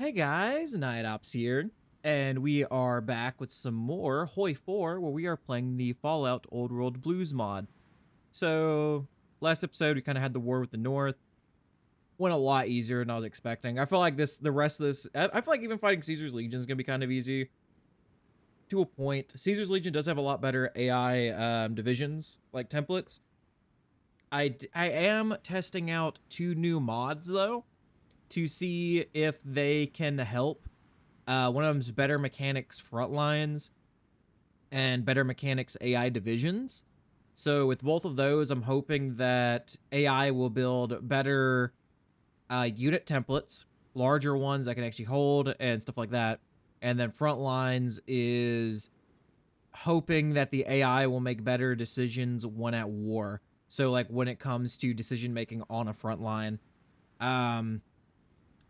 Hey guys, Night Ops here, and we are back with some more Hoi4, where we are playing the Fallout Old World Blues mod. So, last episode we kind of had the war with the North. Went a lot easier than I was expecting. I feel like the rest of this, I feel like even fighting Caesar's Legion is going to be kind of easy. To a point. Caesar's Legion does have a lot better AI divisions, like templates. I am testing out 2 new mods, though, to see if they can help. One of them's better mechanics front lines and better mechanics AI divisions. So with both of those, I'm hoping that AI will build better unit templates, larger ones I can actually hold and stuff like that. And then front lines is hoping that the AI will make better decisions when at war. So like when it comes to decision making on a front line.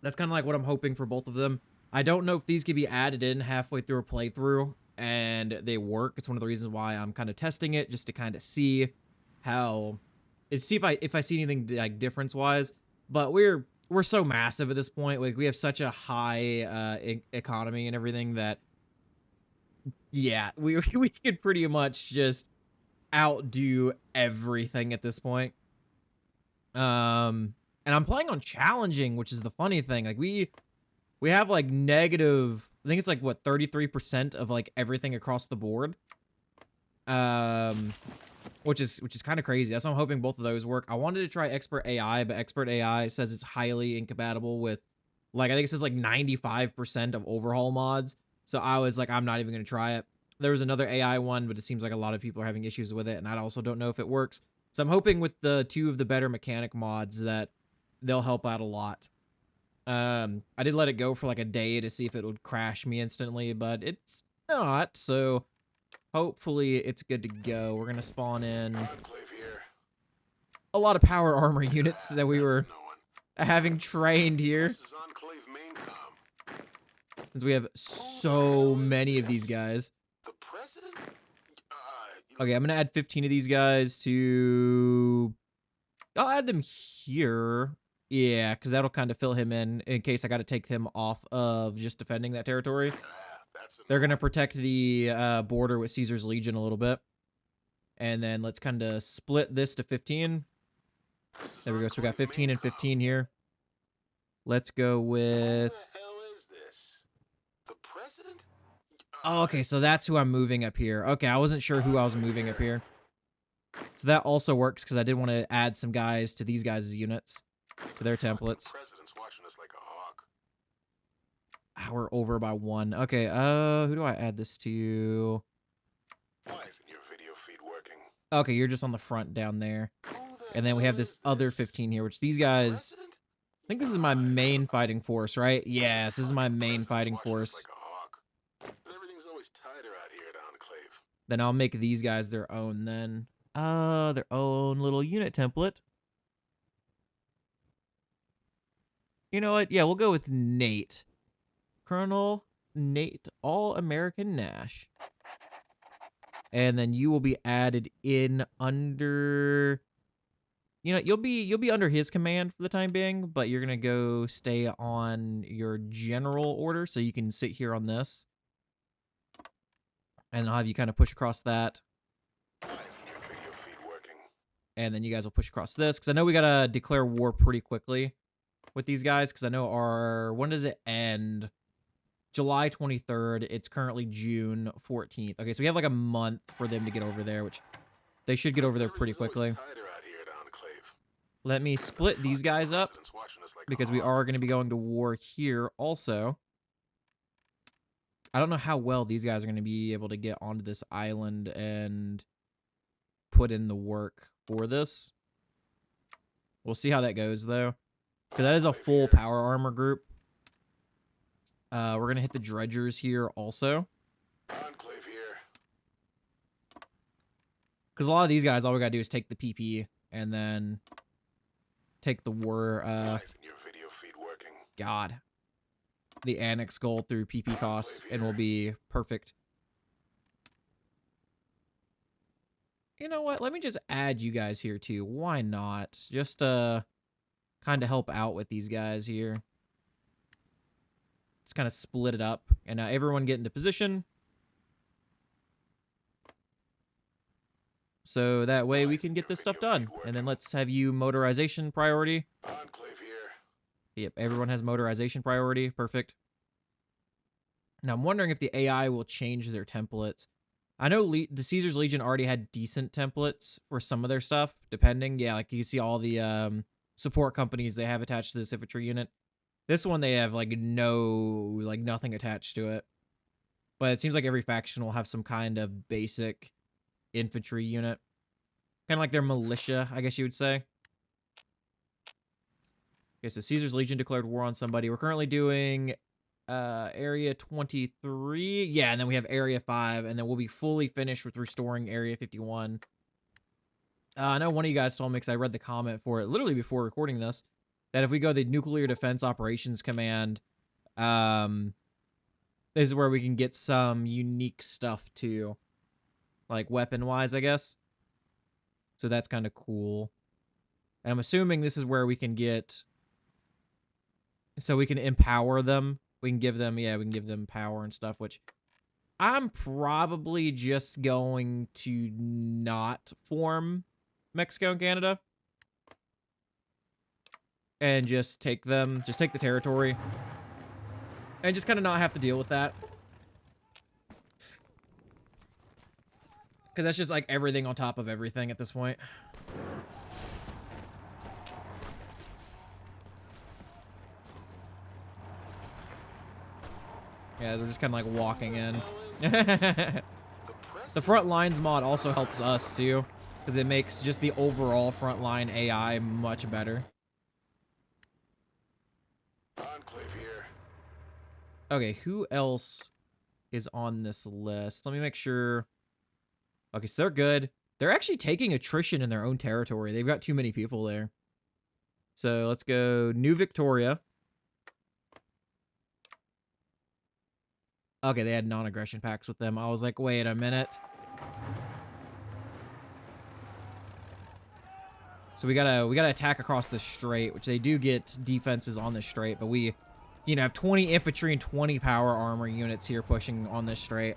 That's kind of like what I'm hoping for both of them. I don't know if these could be added in halfway through a playthrough and they work. It's one of the reasons why I'm kind of testing it, just to kind of see how, see if I see anything like difference wise. But we're so massive at this point. Like we have such a high economy and everything that, yeah, we could pretty much just outdo everything at this point. And I'm playing on challenging, which is the funny thing. Like we have like negative, I think it's like what, 33% of like everything across the board. Which is kind of crazy. That's why I'm hoping both of those work. I wanted to try expert AI, but expert AI says it's highly incompatible with, like, I think it says like 95% of overhaul mods. So I was like, I'm not even going to try it. There was another AI one, but it seems like a lot of people are having issues with it, and I also don't know if it works. So I'm hoping with the 2 of the better mechanic mods that they'll help out a lot. I did let it go for like a day to see if it would crash me instantly, but it's not, so hopefully it's good to go. We're gonna spawn in a lot of power armor units that we were having trained here, since we have so many of these guys. Okay, I'm gonna add 15 of these guys to... I'll add them here. Yeah, because that'll kind of fill him in case I got to take him off of just defending that territory. They're going to protect the border with Caesar's Legion a little bit. And then let's kind of split this to 15. There we go. So we got 15 and 15 here. Let's go with... Oh, okay, so that's who I'm moving up here. Okay, I wasn't sure who I was moving up here. So that also works because I did want to add some guys to these guys' units, to their templates. We're over by 1. Okay, who do I add this to? Why isn't your video feed working? Okay, you're just on the front down there. And then we have this other 15 here, which these guys... I think this is my main fighting force, right? Yes, this is my main fighting force. Everything's always tighter out here at Enclave. Then I'll make these guys their own then. Their own little unit template. You know what? Yeah, we'll go with Nate. Colonel Nate All-American Nash. And then you will be added in under... You know, you'll be under his command for the time being, but you're going to go stay on your general order, so you can sit here on this. And I'll have you kind of push across that. And then you guys will push across this, because I know we got to declare war pretty quickly with these guys, because I know our... When does it end? July 23rd. It's currently June 14th. Okay, so we have like a month for them to get over there, which they should get over there pretty quickly. Let me split these guys up, because we are going to be going to war here also. I don't know how well these guys are going to be able to get onto this island and put in the work for this. We'll see how that goes, though, because that is a full power armor group. We're going to hit the dredgers here also. Because a lot of these guys, all we got to do is take the PP and then take the war, God. The annex gold through PP costs, and we'll be perfect. You know what? Let me just add you guys here, too. Why not? Just, kind of help out with these guys here. Just kind of split it up. And now everyone get into position. So that way we can get this stuff done. And then let's have you motorization priority. Enclave here. Yep, everyone has motorization priority. Perfect. Now I'm wondering if the AI will change their templates. I know the Caesar's Legion already had decent templates for some of their stuff, depending. Yeah, like you see all the support companies they have attached to this infantry unit. This one they have like nothing attached to it. But it seems like every faction will have some kind of basic infantry unit. Kind of like their militia, I guess you would say. Okay, so Caesar's Legion declared war on somebody. We're currently doing Area 23. Yeah, and then we have Area 5, and then we'll be fully finished with restoring Area 51. I know one of you guys told me, because I read the comment for it literally before recording this, that if we go the Nuclear Defense Operations Command, this is where we can get some unique stuff too. Like weapon-wise, I guess. So that's kind of cool. And I'm assuming this is where we can get... So we can empower them. We can give them power and stuff, which I'm probably just going to not form Mexico and Canada. And just take them, just take the territory. And just kind of not have to deal with that. Because that's just like everything on top of everything at this point. Yeah, they're just kind of like walking in. The front lines mod also helps us too, because it makes just the overall frontline AI much better. Enclave here. Okay, who else is on this list? Let me make sure. Okay, so they're good. They're actually taking attrition in their own territory. They've got too many people there. So let's go New Victoria. Okay, they had non-aggression pacts with them. I was like, wait a minute. So we gotta attack across the strait, which they do get defenses on the strait, but we, have 20 infantry and 20 power armor units here pushing on this strait.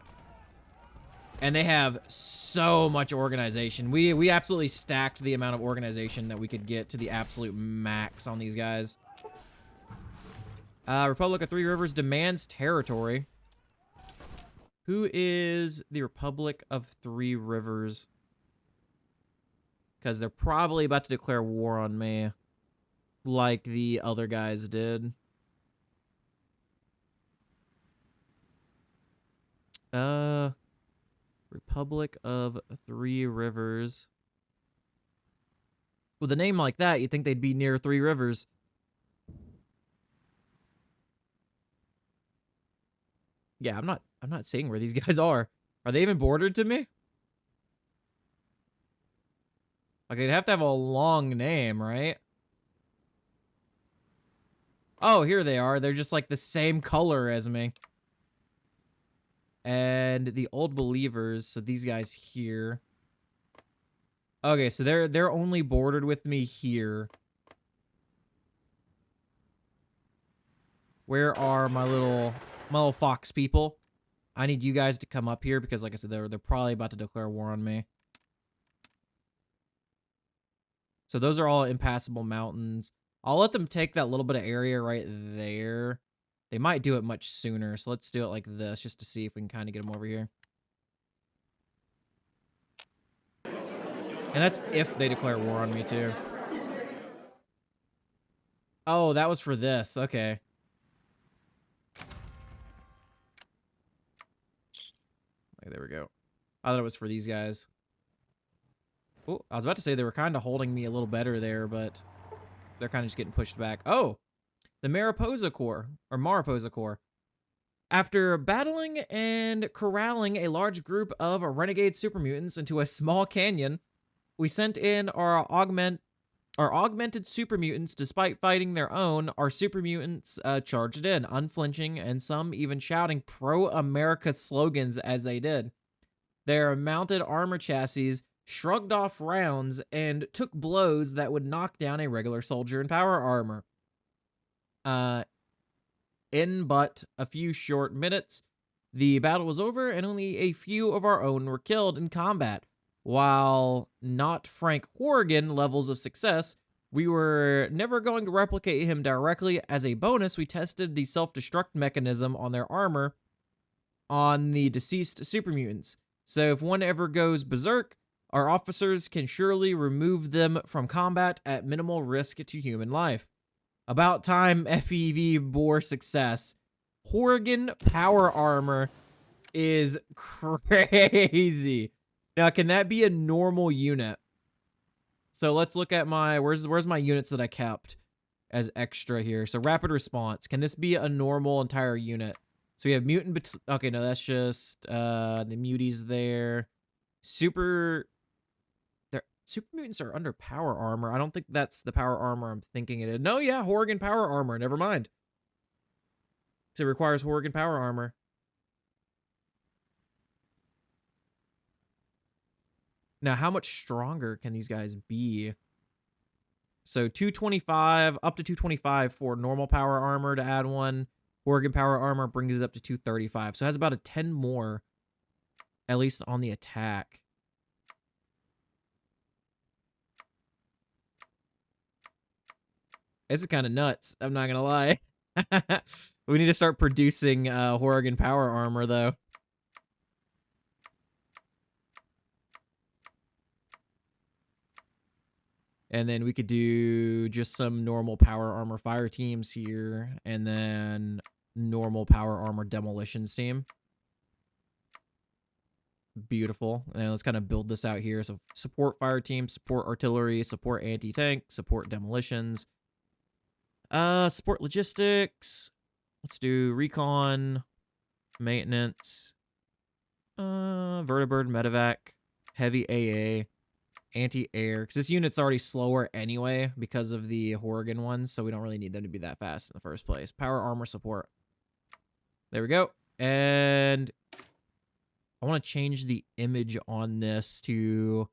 And they have so much organization. We absolutely stacked the amount of organization that we could get to the absolute max on these guys. Republic of Three Rivers demands territory. Who is the Republic of Three Rivers? Because they're probably about to declare war on me. Like the other guys did. Republic of Three Rivers. With a name like that, you'd think they'd be near Three Rivers. Yeah, I'm not seeing where these guys are. Are they even bordered to me? Like, they'd have to have a long name, right? Oh, here they are. They're just like the same color as me. And the Old Believers, so these guys here. Okay, so they're only bordered with me here. Where are my little fox people? I need you guys to come up here because, like I said, they're probably about to declare war on me. So those are all impassable mountains. I'll let them take that little bit of area right there. They might do it much sooner, so let's do it like this just to see if we can kind of get them over here. And that's if they declare war on me, too. Oh, that was for this. Okay. Okay, there we go. I thought it was for these guys. Oh, I was about to say they were kind of holding me a little better there, but they're kind of just getting pushed back. Oh, the Mariposa Corps, or Mariposa Corps. After battling and corralling a large group of renegade super mutants into a small canyon, we sent in our augmented super mutants. Despite fighting their own, our super mutants charged in, unflinching, and some even shouting pro-America slogans as they did. Their mounted armor chassis shrugged off rounds and took blows that would knock down a regular soldier in power armor. In but a few short minutes, the battle was over and only a few of our own were killed in combat. While not Frank Horrigan levels of success, we were never going to replicate him directly. As a bonus, we tested the self-destruct mechanism on their armor on the deceased super mutants. So if one ever goes berserk, our officers can surely remove them from combat at minimal risk to human life. About time FEV bore success. Horrigan power armor is crazy. Now, can that be a normal unit? So let's look at my, where's my units that I kept as extra here? So rapid response. Can this be a normal entire unit? So we have mutant, okay, no, that's just the muties there. Super mutants are under power armor. I don't think that's the power armor I'm thinking it is. No, yeah, Horrigan power armor. Never mind. So it requires Horrigan power armor. Now, how much stronger can these guys be? So 225, up to 225 for normal power armor to add one. Horrigan power armor brings it up to 235. So it has about a 10 more, at least on the attack. This is kind of nuts. I'm not going to lie. We need to start producing Horrigan power armor, though. And then we could do just some normal power armor fire teams here. And then normal power armor demolitions team. Beautiful. And let's kind of build this out here. So support fire team, support artillery, support anti-tank, support demolitions. Support logistics. Let's do recon, maintenance, vertibird, medevac, heavy AA, anti-air. Because this unit's already slower anyway because of the Horrigan ones, so we don't really need them to be that fast in the first place. Power armor support. There we go. And I want to change the image on this to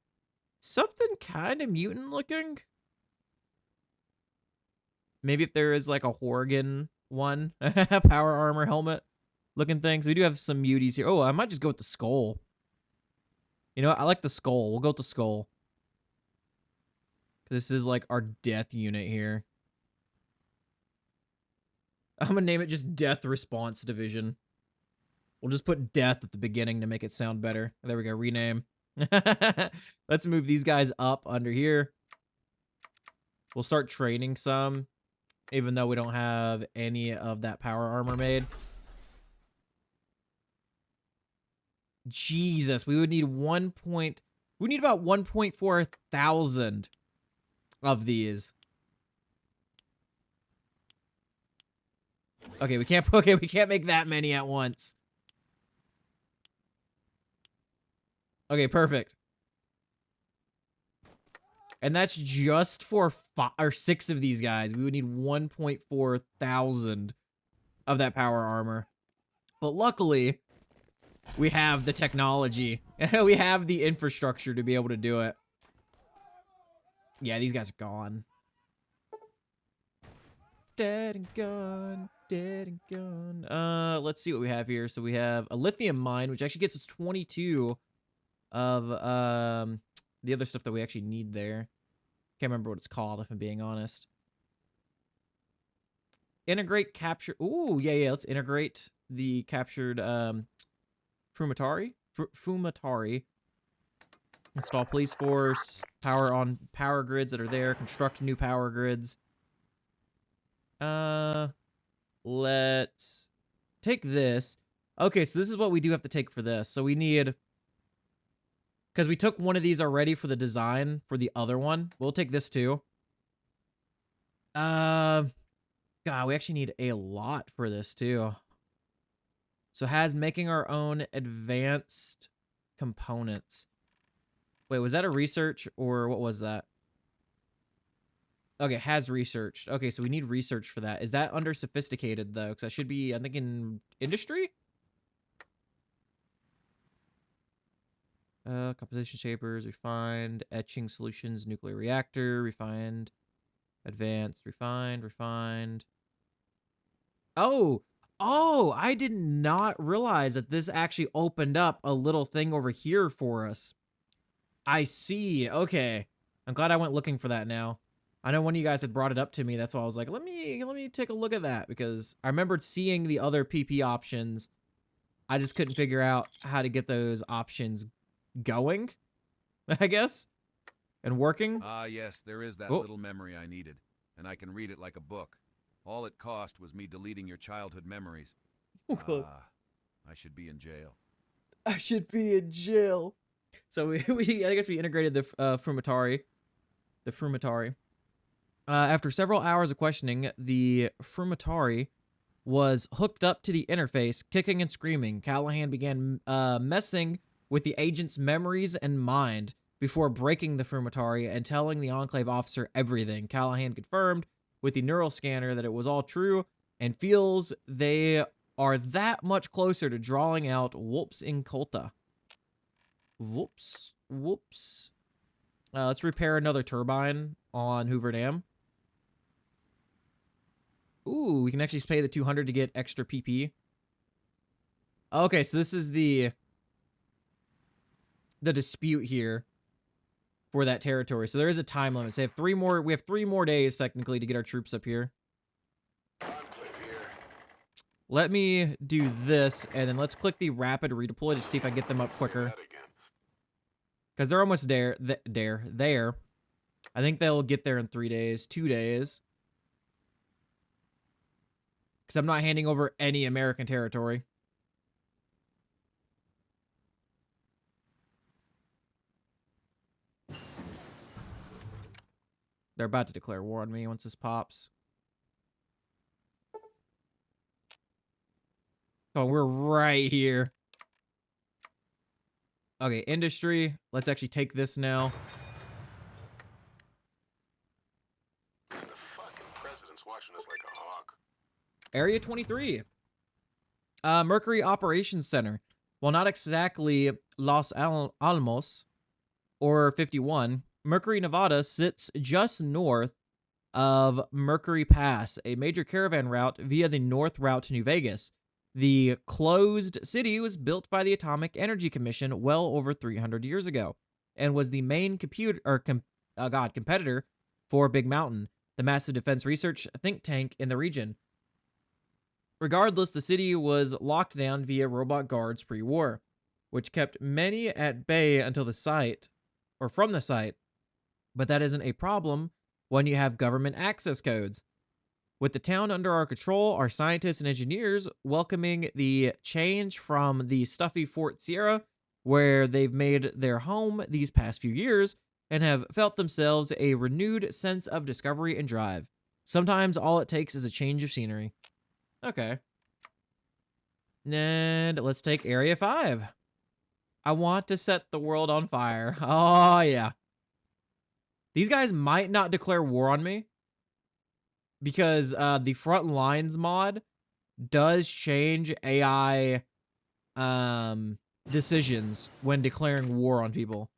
something kind of mutant looking. Maybe if there is like a Horrigan one, power armor helmet looking things. We do have some muties here. Oh, I might just go with the skull. You know what? I like the skull. We'll go with the skull. This is like our death unit here. I'm gonna name it just Death Response Division. We'll just put death at the beginning to make it sound better. There we go, rename. Let's move these guys up under here. We'll start training some, even though we don't have any of that power armor made. Jesus, we would need we need about 1.4 thousand of these. Okay, we can't make that many at once. Okay, perfect. And that's just for 5 or 6 of these guys. We would need 1.4 thousand of that power armor. But luckily, we have the technology. We have the infrastructure to be able to do it. Yeah, these guys are gone. Dead and gone. Dead and gone. Let's see what we have here. So we have a lithium mine, which actually gets us 22 of the other stuff that we actually need there. Can't remember what it's called, if I'm being honest. Integrate capture. Ooh, yeah. Let's integrate the captured Fumatari. Fumatari. Install police force. Power on power grids that are there. Construct new power grids. Let's take this. Okay, so this is what we do have to take for this. So we need, because we took one of these already for the design for the other one. We'll take this too. God, we actually need a lot for this too. So has making our own advanced components. Wait, was that a research or what was that? Okay, has researched. Okay, so we need research for that. Is that under sophisticated though? Because that should be, I'm thinking, industry? Composition shapers, refined, etching solutions, nuclear reactor, refined, advanced, refined. Oh, Oh, I did not realize that this actually opened up a little thing over here for us. I see. Okay. I'm glad I went looking for that now. I know one of you guys had brought it up to me. That's why I was like, let me take a look at that, because I remembered seeing the other PP options. I just couldn't figure out how to get those options going, I guess, and working. Ah, yes, there is that Oh. little memory I needed, and I can read it like a book. All it cost was me deleting your childhood memories. Ah, I should be in jail. I should be in jail. So I guess we integrated the Frumatari. The Frumatari. After several hours of questioning, the Frumatari was hooked up to the interface, kicking and screaming. Callahan began messing with the agent's memories and mind before breaking the Frumatari and telling the Enclave officer everything. Callahan confirmed with the neural scanner that it was all true and feels they are that much closer to drawing out Whoops in Colta. Whoops. Whoops. Let's repair another turbine on Hoover Dam. Ooh, we can actually pay the 200 to get extra PP. Okay, so this is the dispute here for that territory. So there is a time limit. So we have 3 more days technically to get our troops up here. Enclave here. Let me do this, and then let's click the rapid redeploy to see if I can get them up quicker. That again. Because they're almost there. I think they'll get there in 3 days, 2 days. Because I'm not handing over any American territory. They're about to declare war on me once this pops. Oh, we're right here. Okay, industry. Let's actually take this now. The fucking president's watching us like a hawk. Area 23. Mercury Operations Center. While not exactly Los Alamos or 51, Mercury, Nevada sits just north of Mercury Pass, a major caravan route via the North Route to New Vegas. The closed city was built by the Atomic Energy Commission well over 300 years ago and was the main competitor for Big Mountain, the massive defense research think tank in the region. Regardless, the city was locked down via robot guards pre-war, which kept many at bay until the site, or from the site. But that isn't a problem when you have government access codes. With the town under our control, our scientists and engineers welcoming the change from the stuffy Fort Sierra, where they've made their home these past few years, and have felt themselves a renewed sense of discovery and drive. Sometimes all it takes is a change of scenery. Okay. And let's take Area 5. I want to set the world on fire. Oh, yeah. These guys might not declare war on me, because the front lines mod does change AI decisions when declaring war on people.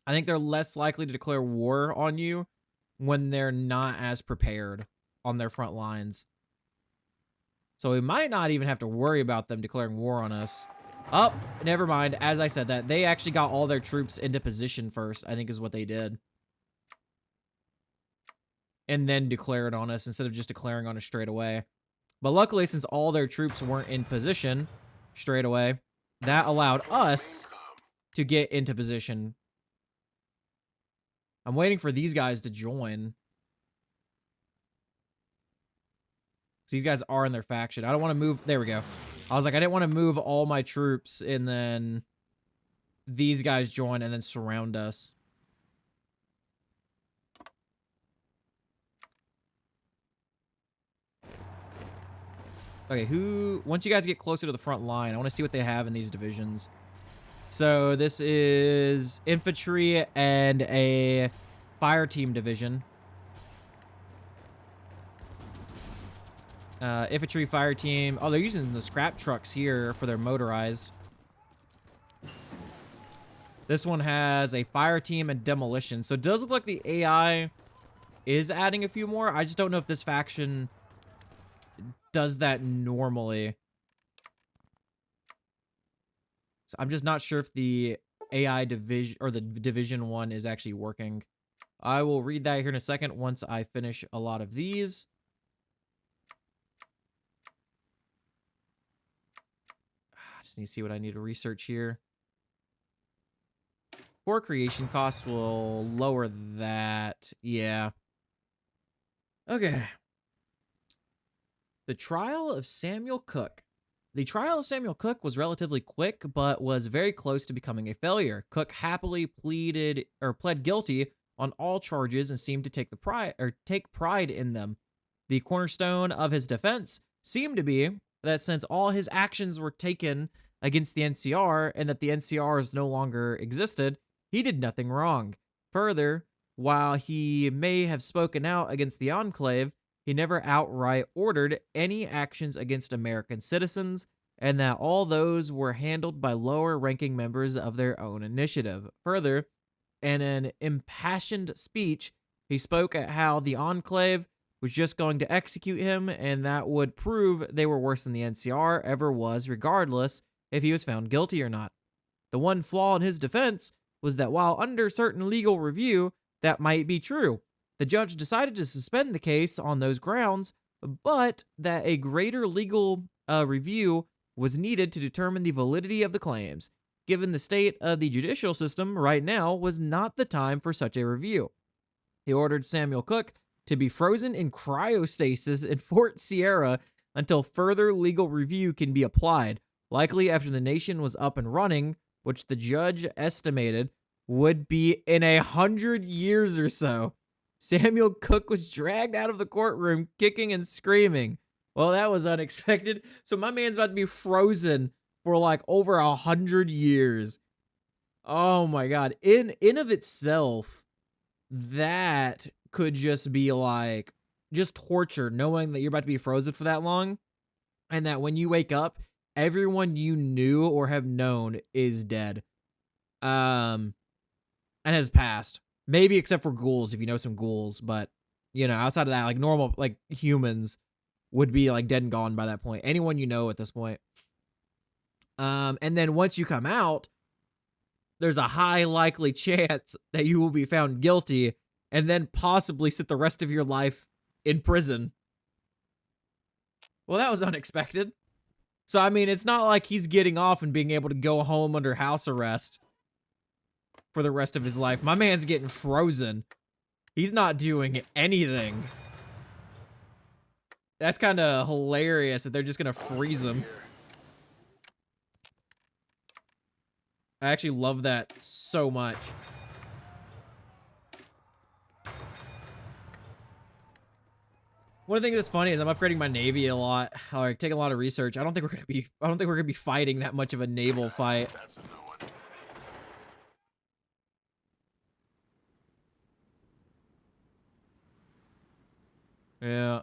I think they're less likely to declare war on you when they're not as prepared on their front lines. So we might not even have to worry about them declaring war on us. Oh, never mind. As I said that, they actually got all their troops into position first, I think is what they did. And then declared on us instead of just declaring on us straight away. But luckily, since all their troops weren't in position straight away, that allowed us to get into position. I'm waiting for these guys to join. These guys are in their faction. I don't want to move. There we go. I was like, I didn't want to move all my troops and then these guys join and then surround us. Okay, once you guys get closer to the front line, I want to see what they have in these divisions. So this is infantry and a fire team division. Infantry, fire team. Oh, they're using the scrap trucks here for their motorized. This one has a fire team and demolition. So it does look like the AI is adding a few more. I just don't know if this faction does that normally. So I'm just not sure if the AI division or the division one is actually working. I will read that here in a second once I finish a lot of these. I just need to see what I need to research here. Core creation costs will lower that. Yeah. Okay. The trial of Samuel Cook. The trial of Samuel Cook was relatively quick, but was very close to becoming a failure. Cook happily pled guilty on all charges and seemed to take pride in them. The cornerstone of his defense seemed to be that since all his actions were taken against the NCR and that the NCRs no longer existed, he did nothing wrong. Further, while he may have spoken out against the Enclave, he never outright ordered any actions against American citizens, and that all those were handled by lower-ranking members of their own initiative. Further, in an impassioned speech, he spoke at how the Enclave was just going to execute him, and that would prove they were worse than the NCR ever was, regardless if he was found guilty or not. The one flaw in his defense was that while under certain legal review, that might be true. The judge decided to suspend the case on those grounds, but that a greater legal review was needed to determine the validity of the claims. Given the state of the judicial system right now was not the time for such a review. He ordered Samuel Cook to be frozen in cryostasis in Fort Sierra until further legal review can be applied, likely after the nation was up and running, which the judge estimated would be in 100 years or so. Samuel Cook was dragged out of the courtroom, kicking and screaming. Well, that was unexpected. So my man's about to be frozen for like over 100 years. Oh my God. In of itself, that could just be like, just torture, knowing that you're about to be frozen for that long. And that when you wake up, everyone you knew or have known is dead. And has passed. Maybe except for ghouls, if you know some ghouls, but, you know, outside of that, like, normal, like, humans would be, like, dead and gone by that point. Anyone you know at this point. And then once you come out, there's a high likely chance that you will be found guilty and then possibly sit the rest of your life in prison. Well, that was unexpected. So, I mean, it's not like he's getting off and being able to go home under house arrest for the rest of his life. My man's getting frozen. He's not doing anything. That's kind of hilarious that they're just gonna freeze him. I actually love that so much. One of the things that's funny is I'm upgrading my navy a lot. Like, taking a lot of research. I don't think we're gonna be fighting that much of a naval fight. That's a new one. Yeah.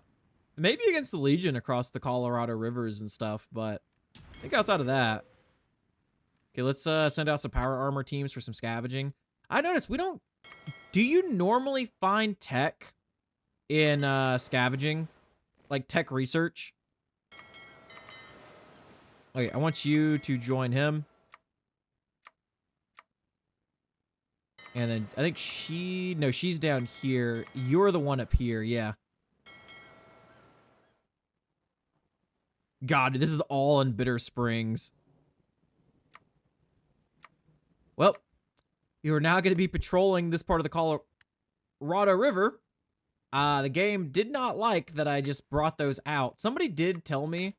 Maybe against the Legion across the Colorado rivers and stuff, but I think outside of that. Okay, let's send out some power armor teams for some scavenging. I noticed we don't... Do you normally find tech in scavenging? Like tech research? Okay, I want you to join him. And then I think she's down here. You're the one up here, yeah. God, this is all in Bitter Springs. Well, you are now going to be patrolling this part of the Colorado River. The game did not like that I just brought those out. Somebody did tell me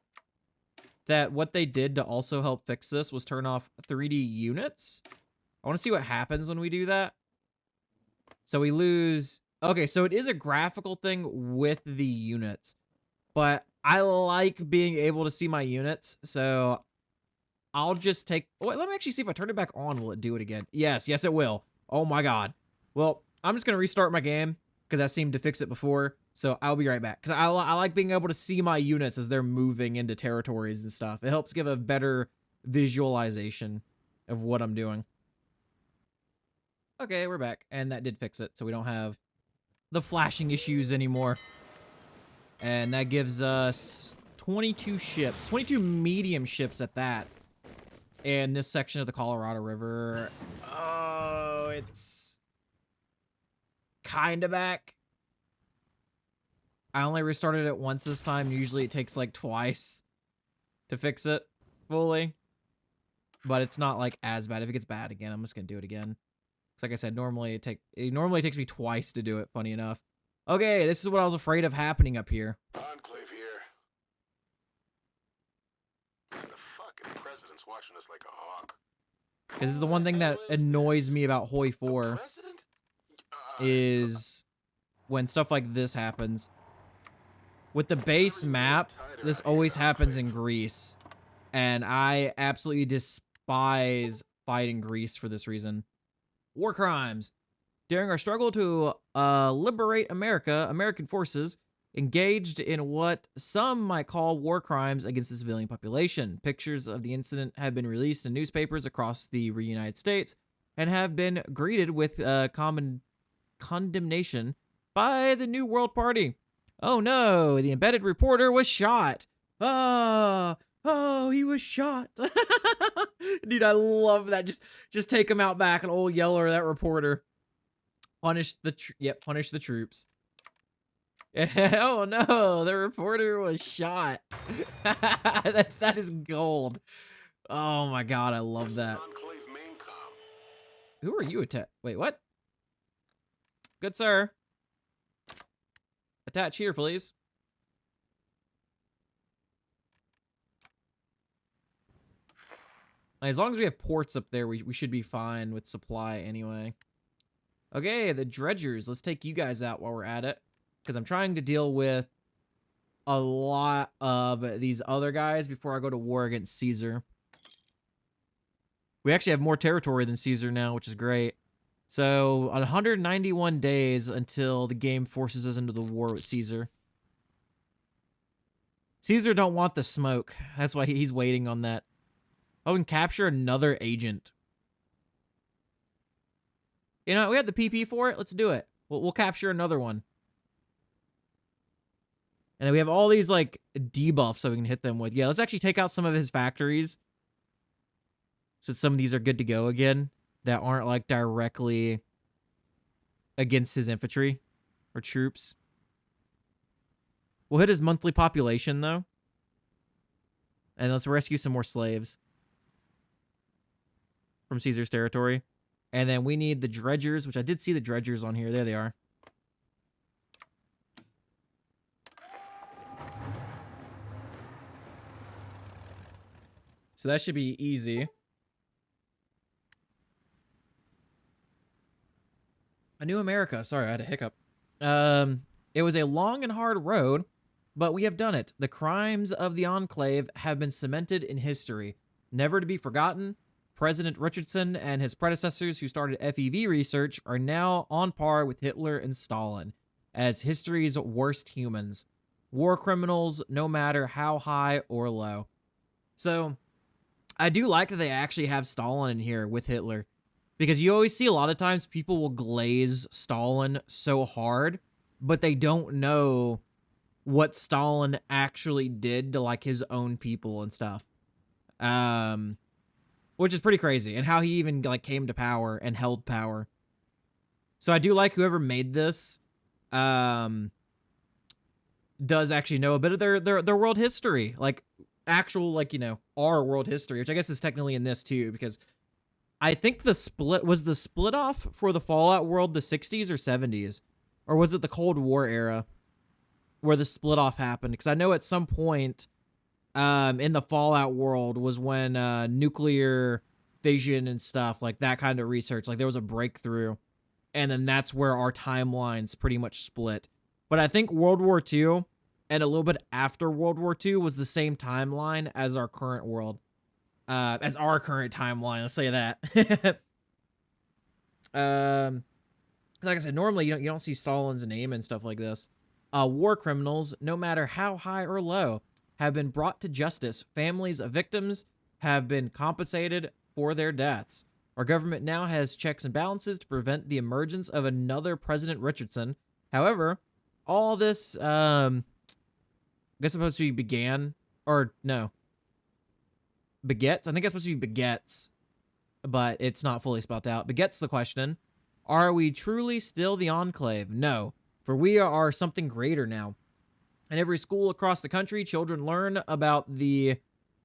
that what they did to also help fix this was turn off 3D units. I want to see what happens when we do that. So we lose... Okay, so it is a graphical thing with the units. But I like being able to see my units, so I'll just take... Wait, let me actually see if I turn it back on. Will it do it again? Yes, yes it will. Oh my God. Well, I'm just going to restart my game because I seemed to fix it before, so I'll be right back. Because I like being able to see my units as they're moving into territories and stuff. It helps give a better visualization of what I'm doing. Okay, we're back, and that did fix it, so we don't have the flashing issues anymore. And that gives us 22 ships, 22 medium ships at that. In this section of the Colorado River. Oh, it's kind of back. I only restarted it once this time. Usually it takes like twice to fix it fully. But it's not like as bad. If it gets bad again, I'm just gonna do it again. Like I said, normally it normally takes me twice to do it, funny enough. Okay, this is what I was afraid of happening up here. Enclave here. The fucking president's watching us like a hawk. Because this is the one thing that annoys me about Hoi4 President? is when stuff like this happens. With the base map, this always happens in Greece. And I absolutely despise fighting Greece for this reason. War crimes. During our struggle to liberate America, American forces engaged in what some might call war crimes against the civilian population. Pictures of the incident have been released in newspapers across the United States and have been greeted with common condemnation by the New World Party. Oh no, the embedded reporter was shot. Oh, he was shot. Dude, I love that. Just take him out back, an old Yeller, that reporter. Punish the troops. Oh no, the reporter was shot. that is gold. Oh my god, I love that. Enclave main com. Who are you Wait, what? Good sir. Attach here, please. As long as we have ports up there, we should be fine with supply anyway. Okay, the dredgers. Let's take you guys out while we're at it. Because I'm trying to deal with a lot of these other guys before I go to war against Caesar. We actually have more territory than Caesar now, which is great. So, 191 days until the game forces us into the war with Caesar. Caesar don't want the smoke. That's why he's waiting on that. Oh, and capture another agent. You know, we have the PP for it. Let's do it. We'll capture another one. And then we have all these, like, debuffs that we can hit them with. Yeah, let's actually take out some of his factories. So some of these are good to go again. That aren't, like, directly against his infantry or troops. We'll hit his monthly population, though. And let's rescue some more slaves from Caesar's territory. And then we need the dredgers, which I did see the dredgers on here. There they are. So that should be easy. A new America. Sorry, I had a hiccup. It was a long and hard road, but we have done it. The crimes of the Enclave have been cemented in history, never to be forgotten. President Richardson and his predecessors who started FEV research are now on par with Hitler and Stalin as history's worst humans. War criminals, no matter how high or low. So, I do like that they actually have Stalin in here with Hitler. Because you always see a lot of times people will glaze Stalin so hard, but they don't know what Stalin actually did to, like, his own people and stuff. Which is pretty crazy, and how he even, like, came to power and held power. So I do like whoever made this does actually know a bit of their world history. Like, actual, like, you know, our world history, which I guess is technically in this too, because I think the split off for the Fallout world the 60s or 70s, or was it the Cold War era where the split off happened? Because I know at some point in the Fallout world was when nuclear fission and stuff, like that kind of research, like there was a breakthrough, and then that's where our timelines pretty much split. But I think World War II and a little bit after World War II was the same timeline as our current world. As our current timeline, let's say that. Like I said, normally you don't see Stalin's name and stuff like this. War criminals, no matter how high or low, have been brought to justice. Families of victims have been compensated for their deaths. Our government now has checks and balances to prevent the emergence of another President Richardson. However, all this guess it's supposed to be began, or no. Begets? I think it's supposed to be begets, but it's not fully spelled out. Begets the question, are we truly still the Enclave? No, for we are something greater now. In every school across the country, children learn about the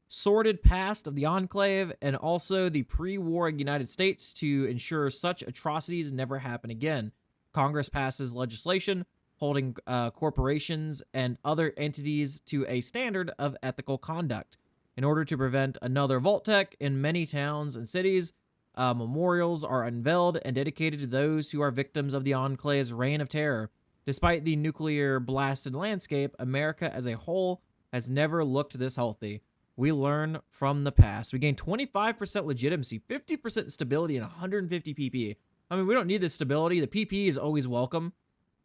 sordid past of the Enclave and also the pre-war United States to ensure such atrocities never happen again. Congress passes legislation holding corporations and other entities to a standard of ethical conduct. In order to prevent another Vault-Tec in many towns and cities, memorials are unveiled and dedicated to those who are victims of the Enclave's reign of terror. Despite the nuclear-blasted landscape, America as a whole has never looked this healthy. We learn from the past. We gain 25% legitimacy, 50% stability, and 150 PP. I mean, we don't need this stability. The PP is always welcome,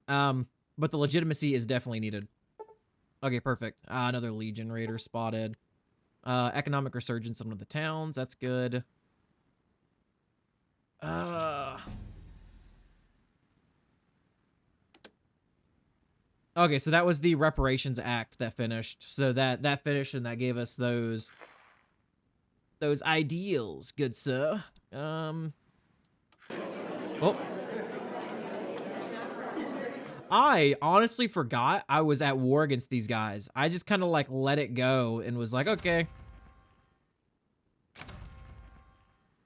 but the legitimacy is definitely needed. Okay, perfect. Another Legion Raider spotted. Economic resurgence in one of the towns. That's good. Okay, so that was the Reparations Act that finished. So that finished and that gave us those ideals, good sir. Oh. I honestly forgot I was at war against these guys. I just kind of like let it go and was like, okay.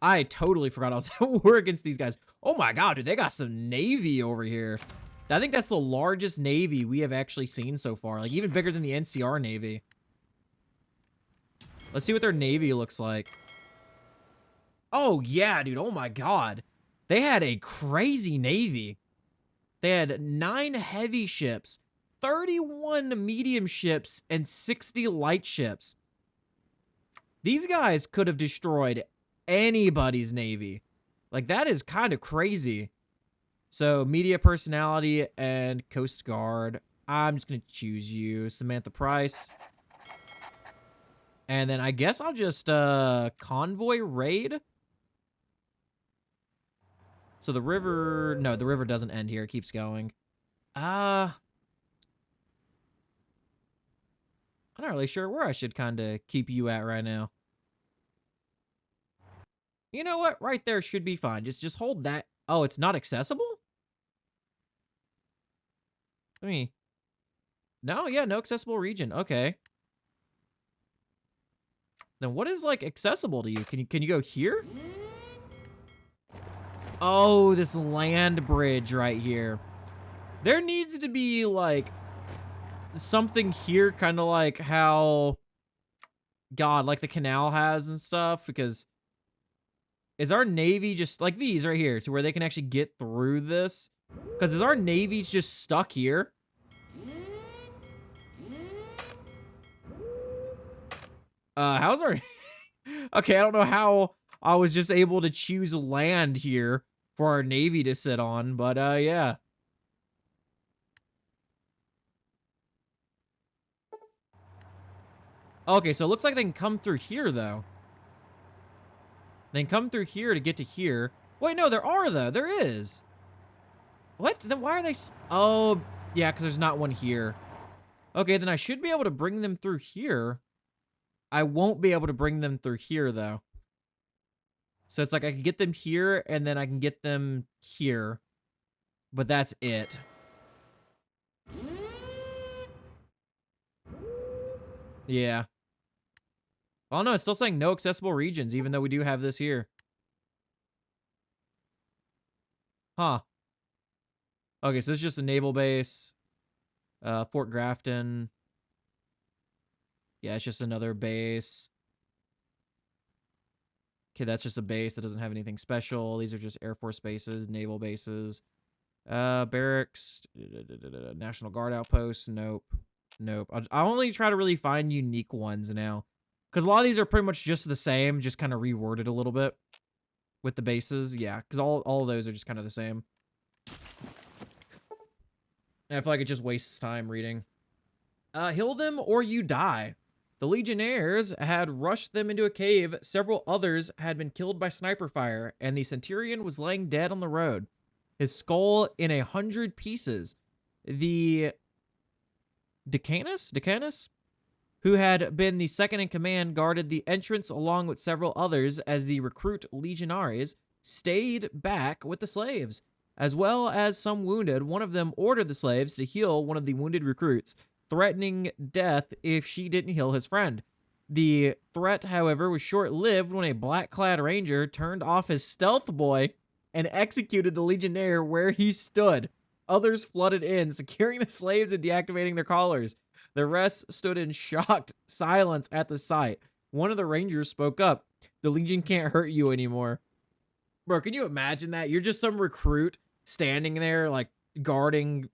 I totally forgot I was at war against these guys. Oh my god, dude, they got some Navy over here. I think that's the largest Navy we have actually seen so far. Like, even bigger than the NCR Navy. Let's see what their Navy looks like. Oh, yeah, dude. Oh, my God. They had a crazy Navy. They had 9 heavy ships, 31 medium ships, and 60 light ships. These guys could have destroyed anybody's Navy. Like, that is kind of crazy. So, media personality and Coast Guard. I'm just going to choose you, Samantha Price. And then I guess I'll just convoy raid. So the river, no, the river doesn't end here. It keeps going. I'm not really sure where I should kind of keep you at right now. You know what? Right there should be fine. Just hold that. Oh, it's not accessible? Let me... No, yeah, no accessible region. Okay. Then what is, like, accessible to you? Can you go here? Oh, this land bridge right here. There needs to be, like, something here, kind of like how... God, like the canal has and stuff, because... Is our Navy just, like these right here, to where they can actually get through this? Because is our Navy's just stuck here? How's our... Okay, I don't know how I was just able to choose land here for our Navy to sit on, but, yeah. Okay, so it looks like they can come through here, though. They can come through here to get to here. Wait, no, there are, though. There is. What? Then why are they... Oh, yeah, because there's not one here. Okay, then I should be able to bring them through here. I won't be able to bring them through here, though. So it's like I can get them here, and then I can get them here. But that's it. Yeah. Oh, no, it's still saying no accessible regions, even though we do have this here. Huh. Okay, so this is just a naval base. Fort Grafton. Yeah, it's just another base. Okay, that's just a base that doesn't have anything special. These are just Air Force bases, naval bases. Barracks. National Guard outposts. Nope. Nope. I only try to really find unique ones now. Because a lot of these are pretty much just the same, just kind of reworded a little bit with the bases. Yeah, because all of those are just kind of the same. And I feel like it just wastes time reading. Heal them or you die. The Legionnaires had rushed them into a cave. Several others had been killed by sniper fire, and the Centurion was laying dead on the road, his skull in 100 pieces. The Decanus who had been the second in command, guarded the entrance along with several others as the recruit legionaries stayed back with the slaves. As well as some wounded, one of them ordered the slaves to heal one of the wounded recruits, threatening death if she didn't heal his friend. The threat, however, was short-lived when a black-clad ranger turned off his stealth boy and executed the legionnaire where he stood. Others flooded in, securing the slaves and deactivating their collars. The rest stood in shocked silence at the sight. One of the rangers spoke up. "The Legion can't hurt you anymore." Bro, can you imagine that? You're just some recruit standing there, like, guarding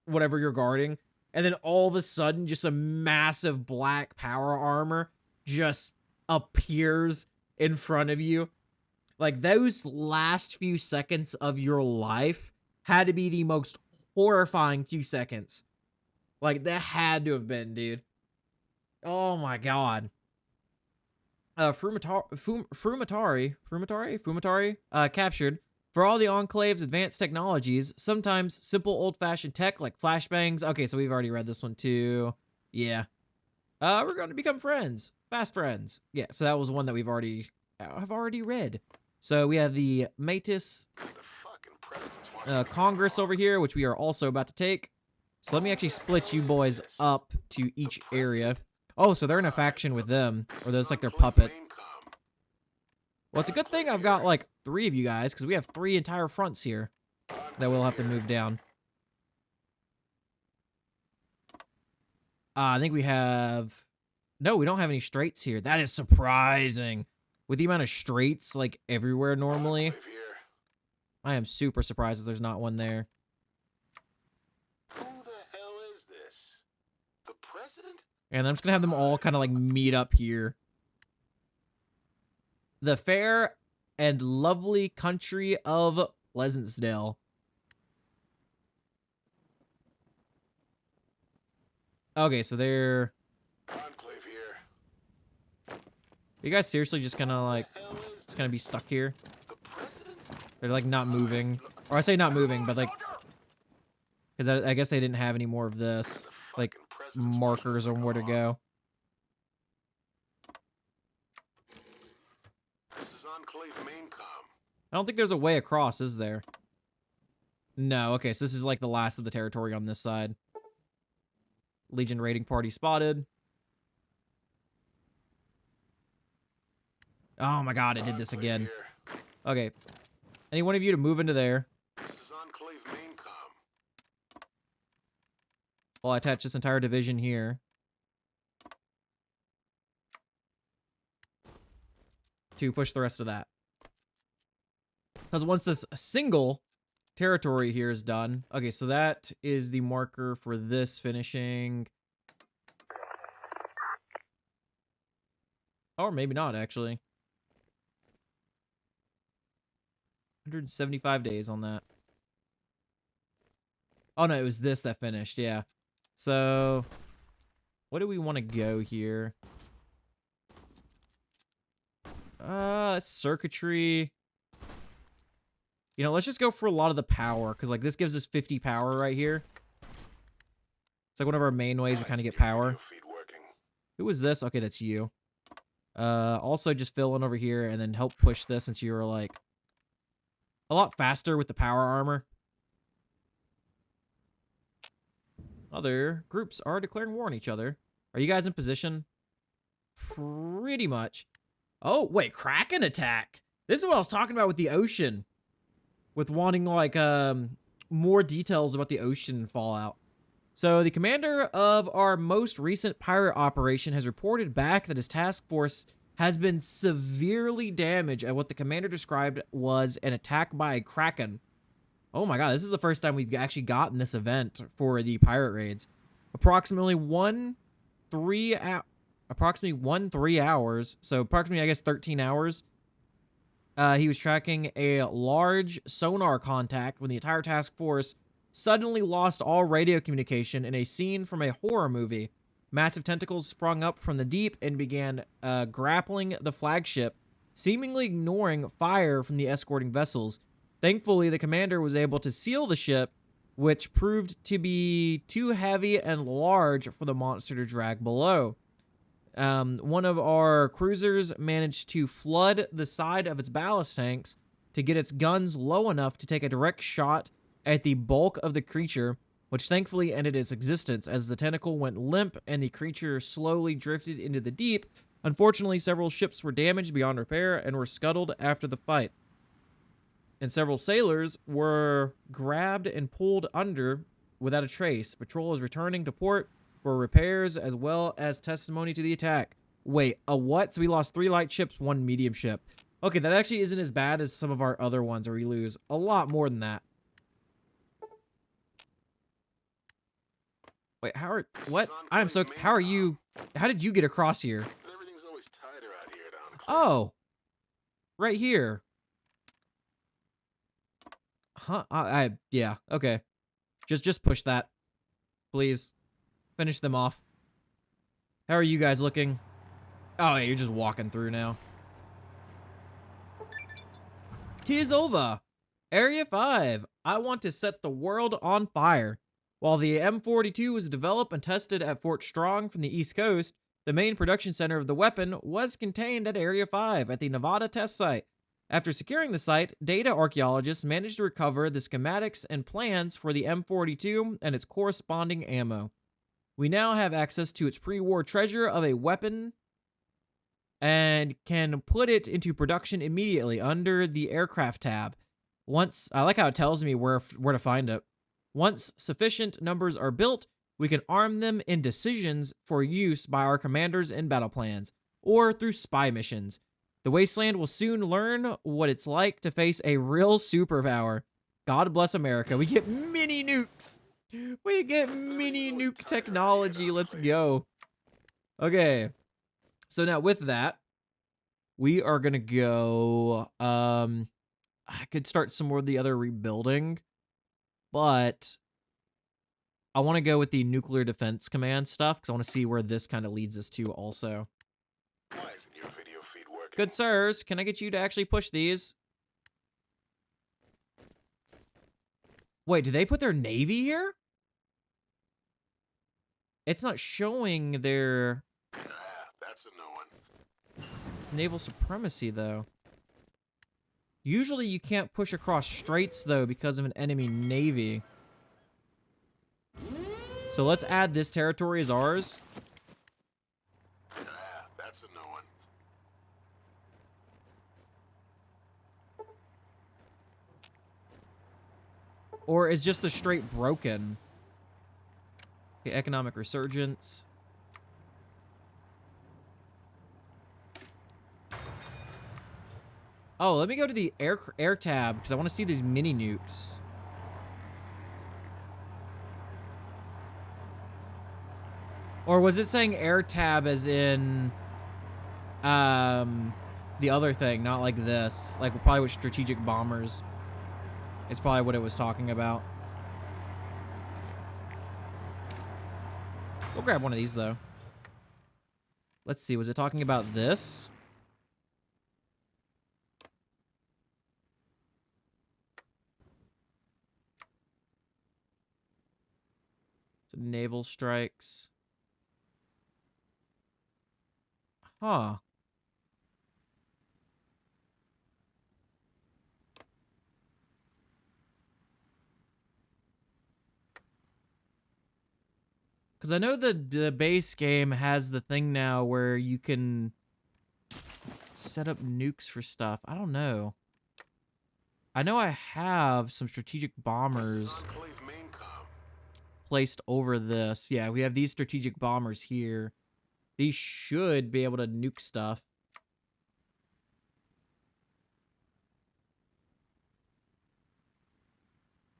whatever you're guarding, and then all of a sudden, just a massive black power armor just appears in front of you. Like, those last few seconds of your life had to be the most horrifying few seconds. Like, that had to have been, dude. Oh my god. Frumatari, captured. For all the Enclave's advanced technologies, sometimes simple old-fashioned tech like flashbangs. Okay, so we've already read this one too. Yeah. We're going to become friends. Fast friends. Yeah, so that was one that I've already read. So we have the Metis Congress over here, which we are also about to take. So let me actually split you boys up to each area. Oh, so they're in a faction with them, or that's like their puppet. Well, it's a good thing I've got like 3 of you guys, because we have 3 entire fronts here that we'll have to move down. I think we have... No, we don't have any straights here. That is surprising. With the amount of straights, like, everywhere normally, I am super surprised that there's not one there. Who the hell is this? The president? And I'm just gonna have them all kind of, like, meet up here. The fair and lovely country of Pleasantsdale. Okay, so they're... Enclave here. You guys seriously just gonna, like, just gonna be stuck here? The president? They're, like, not moving. Or I say not moving, but, like... Because I guess they didn't have any more of this, like, markers on where to go. This is Enclave Maincom. I don't think there's a way across, is there? No, okay, so this is, like, the last of the territory on this side. Legion raiding party spotted. Oh my god, it did this again. Okay. Any one of you to move into there. This is Enclave Maincom. I'll attach this entire division here. To push the rest of that. Because once this single territory here is done. Okay, so that is the marker for this finishing. Or maybe not, actually. 175 days on that. Oh, no, it was this that finished, yeah. So, what do we want to go here? That's circuitry. You know, let's just go for a lot of the power, because, like, this gives us 50 power right here. It's like one of our main ways we kind of get power. Who was this? Okay, that's you. Also just fill in over here and then help push this since you were, like, a lot faster with the power armor. Other groups are declaring war on each other. Are you guys in position? Pretty much. Oh, wait, Kraken attack. This is what I was talking about with the ocean. With wanting, like, more details about the ocean fallout. So, the commander of our most recent pirate operation has reported back that his task force has been severely damaged at what the commander described was an attack by a Kraken. Oh my god, this is the first time we've actually gotten this event for the pirate raids. Approximately 3 hours, so approximately, I guess, 13 hours. He was tracking a large sonar contact when the entire task force suddenly lost all radio communication in a scene from a horror movie. Massive tentacles sprung up from the deep and began grappling the flagship, seemingly ignoring fire from the escorting vessels. Thankfully, the commander was able to seal the ship, which proved to be too heavy and large for the monster to drag below. One of our cruisers managed to flood the side of its ballast tanks to get its guns low enough to take a direct shot at the bulk of the creature, which thankfully ended its existence as the tentacle went limp and the creature slowly drifted into the deep. Unfortunately, several ships were damaged beyond repair and were scuttled after the fight. And several sailors were grabbed and pulled under without a trace. Patrol is returning to port for repairs as well as testimony to the attack. Wait, a what? So we lost 3 light ships, 1 medium ship. Okay, that actually isn't as bad as some of our other ones where we lose a lot more than that. Wait, what? I'm so, how are you, how did you get across here? Everything's always tighter out here at Enclave. Oh, right here. Huh? Yeah, okay. Just push that, please. Finish them off. How are you guys looking? Oh, yeah, you're just walking through now. Tis over. Area 5. I want to set the world on fire. While the M42 was developed and tested at Fort Strong from the East Coast, the main production center of the weapon was contained at Area 5 at the Nevada test site. After securing the site, data archaeologists managed to recover the schematics and plans for the M42 and its corresponding ammo. We now have access to its pre-war treasure of a weapon and can put it into production immediately under the aircraft tab. I like how it tells me where to find it. Once sufficient numbers are built, we can arm them in decisions for use by our commanders in battle plans, or through spy missions. The Wasteland will soon learn what it's like to face a real superpower. God bless America. We get mini nukes. We get mini nuke technology. Let's go. Okay. So now with that, we are going to go, I could start some more of the other rebuilding, but I want to go with the nuclear defense command stuff because I want to see where this kind of leads us to also. Why isn't your video feed working? Good sirs, can I get you to actually push these? Wait, did they put their navy here? It's not showing their That's a no one. naval supremacy, though. Usually you can't push across straits, though, because of an enemy navy. So let's add this territory as ours. That's a no one. Or is just the strait broken? Okay, economic resurgence. Oh, let me go to the air tab because I want to see these mini nukes. Or was it saying air tab as in the other thing, not like this? Like probably with strategic bombers. It's probably what it was talking about. We'll grab one of these though. Let's see, was it talking about this? So naval strikes. Huh. Because I know the base game has the thing now where you can set up nukes for stuff. I don't know. I know I have some strategic bombers Enclave main com. placed over this. Yeah, we have these strategic bombers here. These should be able to nuke stuff.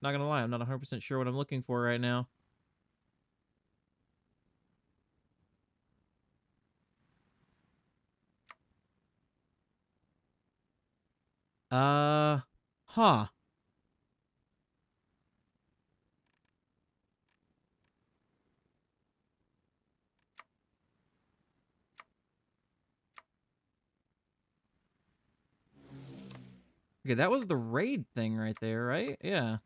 Not gonna lie, I'm not 100% sure what I'm looking for right now. Huh. Okay, that was the raid thing right there, right? Yeah.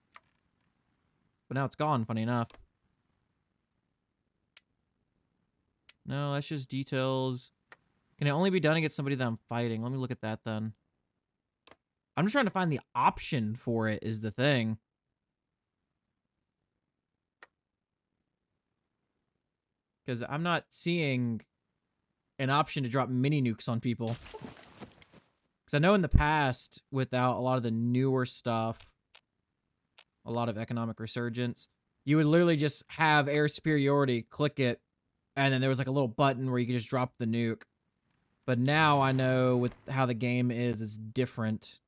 But now it's gone, funny enough. No, that's just details. Can it only be done against somebody that I'm fighting? Let me look at that then. I'm just trying to find the option for it is the thing. Because I'm not seeing an option to drop mini nukes on people. Because I know in the past, without a lot of the newer stuff, a lot of economic resurgence, you would literally just have air superiority, click it, and then there was like a little button where you could just drop the nuke. But now I know with how the game is, it's different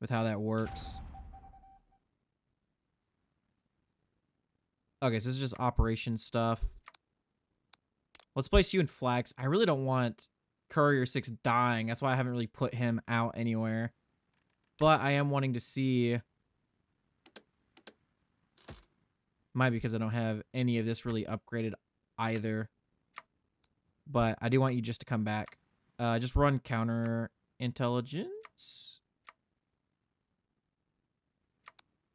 with how that works. Okay, so this is just operation stuff. Let's place you in flags. I really don't want Courier 6 dying. That's why I haven't really put him out anywhere. But I am wanting to see... Might be because I don't have any of this really upgraded either. But I do want you just to come back. Just run counter intelligence.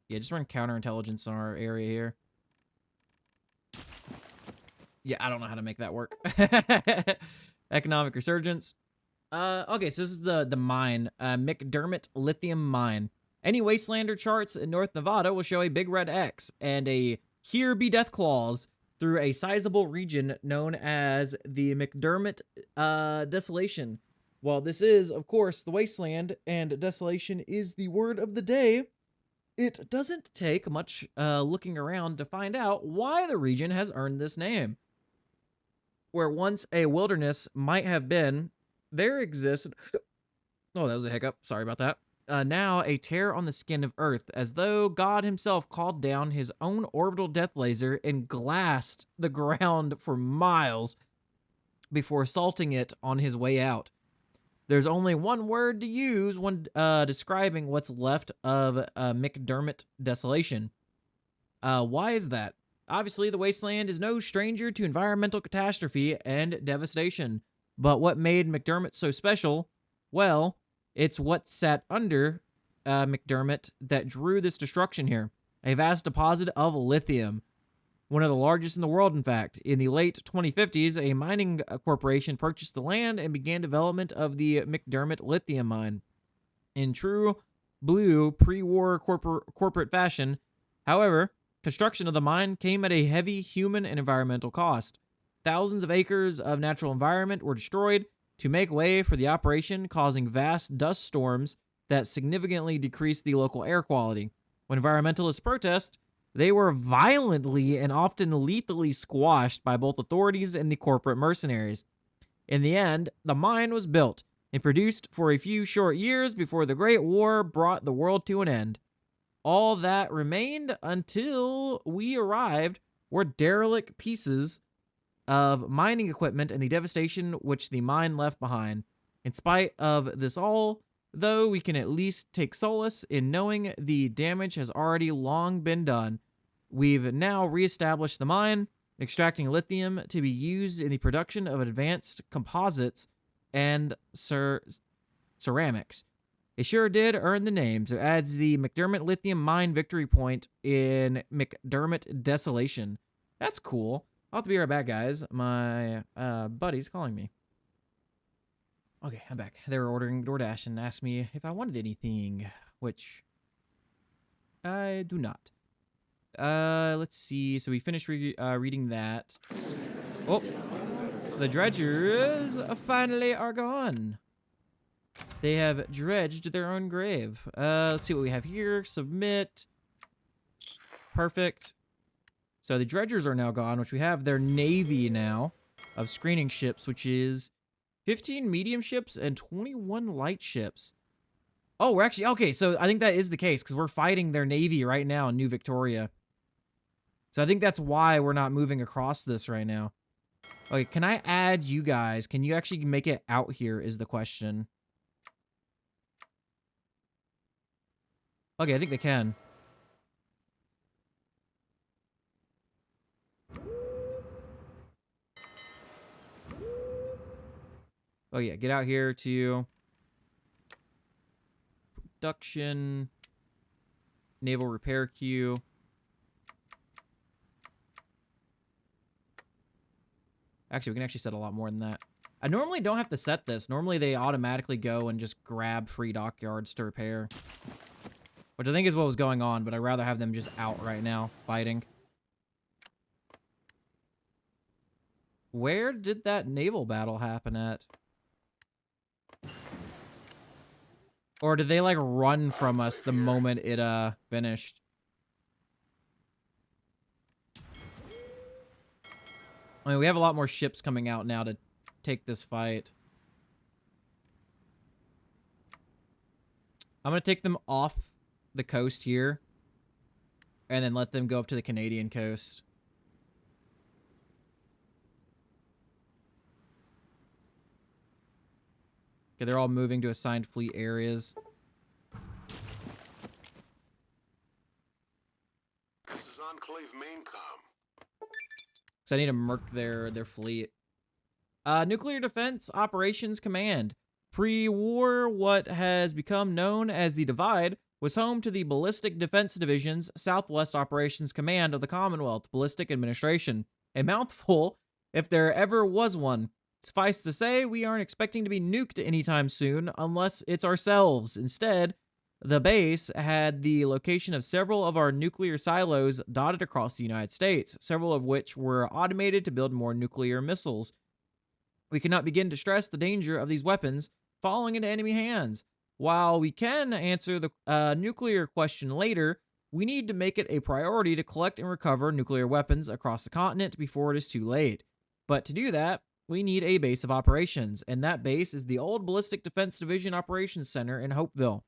Yeah, just run counter intelligence on our area here. Yeah, I don't know how to make that work. Economic resurgence. Okay, so this is the mine. McDermott Lithium Mine. Any Wastelander charts in North Nevada will show a big red X and a "Here be death clause" through a sizable region known as the McDermott Desolation. While this is, of course, the Wasteland, and desolation is the word of the day, it doesn't take much looking around to find out why the region has earned this name. Where once a wilderness might have been, there exists... Oh, that was a hiccup. Sorry about that. Now a tear on the skin of Earth, as though God himself called down his own orbital death laser and glassed the ground for miles before salting it on his way out. There's only one word to use when describing what's left of McDermott Desolation. Why is that? Obviously, the Wasteland is no stranger to environmental catastrophe and devastation. But what made McDermott so special? Well, it's what sat under McDermott that drew this destruction here. A vast deposit of lithium. One of the largest in the world, in fact. In the late 2050s, a mining corporation purchased the land and began development of the McDermott lithium mine. In true blue pre-war corporate fashion, however, construction of the mine came at a heavy human and environmental cost. Thousands of acres of natural environment were destroyed to make way for the operation, causing vast dust storms that significantly decreased the local air quality. When environmentalists protest, they were violently and often lethally squashed by both authorities and the corporate mercenaries. In the end, the mine was built and produced for a few short years before the Great War brought the world to an end. All that remained until we arrived were derelict pieces of mining equipment and the devastation which the mine left behind. In spite of this all, though, we can at least take solace in knowing the damage has already long been done. We've now reestablished the mine, extracting lithium to be used in the production of advanced composites and ceramics. It sure did earn the name, so adds the McDermott Lithium Mine Victory Point in McDermott Desolation. That's cool. I'll have to be right back, guys. My buddy's calling me. Okay, I'm back. They were ordering DoorDash and asked me if I wanted anything, which I do not. Let's see. So we finished reading that. Oh, the dredgers finally are gone. They have dredged their own grave. Let's see what we have here. Submit. Perfect. So the dredgers are now gone, which we have their navy now of screening ships, which is 15 medium ships and 21 light ships. Oh, we're actually... Okay, so I think that is the case, because we're fighting their navy right now in New Victoria. So I think that's why we're not moving across this right now. Okay, can I add you guys? Can you actually make it out here is the question. Okay, I think they can. Oh yeah, get out here to production, naval repair queue. Actually, we can actually set a lot more than that. I normally don't have to set this. Normally, they automatically go and just grab free dockyards to repair. Which I think is what was going on, but I'd rather have them just out right now, fighting. Where did that naval battle happen at? Or did they, like, run from us the moment it, finished? I mean, we have a lot more ships coming out now to take this fight. I'm gonna take them off the coast here. And then let them go up to the Canadian coast. Okay, they're all moving to assigned fleet areas. This is Enclave Maincom. So I need to murk their fleet. Nuclear Defense Operations Command. Pre-war, what has become known as the Divide was home to the Ballistic Defense Division's Southwest Operations Command of the Commonwealth Ballistic Administration. A mouthful, if there ever was one. Suffice to say, we aren't expecting to be nuked anytime soon, unless it's ourselves. Instead, the base had the location of several of our nuclear silos dotted across the United States, several of which were automated to build more nuclear missiles. We cannot begin to stress the danger of these weapons falling into enemy hands. While we can answer the nuclear question later, we need to make it a priority to collect and recover nuclear weapons across the continent before it is too late. But to do that, we need a base of operations, and that base is the old Ballistic Defense Division Operations Center in Hopeville.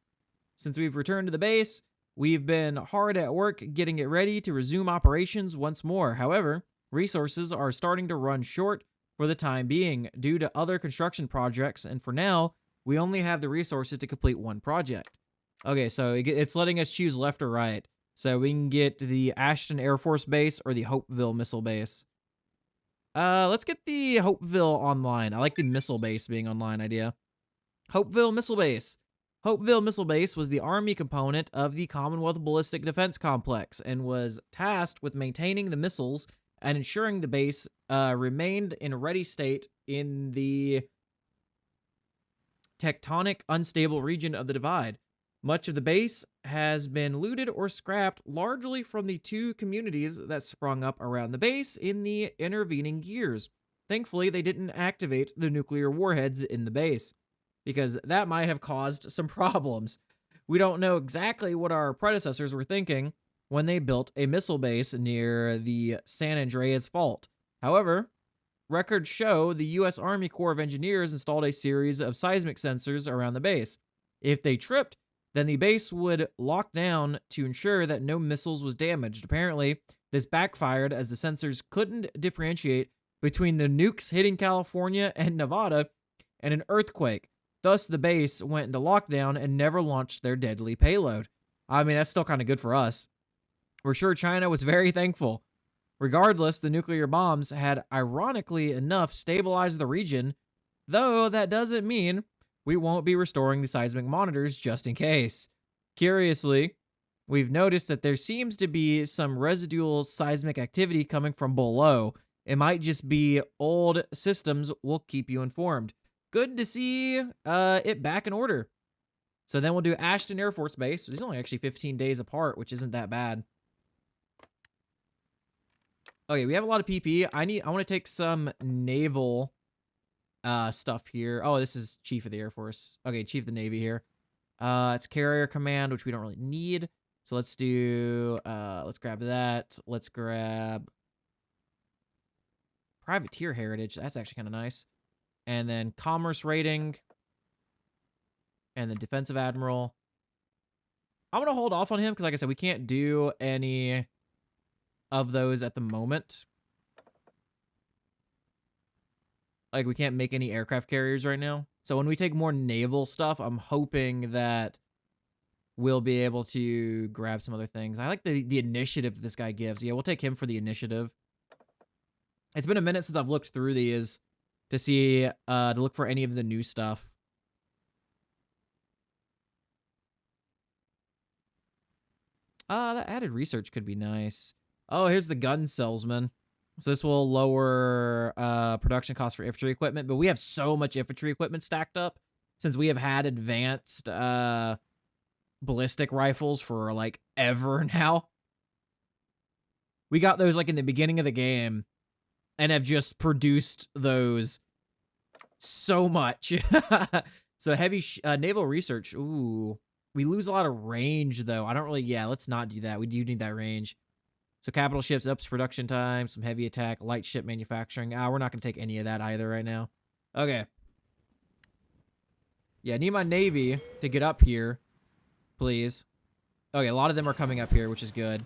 Since we've returned to the base, we've been hard at work getting it ready to resume operations once more. However, resources are starting to run short for the time being due to other construction projects, and for now, we only have the resources to complete one project. Okay, so it's letting us choose left or right. So we can get the Ashton Air Force Base or the Hopeville Missile Base. Let's get the Hopeville online. I like the missile base being online idea. Hopeville Missile Base. Hopeville Missile Base was the Army component of the Commonwealth Ballistic Defense Complex and was tasked with maintaining the missiles and ensuring the base remained in a ready state in the tectonic unstable region of the Divide. Much of the base has been looted or scrapped largely from the two communities that sprung up around the base in the intervening years. Thankfully, they didn't activate the nuclear warheads in the base, because that might have caused some problems. We don't know exactly what our predecessors were thinking when they built a missile base near the San Andreas Fault. However, records show the U.S. Army Corps of Engineers installed a series of seismic sensors around the base. If they tripped, then the base would lock down to ensure that no missiles was damaged. Apparently, this backfired as the sensors couldn't differentiate between the nukes hitting California and Nevada and an earthquake. Thus, the base went into lockdown and never launched their deadly payload. I mean, that's still kind of good for us. We're sure China was very thankful. Regardless, the nuclear bombs had, ironically enough, stabilized the region, though that doesn't mean we won't be restoring the seismic monitors just in case. Curiously, we've noticed that there seems to be some residual seismic activity coming from below. It might just be old systems. We'll keep you informed. Good to see it back in order. So then we'll do Ashton Air Force Base. It's only actually 15 days apart, which isn't that bad. Okay, we have a lot of PP. I want to take some naval stuff here. Oh, this is Chief of the Air Force. Okay, Chief of the Navy here. It's Carrier Command, which we don't really need. So let's do, let's grab that. Let's grab Privateer Heritage. That's actually kind of nice. And then Commerce Rating. And then Defensive Admiral. I'm going to hold off on him because, like I said, we can't do any of those at the moment. Like, we can't make any aircraft carriers right now. So when we take more naval stuff, I'm hoping that we'll be able to grab some other things. I like the initiative that this guy gives. Yeah, we'll take him for the initiative. It's been a minute since I've looked through these to see, to look for any of the new stuff. That added research could be nice. Oh, here's the gun salesman. So this will lower production costs for infantry equipment, but we have so much infantry equipment stacked up since we have had advanced ballistic rifles for like ever now. We got those like in the beginning of the game and have just produced those so much. So heavy naval research. Ooh, we lose a lot of range though. I don't really, yeah, let's not do that. We do need that range. So capital ships ups production time, some heavy attack, light ship manufacturing. We're not going to take any of that either right now. Okay. Yeah, I need my navy to get up here, please. Okay, a lot of them are coming up here, which is good.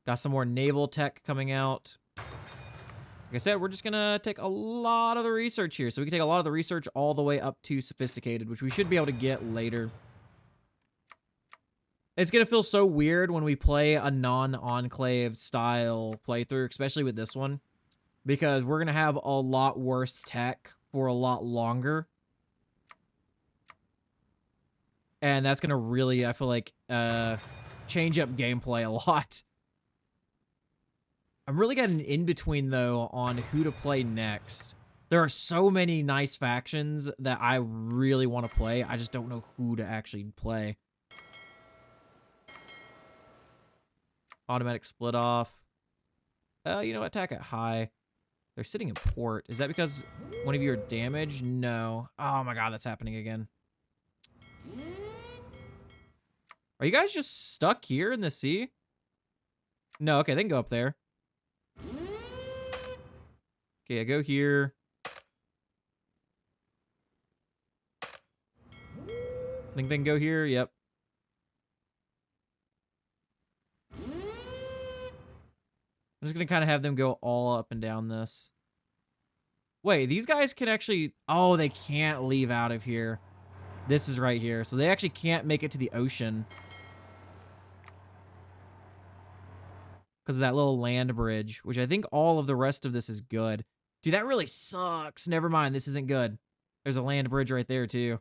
Got some more naval tech coming out. Like I said, we're just going to take a lot of the research here. So we can take a lot of the research all the way up to sophisticated, which we should be able to get later. It's going to feel so weird when we play a non-Enclave style playthrough, especially with this one, because we're going to have a lot worse tech for a lot longer. And that's going to really, I feel like, change up gameplay a lot. I'm really getting in between, though, on who to play next. There are so many nice factions that I really want to play. I just don't know who to actually play. Automatic split off. You know, attack at high. They're sitting in port. Is that because one of you are damaged? No. Oh my god, that's happening again. Are you guys just stuck here in the sea? No, okay, they can go up there. Okay, I go here. Think they can go here? Yep. I'm just going to kind of have them go all up and down this. Wait, these guys can actually... Oh, they can't leave out of here. This is right here. So they actually can't make it to the ocean. Because of that little land bridge, which I think all of the rest of this is good. Dude, that really sucks. Never mind, this isn't good. There's a land bridge right there, too.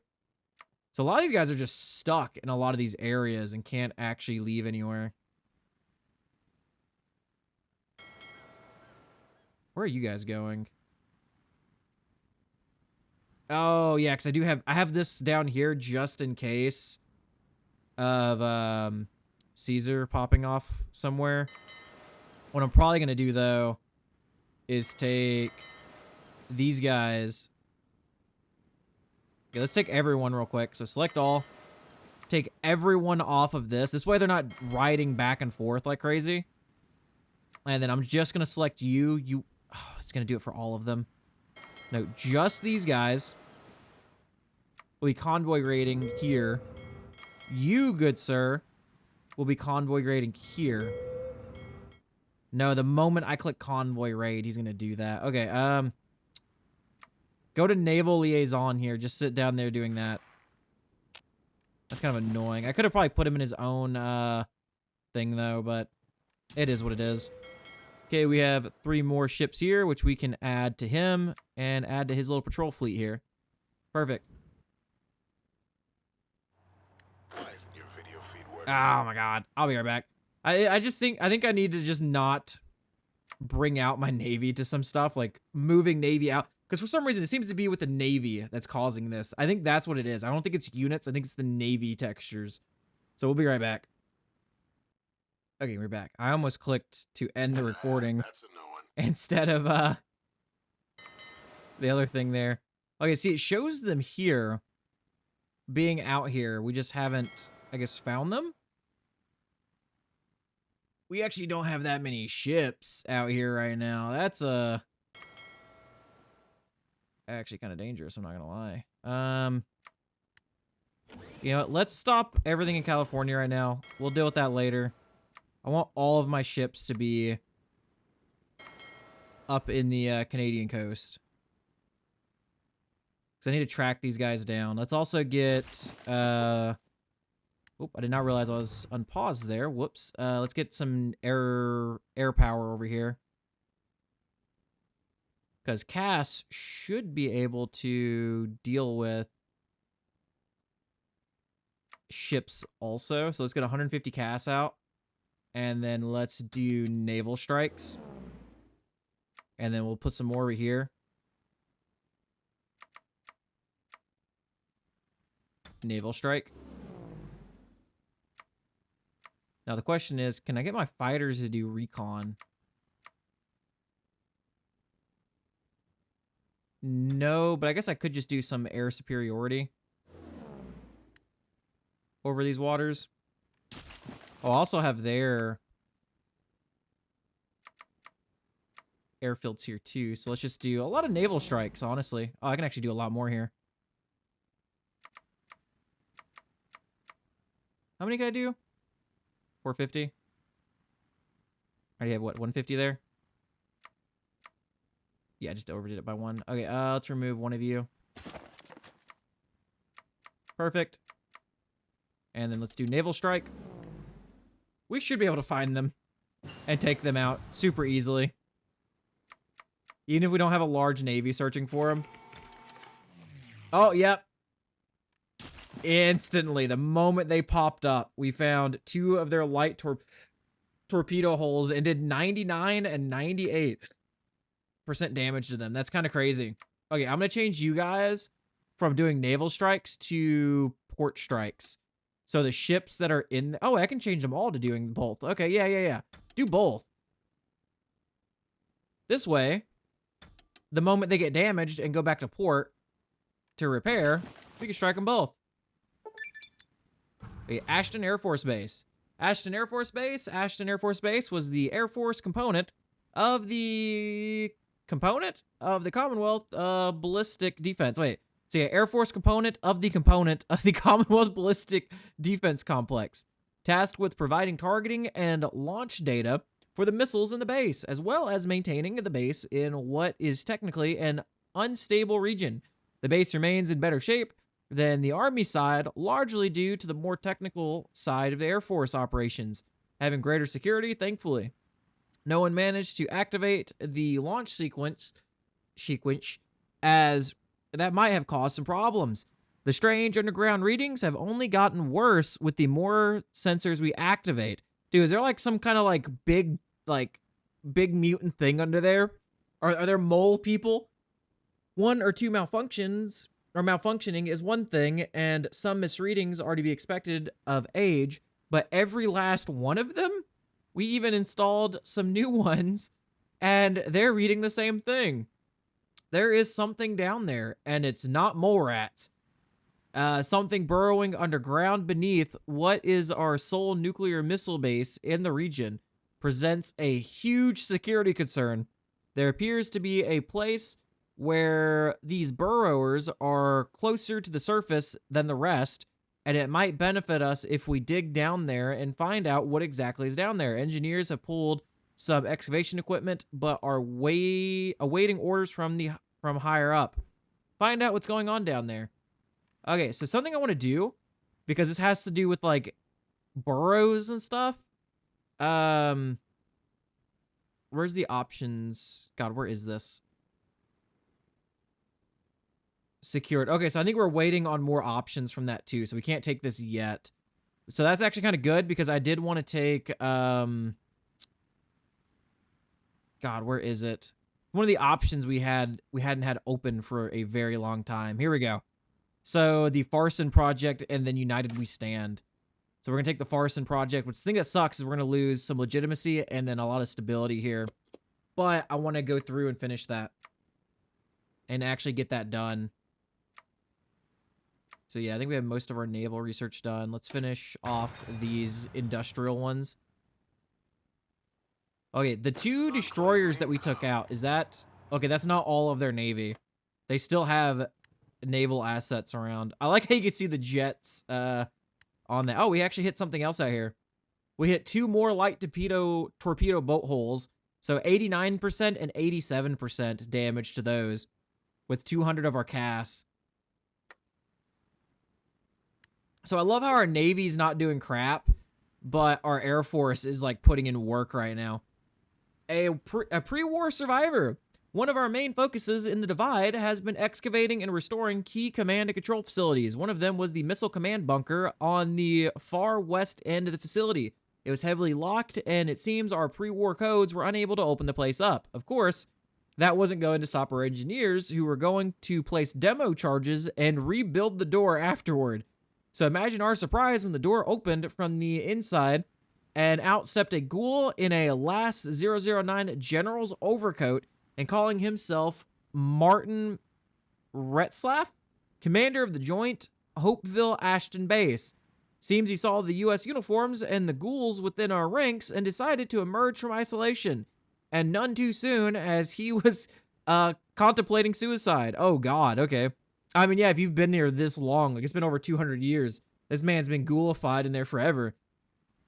So a lot of these guys are just stuck in a lot of these areas and can't actually leave anywhere. Where are you guys going? Oh, yeah, because I have this down here just in case of Caesar popping off somewhere. What I'm probably going to do, though, is take these guys. Okay, let's take everyone real quick. So select all. Take everyone off of this. This way they're not riding back and forth like crazy. And then I'm just going to select you. Oh, it's going to do it for all of them. No, just these guys. Will be convoy rating here. You, good sir, will be convoy rating here. No, the moment I click convoy raid, he's going to do that. Okay, go to naval liaison here. Just sit down there doing that. That's kind of annoying. I could have probably put him in his own thing, though, but it is what it is. Okay, we have 3 more ships here, which we can add to him and add to his little patrol fleet here. Perfect. Why isn't your video feed working? Oh my god. I'll be right back. I think I need to just not bring out my navy to some stuff, like moving navy out. Because for some reason, it seems to be with the navy that's causing this. I think that's what it is. I don't think it's units. I think it's the navy textures. So we'll be right back. Okay, we're back. I almost clicked to end the recording That's a no one. instead of the other thing there. Okay, see, it shows them here being out here. We just haven't, I guess, found them. We actually don't have that many ships out here right now. That's actually kind of dangerous, I'm not gonna lie. You know what, let's stop everything in California right now. We'll deal with that later. I want all of my ships to be up in the Canadian coast. Because I need to track these guys down. Let's also get... Oop, I did not realize I was unpaused there. Whoops. Let's get some air power over here. Because Cass should be able to deal with ships also. So let's get 150 Cass out. And then let's do naval strikes. And then we'll put some more over here. Naval strike. Now the question is, can I get my fighters to do recon? No, but I guess I could just do some air superiority over these waters. Oh, I also have their airfields here too. So let's just do a lot of naval strikes, honestly. Oh, I can actually do a lot more here. How many can I do? 450? I already have, what, 150 there? Yeah, I just overdid it by one. Okay, let's remove one of you. Perfect. And then let's do naval strike. We should be able to find them and take them out super easily. Even if we don't have a large navy searching for them. Oh, yep. Instantly, the moment they popped up, we found 2 of their light torpedo holes and did 99 and 98% damage to them. That's kind of crazy. Okay, I'm going to change you guys from doing naval strikes to port strikes. So the ships that are in... Oh, I can change them all to doing both. Okay, yeah. Do both. This way, the moment they get damaged and go back to port to repair, we can strike them both. Okay, Ashton Air Force Base. Ashton Air Force Base was the Air Force component of the Commonwealth Ballistic Defense. Wait, so yeah, Air Force component of the Commonwealth Ballistic Defense Complex, tasked with providing targeting and launch data for the missiles in the base, as well as maintaining the base in what is technically an unstable region. The base remains in better shape than the Army side, largely due to the more technical side of the Air Force operations, having greater security, thankfully. No one managed to activate the launch sequence, as that might have caused some problems. The strange underground readings have only gotten worse with the more sensors we activate. Dude, is there like some kind of like big mutant thing under there? Are there mole people? 1 or 2 malfunctions or malfunctioning is one thing, and some misreadings are to be expected of age, but every last one of them? We even installed some new ones, and they're reading the same thing. There is something down there, and it's not mole rats. Something burrowing underground beneath what is our sole nuclear missile base in the region presents a huge security concern. There appears to be a place where these burrowers are closer to the surface than the rest, and it might benefit us if we dig down there and find out what exactly is down there. Engineers have pulled some excavation equipment, but are awaiting orders from higher up. Find out what's going on down there. Okay, so something I want to do, because this has to do with like burrows and stuff. Where's the options? God, where is this? Secured. Okay, so I think we're waiting on more options from that too, so we can't take this yet. So that's actually kind of good, because I did want to take God, where is it? One of the options we hadn't had open for a very long time. Here we go. So the Farson project, and then United We Stand. So we're gonna take the Farson project, which the thing that sucks is we're gonna lose some legitimacy and then a lot of stability here. But I want to go through and finish that and actually get that done. So yeah, I think we have most of our naval research done. Let's finish off these industrial ones. Okay, the 2 destroyers that we took out, is that... Okay, that's not all of their navy. They still have naval assets around. I like how you can see the jets on that. Oh, we actually hit something else out here. We hit 2 more light torpedo boat holes. So 89% and 87% damage to those with 200 of our casts. So I love how our Navy's not doing crap, but our Air Force is like putting in work right now. A pre-war survivor. One of our main focuses in the Divide has been excavating and restoring key command and control facilities. One of them was the missile command bunker on the far west end of the facility. It was heavily locked, and it seems our pre-war codes were unable to open the place up. Of course, that wasn't going to stop our engineers who were going to place demo charges and rebuild the door afterward. So imagine our surprise when the door opened from the inside and out stepped a ghoul in a last 009 general's overcoat and calling himself Martin Retzlaff, commander of the joint Hopeville Ashton base. Seems he saw the U.S. uniforms and the ghouls within our ranks and decided to emerge from isolation. And none too soon, as he was contemplating suicide. Oh, God, okay. I mean, yeah, if you've been here this long, like it's been over 200 years, this man's been ghoulified in there forever.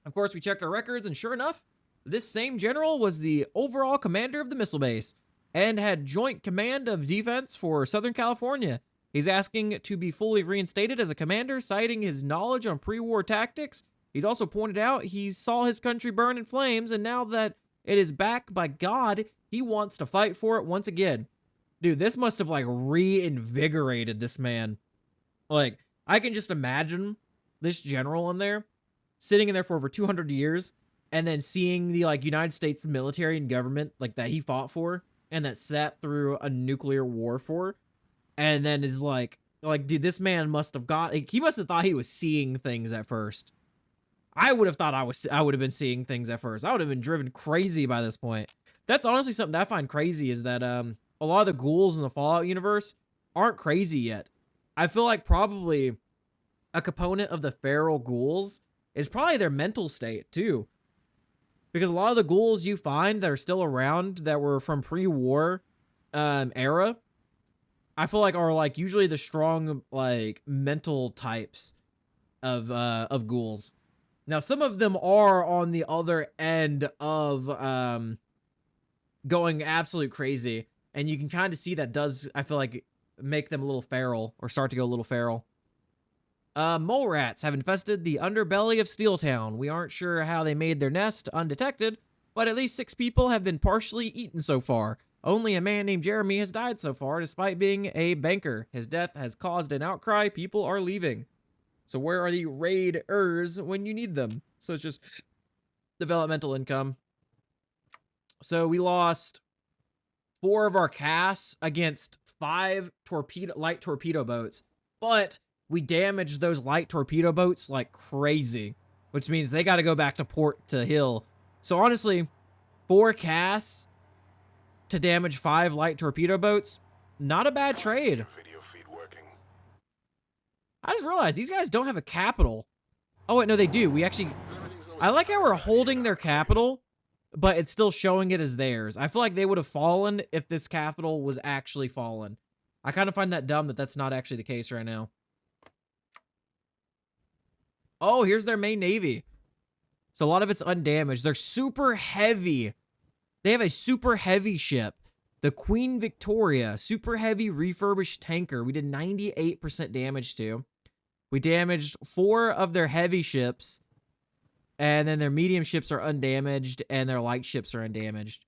Of course, we checked our records, and sure enough, this same general was the overall commander of the missile base and had joint command of defense for Southern California. He's asking to be fully reinstated as a commander, citing his knowledge on pre-war tactics. He's also pointed out he saw his country burn in flames, and now that it is back by God, he wants to fight for it once again. Dude, this must have, like, reinvigorated this man. Like, I can just imagine this general in there, sitting in there for over 200 years, and then seeing the, like, United States military and government, like, that he fought for, and that sat through a nuclear war for, and then is like, dude, this man must have he must have thought he was seeing things at first. I would have thought I would have been seeing things at first. I would have been driven crazy by this point. That's honestly something that I find crazy, is that a lot of the ghouls in the Fallout universe aren't crazy yet. I feel like probably a component of the feral ghouls is probably their mental state too. Because a lot of the ghouls you find that are still around that were from pre-war era, I feel like are like usually the strong like mental types of ghouls. Now, some of them are on the other end of going absolute crazy, and you can kind of see that does, I feel like, make them a little feral, or start to go a little feral. Mole rats have infested the underbelly of Steeltown. We aren't sure how they made their nest undetected, but at least 6 people have been partially eaten so far. Only a man named Jeremy has died so far, despite being a banker. His death has caused an outcry. People are leaving. So where are the raiders when you need them? So it's just developmental income. So we lost 4 of our casts against 5 light torpedo boats, but we damaged those light torpedo boats like crazy, which means they got to go back to port to Hill. So honestly, 4 casts to damage 5 light torpedo boats, not a bad trade. Video feed working. I just realized these guys don't have a capital. Oh, wait, no, they do. We actually... I like how we're holding their capital, but it's still showing it as theirs. I feel like they would have fallen if this capital was actually fallen. I kind of find that dumb that that's not actually the case right now. Oh, here's their main navy. So a lot of it's undamaged. They're super heavy. They have a super heavy ship. The Queen Victoria, super heavy refurbished tanker. We did 98% damage to. We damaged 4 of their heavy ships. And then their medium ships are undamaged. And their light ships are undamaged.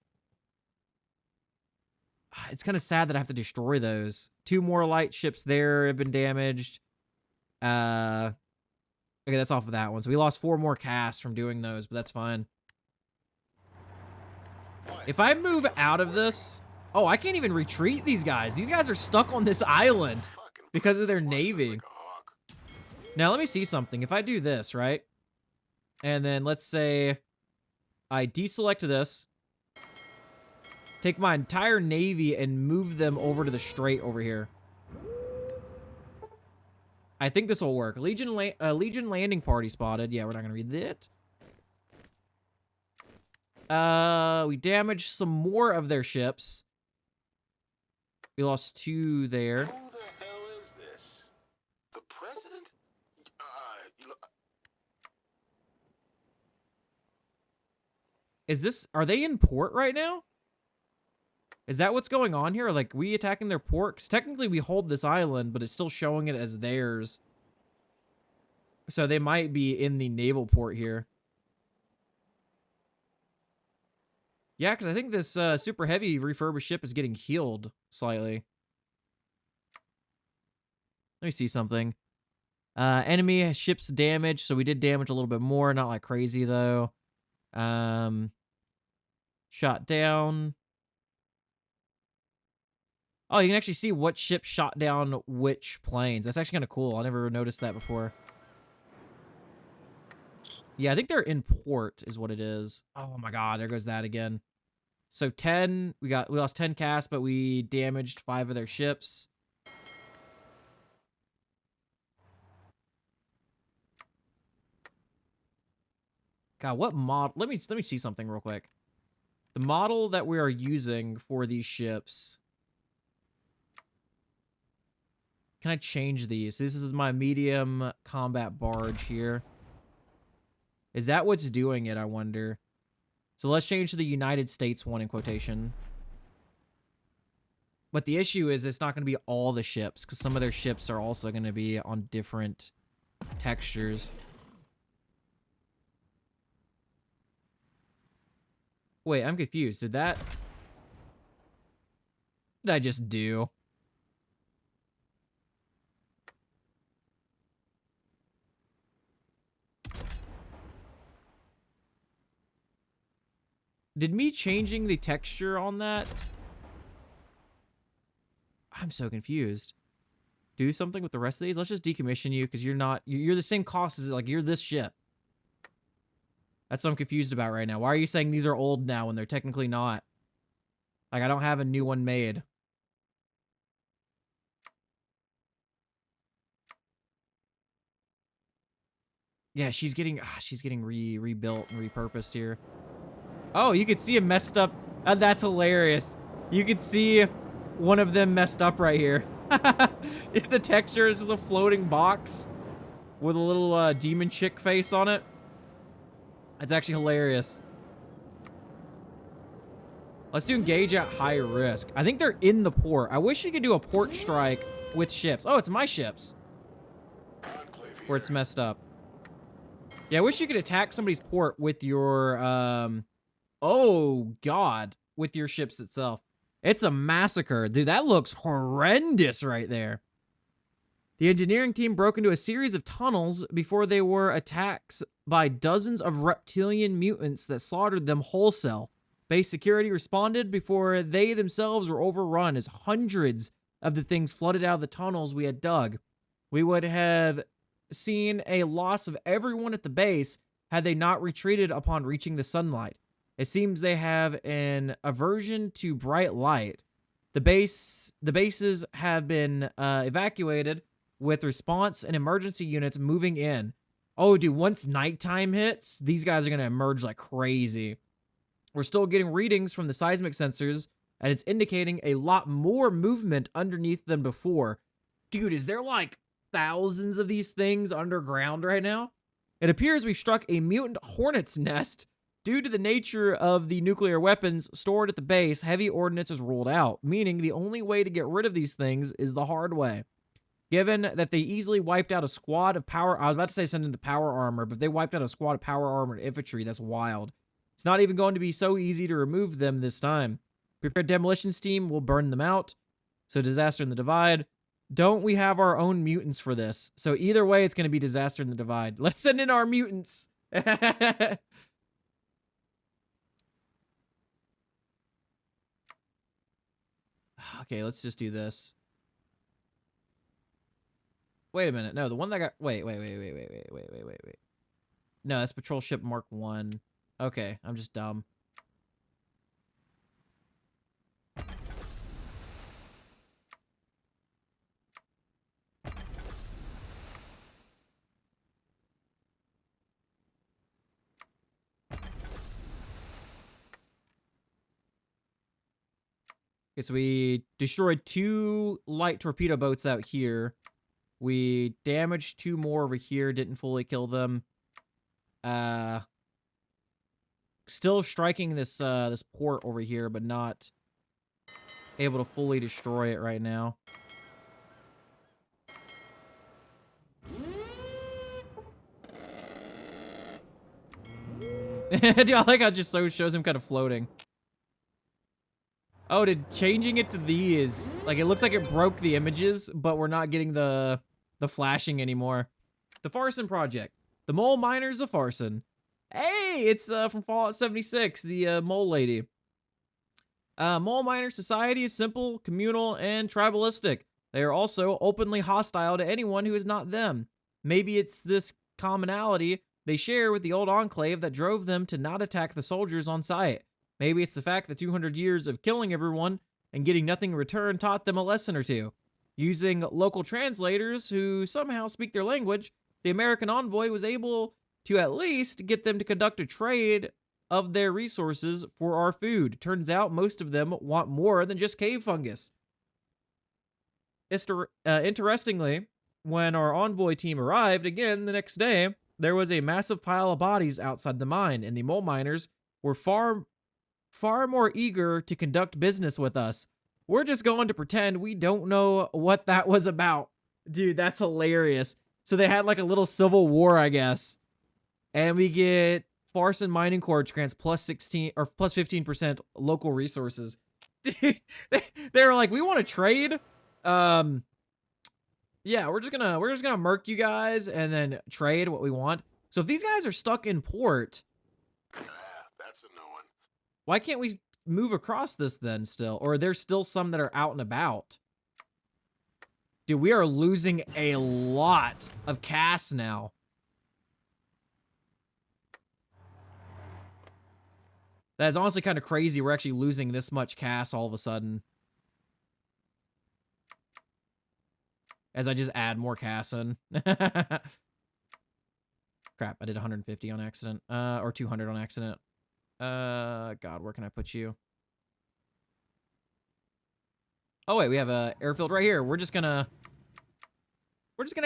It's kind of sad that I have to destroy those. 2 more light ships there have been damaged. Okay, that's off of that one. So we lost 4 more casts from doing those, but that's fine. If I move out of this... Oh, I can't even retreat these guys. These guys are stuck on this island because of their navy. Now, let me see something. If I do this, right? And then let's say I deselect this. Take my entire navy and move them over to the strait over here. I think this will work. Legion landing party spotted. Yeah, we're not going to read that. We damaged some more of their ships. We lost 2 there. Who the hell is this? The president? Is this... Are they in port right now? Is that what's going on here? Like, we attacking their port? 'Cause technically, we hold this island, but it's still showing it as theirs. So they might be in the naval port here. Yeah, because I think this super heavy refurbished ship is getting healed slightly. Let me see something. Enemy ships damaged, so we did damage a little bit more. Not like crazy, though. Shot down. Oh, you can actually see what ship shot down which planes. That's actually kind of cool. I never noticed that before. Yeah, I think they're in port is what it is. Oh my god, there goes that again. So 10, we lost 10 cast, but we damaged 5 of their ships. God, what mod? Let me see something real quick. The model that we are using for these ships. Can I change these? This is my medium combat barge here. Is that what's doing it, I wonder? So let's change to the United States one in quotation. But the issue is it's not going to be all the ships, because some of their ships are also going to be on different textures. Wait, I'm confused. What did I just do? Did me changing the texture on that? I'm so confused. Do something with the rest of these? Let's just decommission you because you're the same cost as, like, you're this ship. That's what I'm confused about right now. Why are you saying these are old now when they're technically not? Like, I don't have a new one made. Yeah, she's getting rebuilt and repurposed here. Oh, you can see it messed up. That's hilarious. You can see one of them messed up right here. The texture is just a floating box with a little demon chick face on it. That's actually hilarious. Let's do engage at high risk. I think they're in the port. I wish you could do a port strike with ships. Oh, it's my ships. Enclave Where it's messed up. Yeah, I wish you could attack somebody's port with your, oh, God. With your ships itself. It's a massacre. Dude, that looks horrendous right there. The engineering team broke into a series of tunnels before they were attacked by dozens of reptilian mutants that slaughtered them wholesale. Base security responded before they themselves were overrun as hundreds of the things flooded out of the tunnels we had dug. We would have seen a loss of everyone at the base had they not retreated upon reaching the sunlight. It seems they have an aversion to bright light. The bases have been evacuated with response and emergency units moving in. Oh, dude, once nighttime hits, these guys are going to emerge like crazy. We're still getting readings from the seismic sensors, and it's indicating a lot more movement underneath than before. Dude, is there like thousands of these things underground right now? It appears we've struck a mutant hornet's nest. Due to the nature of the nuclear weapons stored at the base, heavy ordnance is ruled out, meaning the only way to get rid of these things is the hard way. Given that they easily wiped out a squad of power... I was about to say send in the power armor, but they wiped out a squad of power armored infantry. That's wild. It's not even going to be so easy to remove them this time. Prepared demolitions team will burn them out. So disaster in the divide. Don't we have our own mutants for this? So either way, it's going to be disaster in the divide. Let's send in our mutants. Okay, let's just do this. Wait a minute. No, the one that got... Wait. No, that's Patrol Ship Mark 1. Okay, I'm just dumb. Okay, so we destroyed 2 light torpedo boats out here. We damaged 2 more over here, didn't fully kill them. Still striking this this port over here, but not able to fully destroy it right now. Dude, I like how it just shows him kind of floating. Oh, changing it to these. Like, it looks like it broke the images, but we're not getting the flashing anymore. The Farson Project. The Mole Miners of Farson. Hey, it's from Fallout 76, the Mole Lady. Mole miner society is simple, communal, and tribalistic. They are also openly hostile to anyone who is not them. Maybe it's this commonality they share with the old Enclave that drove them to not attack the soldiers on site. Maybe it's the fact that 200 years of killing everyone and getting nothing in return taught them a lesson or two. Using local translators who somehow speak their language, the American envoy was able to at least get them to conduct a trade of their resources for our food. Turns out most of them want more than just cave fungus. Interestingly, when our envoy team arrived again the next day, there was a massive pile of bodies outside the mine, and the mole miners were far more eager to conduct business with us. We're just going to pretend we don't know what that was about. Dude, that's hilarious. So they had like a little civil war, I guess. And we get Farson Mining Corps grants plus 16 or plus 15% local resources. Dude, they're like, we want to trade. Yeah, we're just gonna murk you guys and then trade what we want. So if these guys are stuck in port, That's a no one. why can't we move across this then still? Or there's still some that are out and about? Dude, we are losing a lot of casts now. That's honestly kind of crazy. We're actually losing this much casts all of a sudden. As I just add more casts in. Crap, I did 150 on accident. Or 200 on accident. God, where can I put you? Oh wait, we have a airfield right here. We're just gonna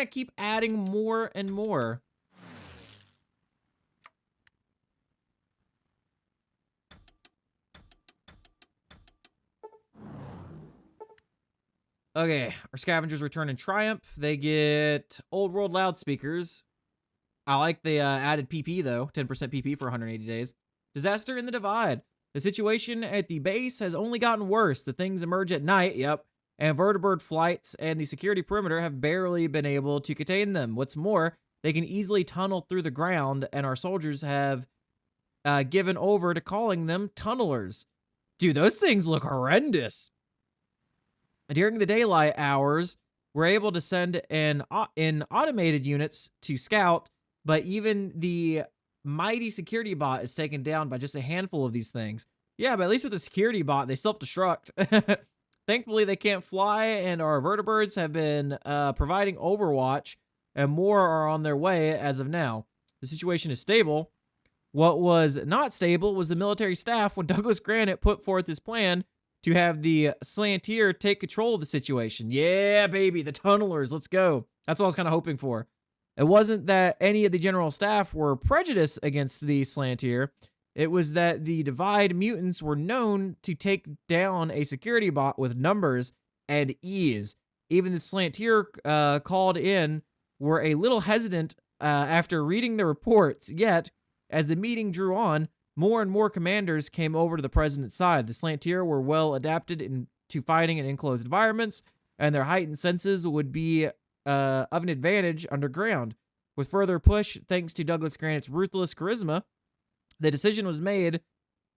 keep adding more and more. Okay, our scavengers return in triumph. They get old world loudspeakers. I like the added PP though, 10% PP for 180 days. Disaster in the Divide. The situation at the base has only gotten worse. The things emerge at night, yep, and vertibird flights and the security perimeter have barely been able to contain them. What's more, they can easily tunnel through the ground, and our soldiers have given over to calling them tunnelers. Dude, those things look horrendous. During the daylight hours, we're able to send in automated units to scout, but even the mighty security bot is taken down by just a handful of these things. Yeah, but at least with the security bot, they self-destruct. Thankfully, they can't fly, and our vertibirds have been providing overwatch, and more are on their way as of now. The situation is stable. What was not stable was the military staff when Douglas Granite put forth his plan to have the Slantier take control of the situation. Yeah, baby, the tunnelers, let's go. That's what I was kind of hoping for. It wasn't that any of the general staff were prejudiced against the Slantier. It was that the Divide mutants were known to take down a security bot with numbers and ease. Even the Slantier called in were a little hesitant after reading the reports, yet, as the meeting drew on, more and more commanders came over to the president's side. The Slantier were well adapted to fighting in enclosed environments, and their heightened senses would be of an advantage underground. With further push, thanks to Douglas Granite's ruthless charisma, the decision was made.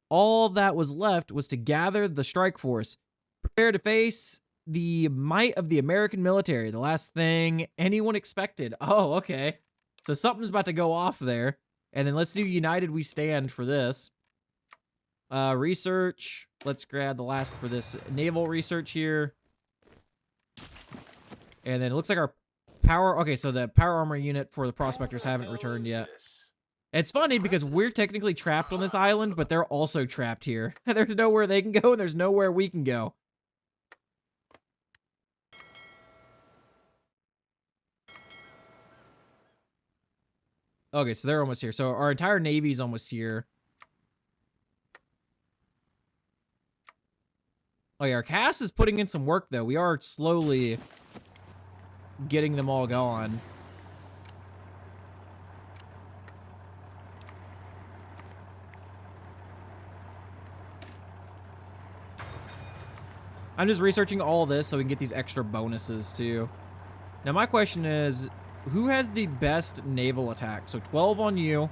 All that was left was to gather the strike force, prepare to face the might of the American military, the last thing anyone expected. Oh, okay. So something's about to go off there. And then let's do United We Stand for this. Research. Let's grab the last for this naval research here. And then it looks like our power... Okay, so the power armor unit for the prospectors haven't returned yet. It's funny because we're technically trapped on this island, but they're also trapped here. There's nowhere they can go, and there's nowhere we can go. Okay, so they're almost here. So our entire Navy's almost here. Oh yeah, our cast is putting in some work, though. We are slowly getting them all going. I'm just researching all this so we can get these extra bonuses, too. Now, my question is... Who has the best naval attack? So 12 on you.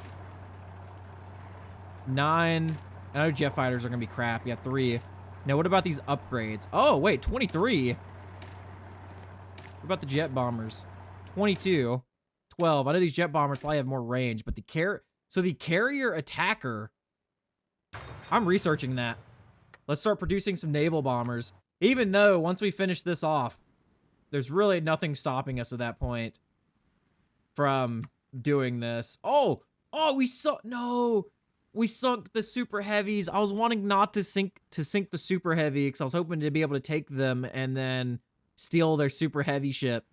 9. I know jet fighters are going to be crap. Yeah, 3. Now, what about these upgrades? Oh, wait, 23. What about the jet bombers? 22. 12. I know these jet bombers probably have more range, but the carrier attacker, I'm researching that. Let's start producing some naval bombers. Even though, once we finish this off, there's really nothing stopping us at that point from doing this. Oh, we sunk the super heavies. I was wanting not to sink the super heavy because I was hoping to be able to take them and then steal their super heavy ship.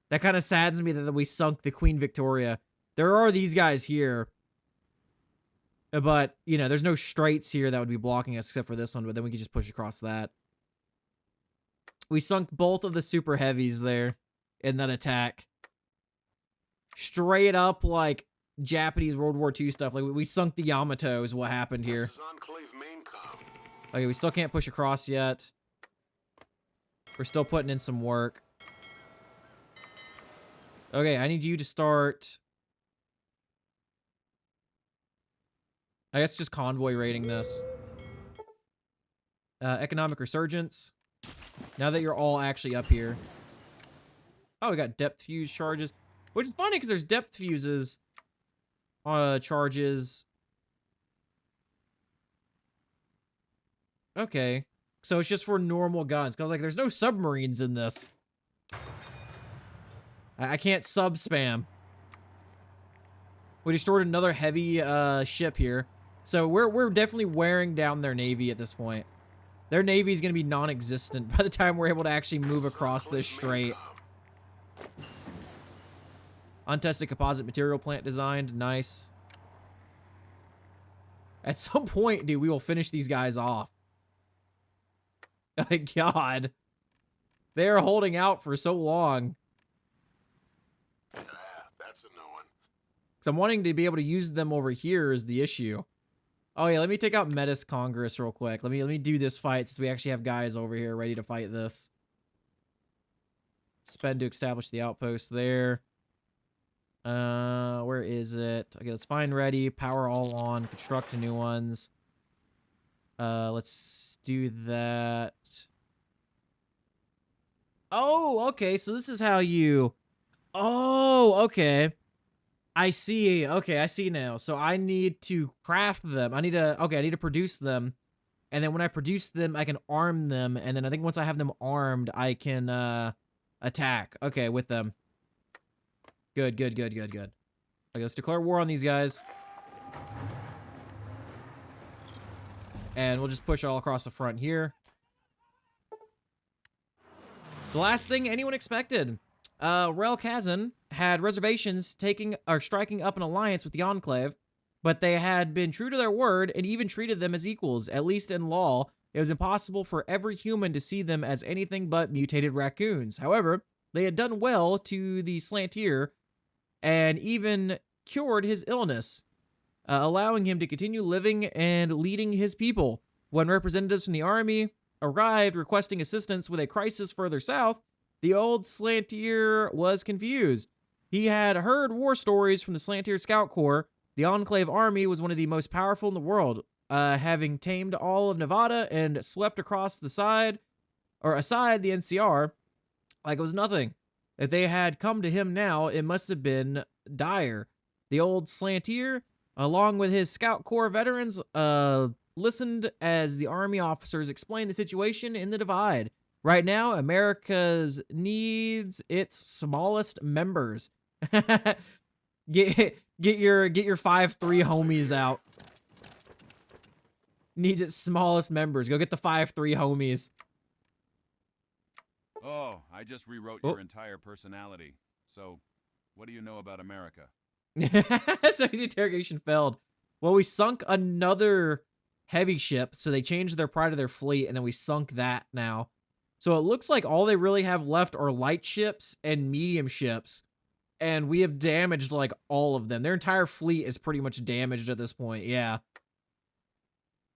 That kind of saddens me that we sunk the Queen Victoria. There are these guys here, but, you know, there's no straits here that would be blocking us except for this one, but then we can just push across that. We sunk both of the super heavies there in that attack. Straight up, like, Japanese World War II stuff. Like, we sunk the Yamato is what happened here. This is Enclave main com. Okay, we still can't push across yet. We're still putting in some work. Okay, I need you to start... I guess just convoy raiding this. Economic resurgence. Now that you're all actually up here. Oh, we got depth fuse charges. Which is funny because there's depth fuses charges. Okay. So it's just for normal guns. Because, like, there's no submarines in this. I can't sub-spam. We destroyed another heavy ship here. So we're definitely wearing down their navy at this point. Their navy is going to be non-existent by the time we're able to actually move across this strait. Untested composite material plant designed. Nice. At some point, dude, we will finish these guys off. My God. They're holding out for so long. That's a no one. Because I'm wanting to be able to use them over here is the issue. Oh, yeah, let me take out Metis Congress real quick. Let me do this fight since we actually have guys over here ready to fight this. Spend to establish the outpost there. Where is it? Okay, let's find ready. Power all on. Construct new ones. Let's do that. Oh, okay, so this is how you... Oh, okay. I see. Okay, I see now. So I need to craft them. I need to produce them. And then when I produce them, I can arm them. And then I think once I have them armed, I can attack. Okay, with them. Good. Okay, let's declare war on these guys. And we'll just push all across the front here. The last thing anyone expected. Rel Kazan had reservations striking up an alliance with the Enclave, but they had been true to their word and even treated them as equals, at least in law. It was impossible for every human to see them as anything but mutated raccoons. However, they had done well to the Slantier and even cured his illness, allowing him to continue living and leading his people. When representatives from the army arrived requesting assistance with a crisis further south, the old Slantier was confused. He had heard war stories from the Slantier Scout Corps. The Enclave army was one of the most powerful in the world, having tamed all of Nevada and swept across aside the NCR like it was nothing. If they had come to him now, it must have been dire. The old Slantier, along with his Scout Corps veterans, listened as the army officers explained the situation in the divide. Right now, America's needs its smallest members. get your 5-3 homies out. Needs its smallest members. Go get the 5-3 homies. Oh, I just rewrote your entire personality. So, what do you know about America? So the interrogation failed. Well, we sunk another heavy ship, so they changed their pride of their fleet, and then we sunk that now. So it looks like all they really have left are light ships and medium ships, and we have damaged, like, all of them. Their entire fleet is pretty much damaged at this point, yeah.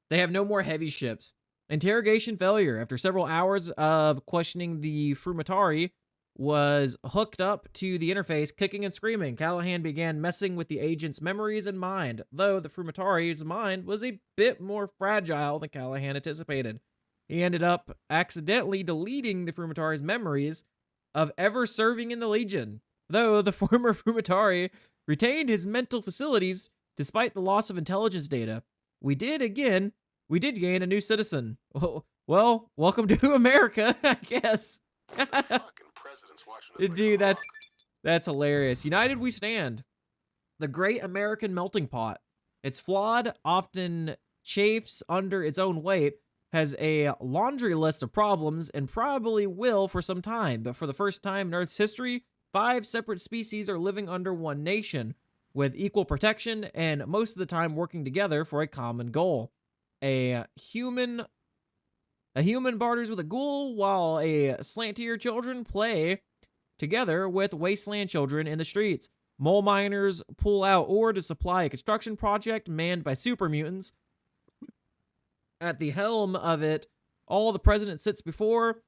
They have no more heavy ships. Interrogation failure. After several hours of questioning, the Frumatari was hooked up to the interface, kicking and screaming. Callahan began messing with the agent's memories and mind, though the Frumatari's mind was a bit more fragile than Callahan anticipated. He ended up accidentally deleting the Frumentari's memories of ever serving in the Legion, though the former Frumentari retained his mental facilities despite the loss of intelligence data. We did gain a new citizen. Well, welcome to America, I guess. The fucking president's watching us like Dude, a hawk. that's hilarious. United we stand. The great American melting pot. It's flawed, often chafes under its own weight, has a laundry list of problems, and probably will for some time. But for the first time in Earth's history, 5 separate species are living under one nation, with equal protection and most of the time working together for a common goal. A human barters with a ghoul, while a slantier children play together with wasteland children in the streets. Mole miners pull out ore to supply a construction project manned by super mutants. At the helm of it, all the president sits before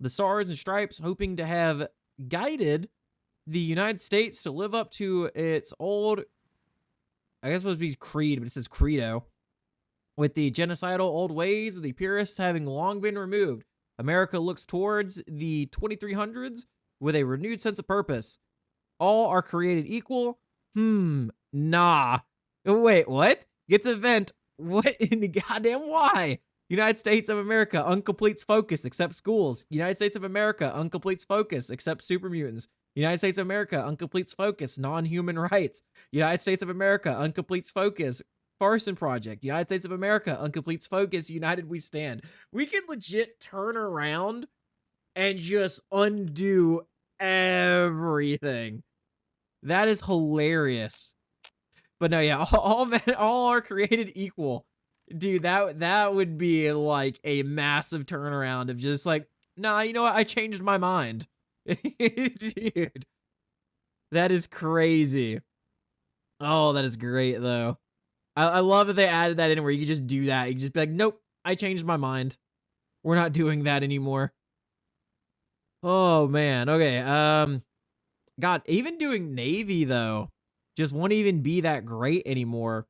the stars and stripes, hoping to have guided the United States to live up to its old, I guess it would be creed, but it says credo, with the genocidal old ways of the purists having long been removed. America looks towards the 2300s with a renewed sense of purpose. All are created equal. Nah. Wait, what? Gets a vent. What in the goddamn why? United States of America uncompletes focus except schools. United States of America uncompletes focus except super mutants. United States of America uncompletes focus non-human rights. United States of America uncompletes focus Farson Project. United States of America uncompletes focus United We Stand. We can legit turn around and just undo everything. That is hilarious. But no, yeah, all men, all are created equal. Dude, that would be like a massive turnaround of just like, nah, you know what? I changed my mind. Dude, that is crazy. Oh, that is great, though. I love that they added that in where you can just do that. You can just be like, nope, I changed my mind. We're not doing that anymore. Oh, man. Okay, God, even doing Navy, though, just won't even be that great anymore.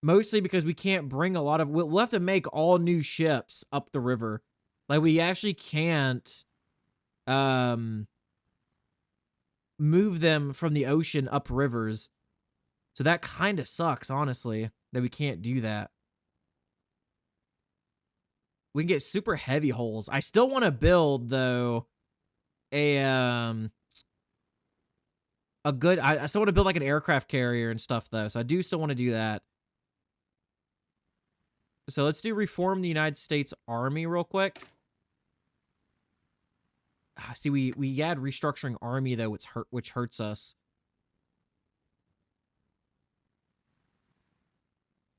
Mostly because we can't bring a lot of... We'll have to make all new ships up the river. Like, we actually can't move them from the ocean up rivers. So that kind of sucks, honestly, that we can't do that. We can get super heavy hulls. I still want to build, though, a good... I still want to build, like, an aircraft carrier and stuff, though. So I do still want to do that. So let's do reform the United States Army real quick. See, we add restructuring army, though, which hurts us.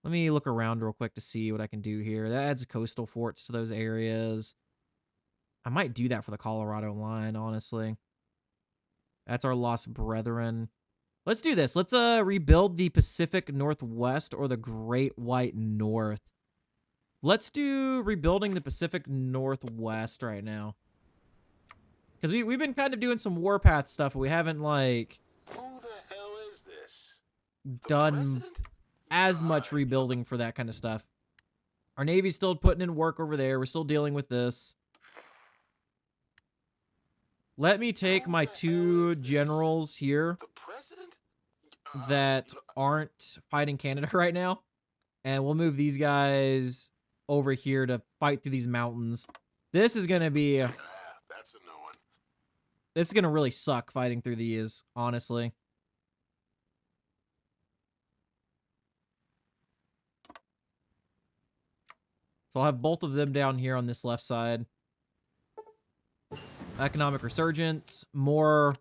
Let me look around real quick to see what I can do here. That adds coastal forts to those areas. I might do that for the Colorado line, honestly. That's our lost brethren. Let's do this. Let's rebuild the Pacific Northwest or the Great White North. Let's do rebuilding the Pacific Northwest right now. Because we've been kind of doing some Warpath stuff, but we haven't, like... Who the hell is this? Done as much rebuilding for that kind of stuff. Our Navy's still putting in work over there. We're still dealing with this. Let me take my 2 generals here that aren't fighting Canada right now. And we'll move these guys over here to fight through these mountains. This is going to be... That's a no one. This is going to really suck fighting through these, honestly. So I'll have both of them down here on this left side. Economic resurgence, more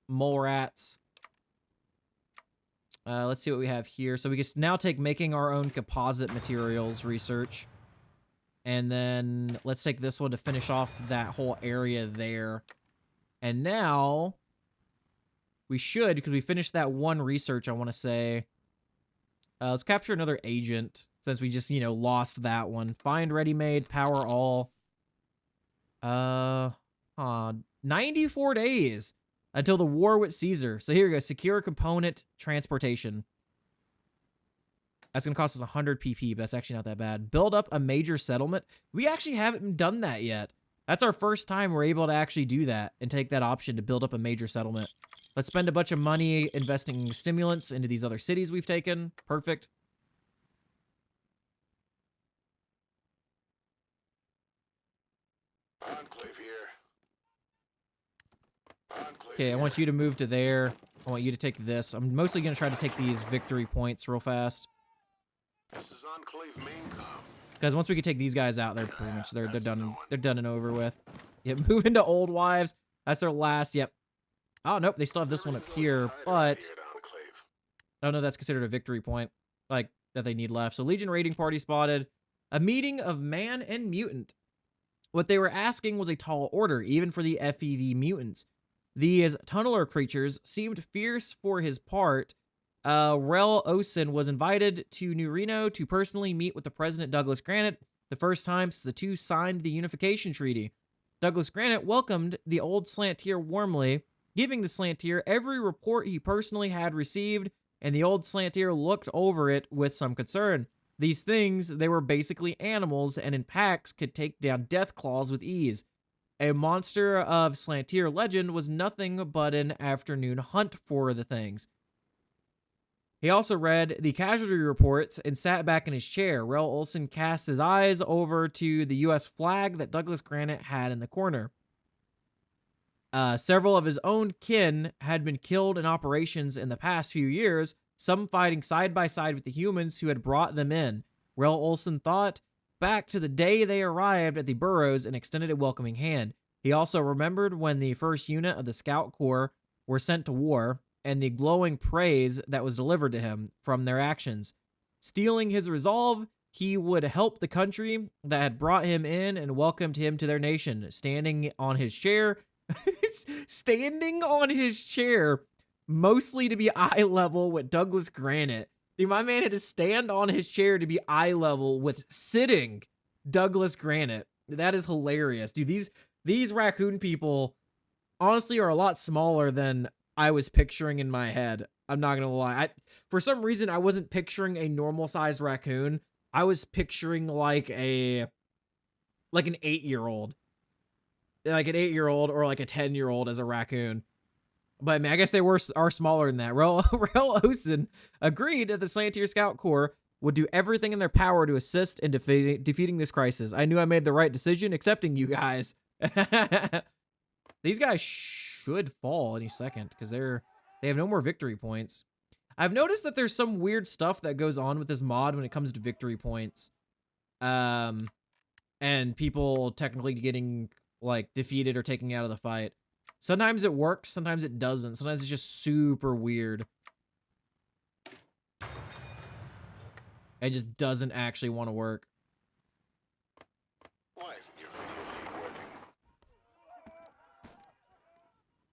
mole rats. Let's see what we have here. So we can now take making our own composite materials research. And then let's take this one to finish off that whole area there. And now we should, because we finished that one research, I want to say. Let's capture another agent, since we just, lost that one. Find ready-made, power all. 94 days until the war with Caesar. So here we go. Secure component transportation. That's going to cost us 100 PP, but that's actually not that bad. Build up a major settlement. We actually haven't done that yet. That's our first time we're able to actually do that and take that option to build up a major settlement. Let's spend a bunch of money investing stimulants into these other cities we've taken. Perfect. Enclave here. Enclave Okay, I here. want you to move to there. I want you to take this. I'm mostly going to try to take these victory points real fast. This is Enclave main com. Because once we can take these guys out, they're pretty much they're done and over with. Yep, move into Old Wives. That's their last. Yep. Oh nope, they still have this one up here, but Here at Enclave. I don't know if that's considered a victory point, like that they need left. So Legion raiding party spotted. A meeting of man and mutant. What they were asking was a tall order, even for the FEV mutants. These tunneler creatures seemed fierce for his part. Rel Osen was invited to New Reno to personally meet with the President Douglas Granite, the first time since the two signed the Unification Treaty. Douglas Granite welcomed the old Slantier warmly, giving the Slantier every report he personally had received, and the old Slantier looked over it with some concern. These things, they were basically animals, and in packs could take down death claws with ease. A monster of Slantier legend was nothing but an afternoon hunt for the things. He also read the casualty reports and sat back in his chair. Rel Olsen cast his eyes over to the U.S. flag that Douglas Granite had in the corner. Several of his own kin had been killed in operations in the past few years, some fighting side by side with the humans who had brought them in. Rel Olsen thought back to the day they arrived at the burrows and extended a welcoming hand. He also remembered when the first unit of the Scout Corps were sent to war, and the glowing praise that was delivered to him from their actions. Stealing his resolve, he would help the country that had brought him in and welcomed him to their nation. Standing on his chair, mostly to be eye level with Douglas Granite. Dude, my man had to stand on his chair to be eye level with sitting Douglas Granite. That is hilarious. Dude, these raccoon people honestly are a lot smaller than I was picturing in my head. I'm not gonna lie. For some reason, I wasn't picturing a normal-sized raccoon. I was picturing like an 8-year-old. Like an 8-year-old or like a 10-year-old as a raccoon. But I mean, I guess they are smaller than that. Rel Osen agreed that the Slantier Scout Corps would do everything in their power to assist in defeating this crisis. I knew I made the right decision accepting you guys. These guys should fall any second because they have no more victory points. I've noticed that there's some weird stuff that goes on with this mod when it comes to victory points. And people technically getting like defeated or taken out of the fight. Sometimes it works, sometimes it doesn't. Sometimes it's just super weird. It just doesn't actually want to work. Why isn't your video feed working?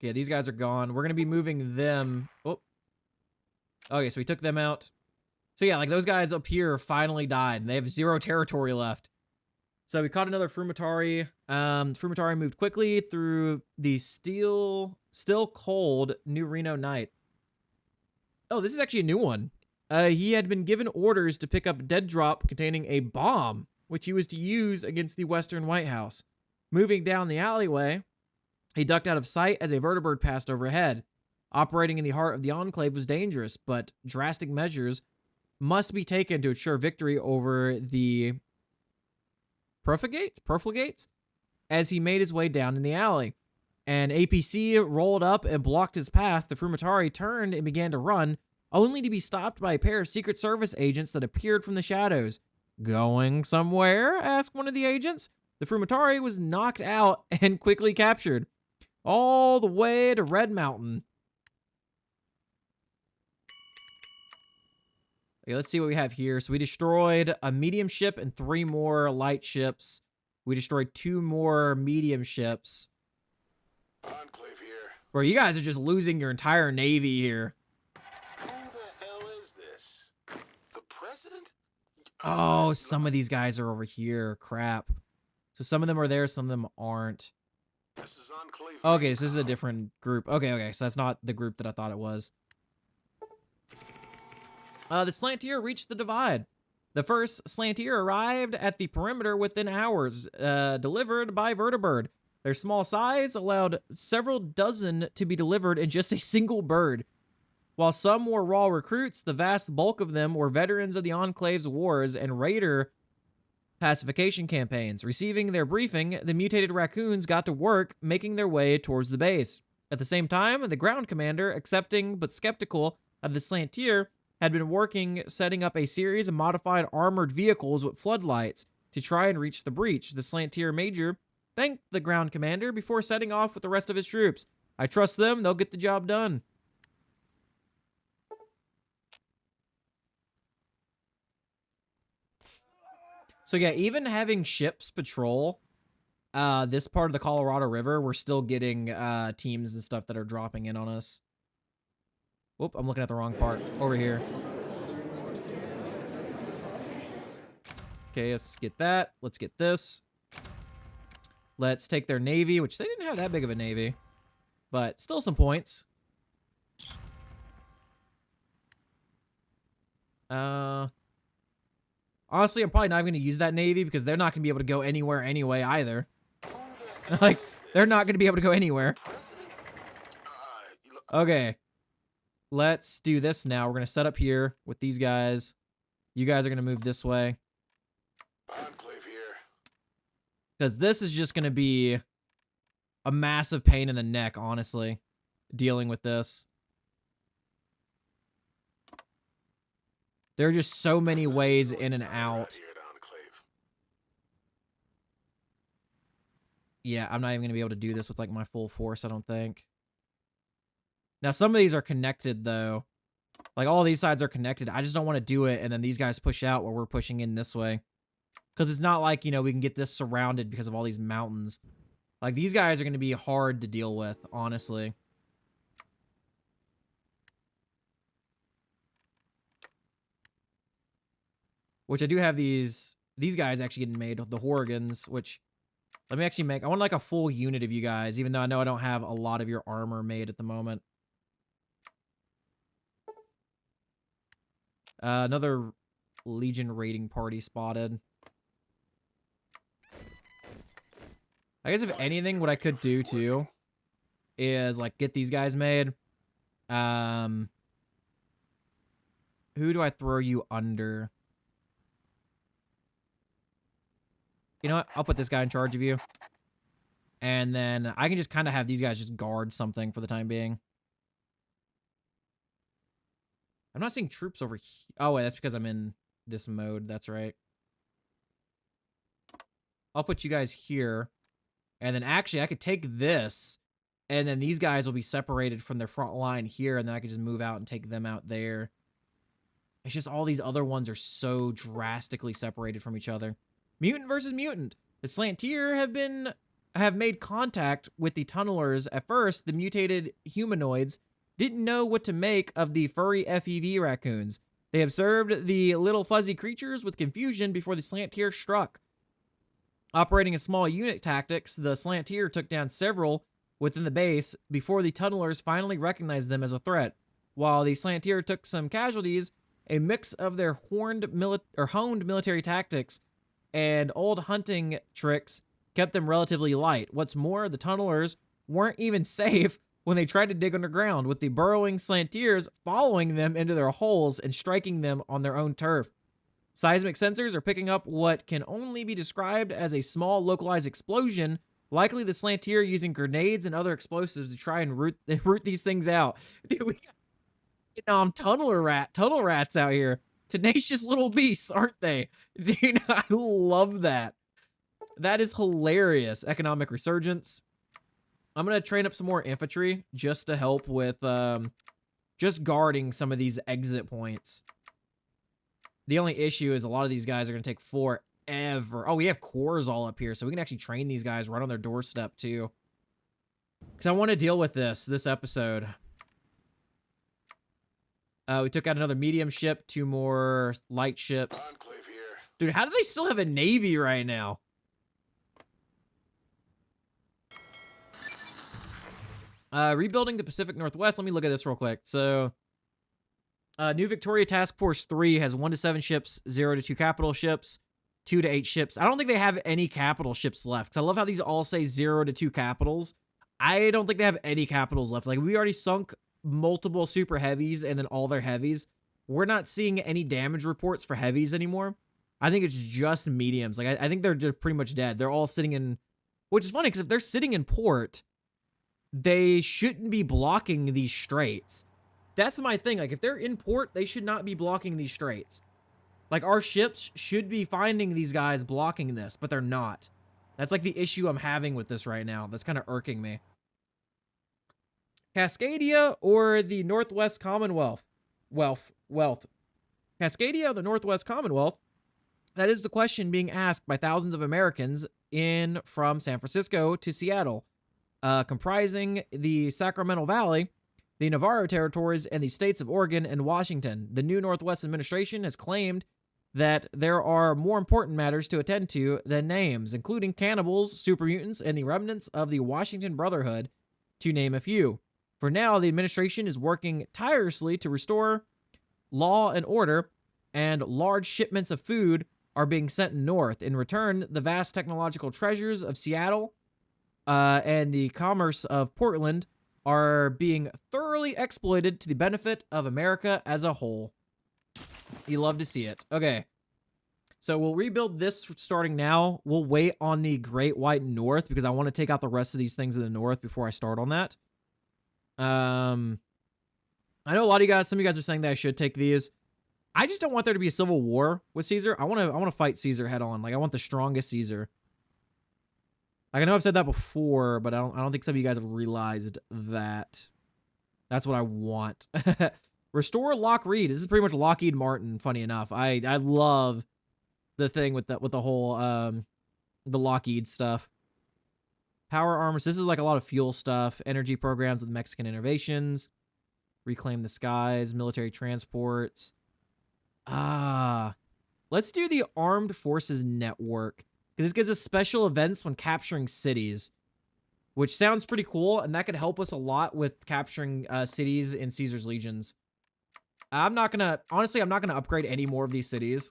Okay, these guys are gone. We're going to be moving them. Oh. Okay, so we took them out. So yeah, like those guys up here finally died, and they have 0 territory left. So we caught another Frumitari. Frumitari moved quickly through the still cold New Reno night. Oh, this is actually a new one. He had been given orders to pick up a dead drop containing a bomb, which he was to use against the Western White House. Moving down the alleyway, he ducked out of sight as a vertibird passed overhead. Operating in the heart of the Enclave was dangerous, but drastic measures must be taken to ensure victory over the profligates as he made his way down in the alley. An APC rolled up and blocked his path. The Frumitari turned and began to run, only to be stopped by a pair of Secret Service agents that appeared from the shadows. Going somewhere? Asked one of the agents. The Frumitari was knocked out and quickly captured. All the way to Red Mountain. Okay, let's see what we have here. So we destroyed a medium ship and 3 more light ships. We destroyed 2 more medium ships. Enclave here. Bro, you guys are just losing your entire navy here. Who the hell is this? The president? Oh, some of these guys are over here. Crap. So some of them are there, some of them aren't. This is Enclave. Okay, so this is a different group. Okay, so that's not the group that I thought it was. The Slantier reached the divide. The first Slantier arrived at the perimeter within hours, delivered by Vertibird. Their small size allowed several dozen to be delivered in just a single bird. While some were raw recruits, the vast bulk of them were veterans of the Enclave's wars and raider pacification campaigns. Receiving their briefing, the mutated raccoons got to work making their way towards the base. At the same time, the ground commander, accepting but skeptical of the Slantier, had been working setting up a series of modified armored vehicles with floodlights to try and reach the breach. The Slantier major thanked the ground commander before setting off with the rest of his troops. I trust them, they'll get the job done. So yeah, even having ships patrol this part of the Colorado River, we're still getting teams and stuff that are dropping in on us. Whoop, I'm looking at the wrong part. Over here. Okay, let's get that. Let's get this. Let's take their navy, which they didn't have that big of a navy, but still some points. Honestly, I'm probably not going to use that navy because they're not going to be able to go anywhere anyway either. Like, they're not going to be able to go anywhere. Okay. Let's do this now. We're going to set up here with these guys. You guys are going to move this way. Enclave here. Because this is just going to be a massive pain in the neck, honestly, dealing with this. There are just so many ways in and out. Yeah, I'm not even going to be able to do this with, like, my full force, I don't think. Now, some of these are connected, though. Like, all these sides are connected. I just don't want to do it, and then these guys push out while we're pushing in this way. Because it's not like, you know, we can get this surrounded because of all these mountains. Like, these guys are going to be hard to deal with, honestly. Which I do have these guys actually getting made, the Horrigans, which... Let me actually make... I want, like, a full unit of you guys, even though I know I don't have a lot of your armor made at the moment. Another Legion raiding party spotted. I guess if anything, what I could do, too, is, like, get these guys made. Who do I throw you under? You know what? I'll put this guy in charge of you. And then I can just kind of have these guys just guard something for the time being. I'm not seeing troops over here. Oh, wait, that's because I'm in this mode. That's right. I'll put you guys here. And then actually, I could take this. And then these guys will be separated from their front line here. And then I could just move out and take them out there. It's just all these other ones are so drastically separated from each other. Mutant versus mutant. The Slantier have made contact with the tunnelers. At first, the mutated humanoids didn't know what to make of the furry FEV raccoons. They observed the little fuzzy creatures with confusion before the Slantier struck. Operating a small unit tactics, the Slantier took down several within the base before the tunnelers finally recognized them as a threat. While the Slantier took some casualties, a mix of their honed military tactics and old hunting tricks kept them relatively light. What's more, the tunnelers weren't even safe when they tried to dig underground, with the burrowing Slantiers following them into their holes and striking them on their own turf. Seismic sensors are picking up what can only be described as a small localized explosion, likely the Slantier using grenades and other explosives to try and root these things out. Dude, we got tunnel rats out here. Tenacious little beasts, aren't they? Dude, I love that. That is hilarious. Economic resurgence. I'm going to train up some more infantry just to help with just guarding some of these exit points. The only issue is a lot of these guys are going to take forever. Oh, we have cores all up here, so we can actually train these guys right on their doorstep too. Because I want to deal with this episode. We took out another medium ship, 2 more light ships. Dude, how do they still have a navy right now? Rebuilding the Pacific Northwest. Let me look at this real quick. So, New Victoria Task Force 3 has 1 to 7 ships, 0 to 2 capital ships, 2 to 8 ships. I don't think they have any capital ships left, because I love how these all say 0 to 2 capitals. I don't think they have any capitals left. Like, we already sunk multiple super heavies and then all their heavies. We're not seeing any damage reports for heavies anymore. I think it's just mediums. Like, I think they're just pretty much dead. They're all sitting in, which is funny, because if they're sitting in port, they shouldn't be blocking these straits. That's my thing. Like, if they're in port, they should not be blocking these straits. Like, our ships should be finding these guys blocking this, but they're not. That's like the issue I'm having with this right now. That's kind of irking me. Cascadia or the Northwest Commonwealth? Wealth. Cascadia or the Northwest Commonwealth? That is the question being asked by thousands of Americans from San Francisco to Seattle, comprising the Sacramento Valley, the Navarro territories, and the states of Oregon and Washington. The new Northwest administration has claimed that there are more important matters to attend to than names, including cannibals, super mutants, and the remnants of the Washington Brotherhood, to name a few. For now, the administration is working tirelessly to restore law and order, and large shipments of food are being sent north. In return, the vast technological treasures of Seattle and the commerce of Portland are being thoroughly exploited to the benefit of America as a whole. You love to see it. Okay. So we'll rebuild this starting now. We'll wait on the Great White North because I want to take out the rest of these things in the north before I start on that. I know a lot of you guys, some of you guys are saying that I should take these. I just don't want there to be a civil war with Caesar. I want to fight Caesar head on. Like, I want the strongest Caesar. Like, I know I've said that before, but I don't think some of you guys have realized that. That's what I want. Restore Lockheed. This is pretty much Lockheed Martin, funny enough. I love the thing with the whole the Lockheed stuff. Power armors. This is like a lot of fuel stuff. Energy programs with Mexican innovations. Reclaim the skies. Military transports. Let's do the Armed Forces Network. Because this gives us special events when capturing cities, which sounds pretty cool, and that could help us a lot with capturing cities in Caesar's legions. Honestly, I'm not gonna upgrade any more of these cities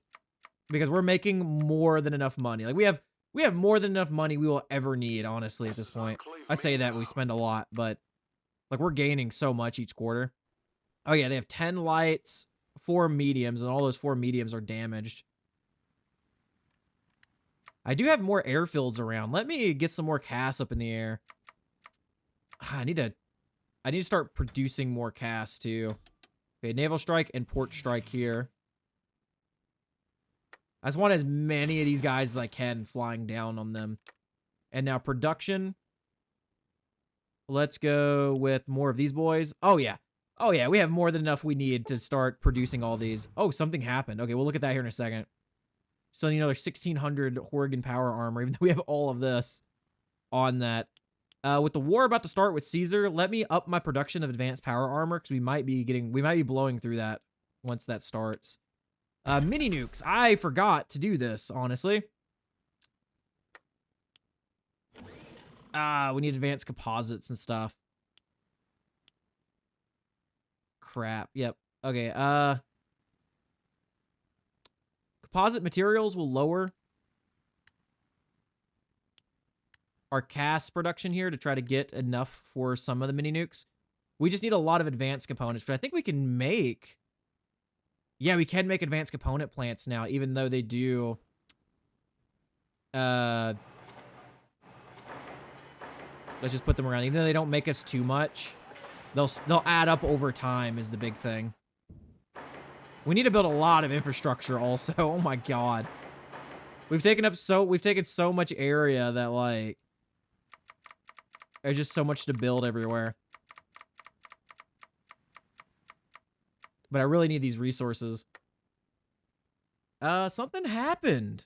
because we're making more than enough money. Like, we have more than enough money we will ever need, honestly, at this point. I say that we spend a lot, but like, we're gaining so much each quarter. Oh yeah, they have 10 lights, 4 mediums, and all those 4 mediums are damaged. I do have more airfields around. Let me get some more CAS up in the air. I need to start producing more CAS too. Okay, naval strike and port strike here. I just want as many of these guys as I can flying down on them. And now production. Let's go with more of these boys. Oh yeah. Oh yeah, we have more than enough we need to start producing all these. Oh, something happened. Okay, we'll look at that here in a second. So, you know, there's 1,600 Horrigan power armor, even though we have all of this on that. With the war about to start with Caesar, let me up my production of advanced power armor, because we might be blowing through that once that starts. Mini nukes. I forgot to do this, honestly. We need advanced composites and stuff. Crap. Yep. Okay, composite materials will lower our CAS production here to try to get enough for some of the mini nukes. We just need a lot of advanced components, but I think we can make... Yeah, we can make advanced component plants now, even though they do... Let's just put them around. Even though they don't make us too much, they'll add up over time is the big thing. We need to build a lot of infrastructure also. Oh my god. We've taken so much area that, like, there's just so much to build everywhere. But I really need these resources. Something happened.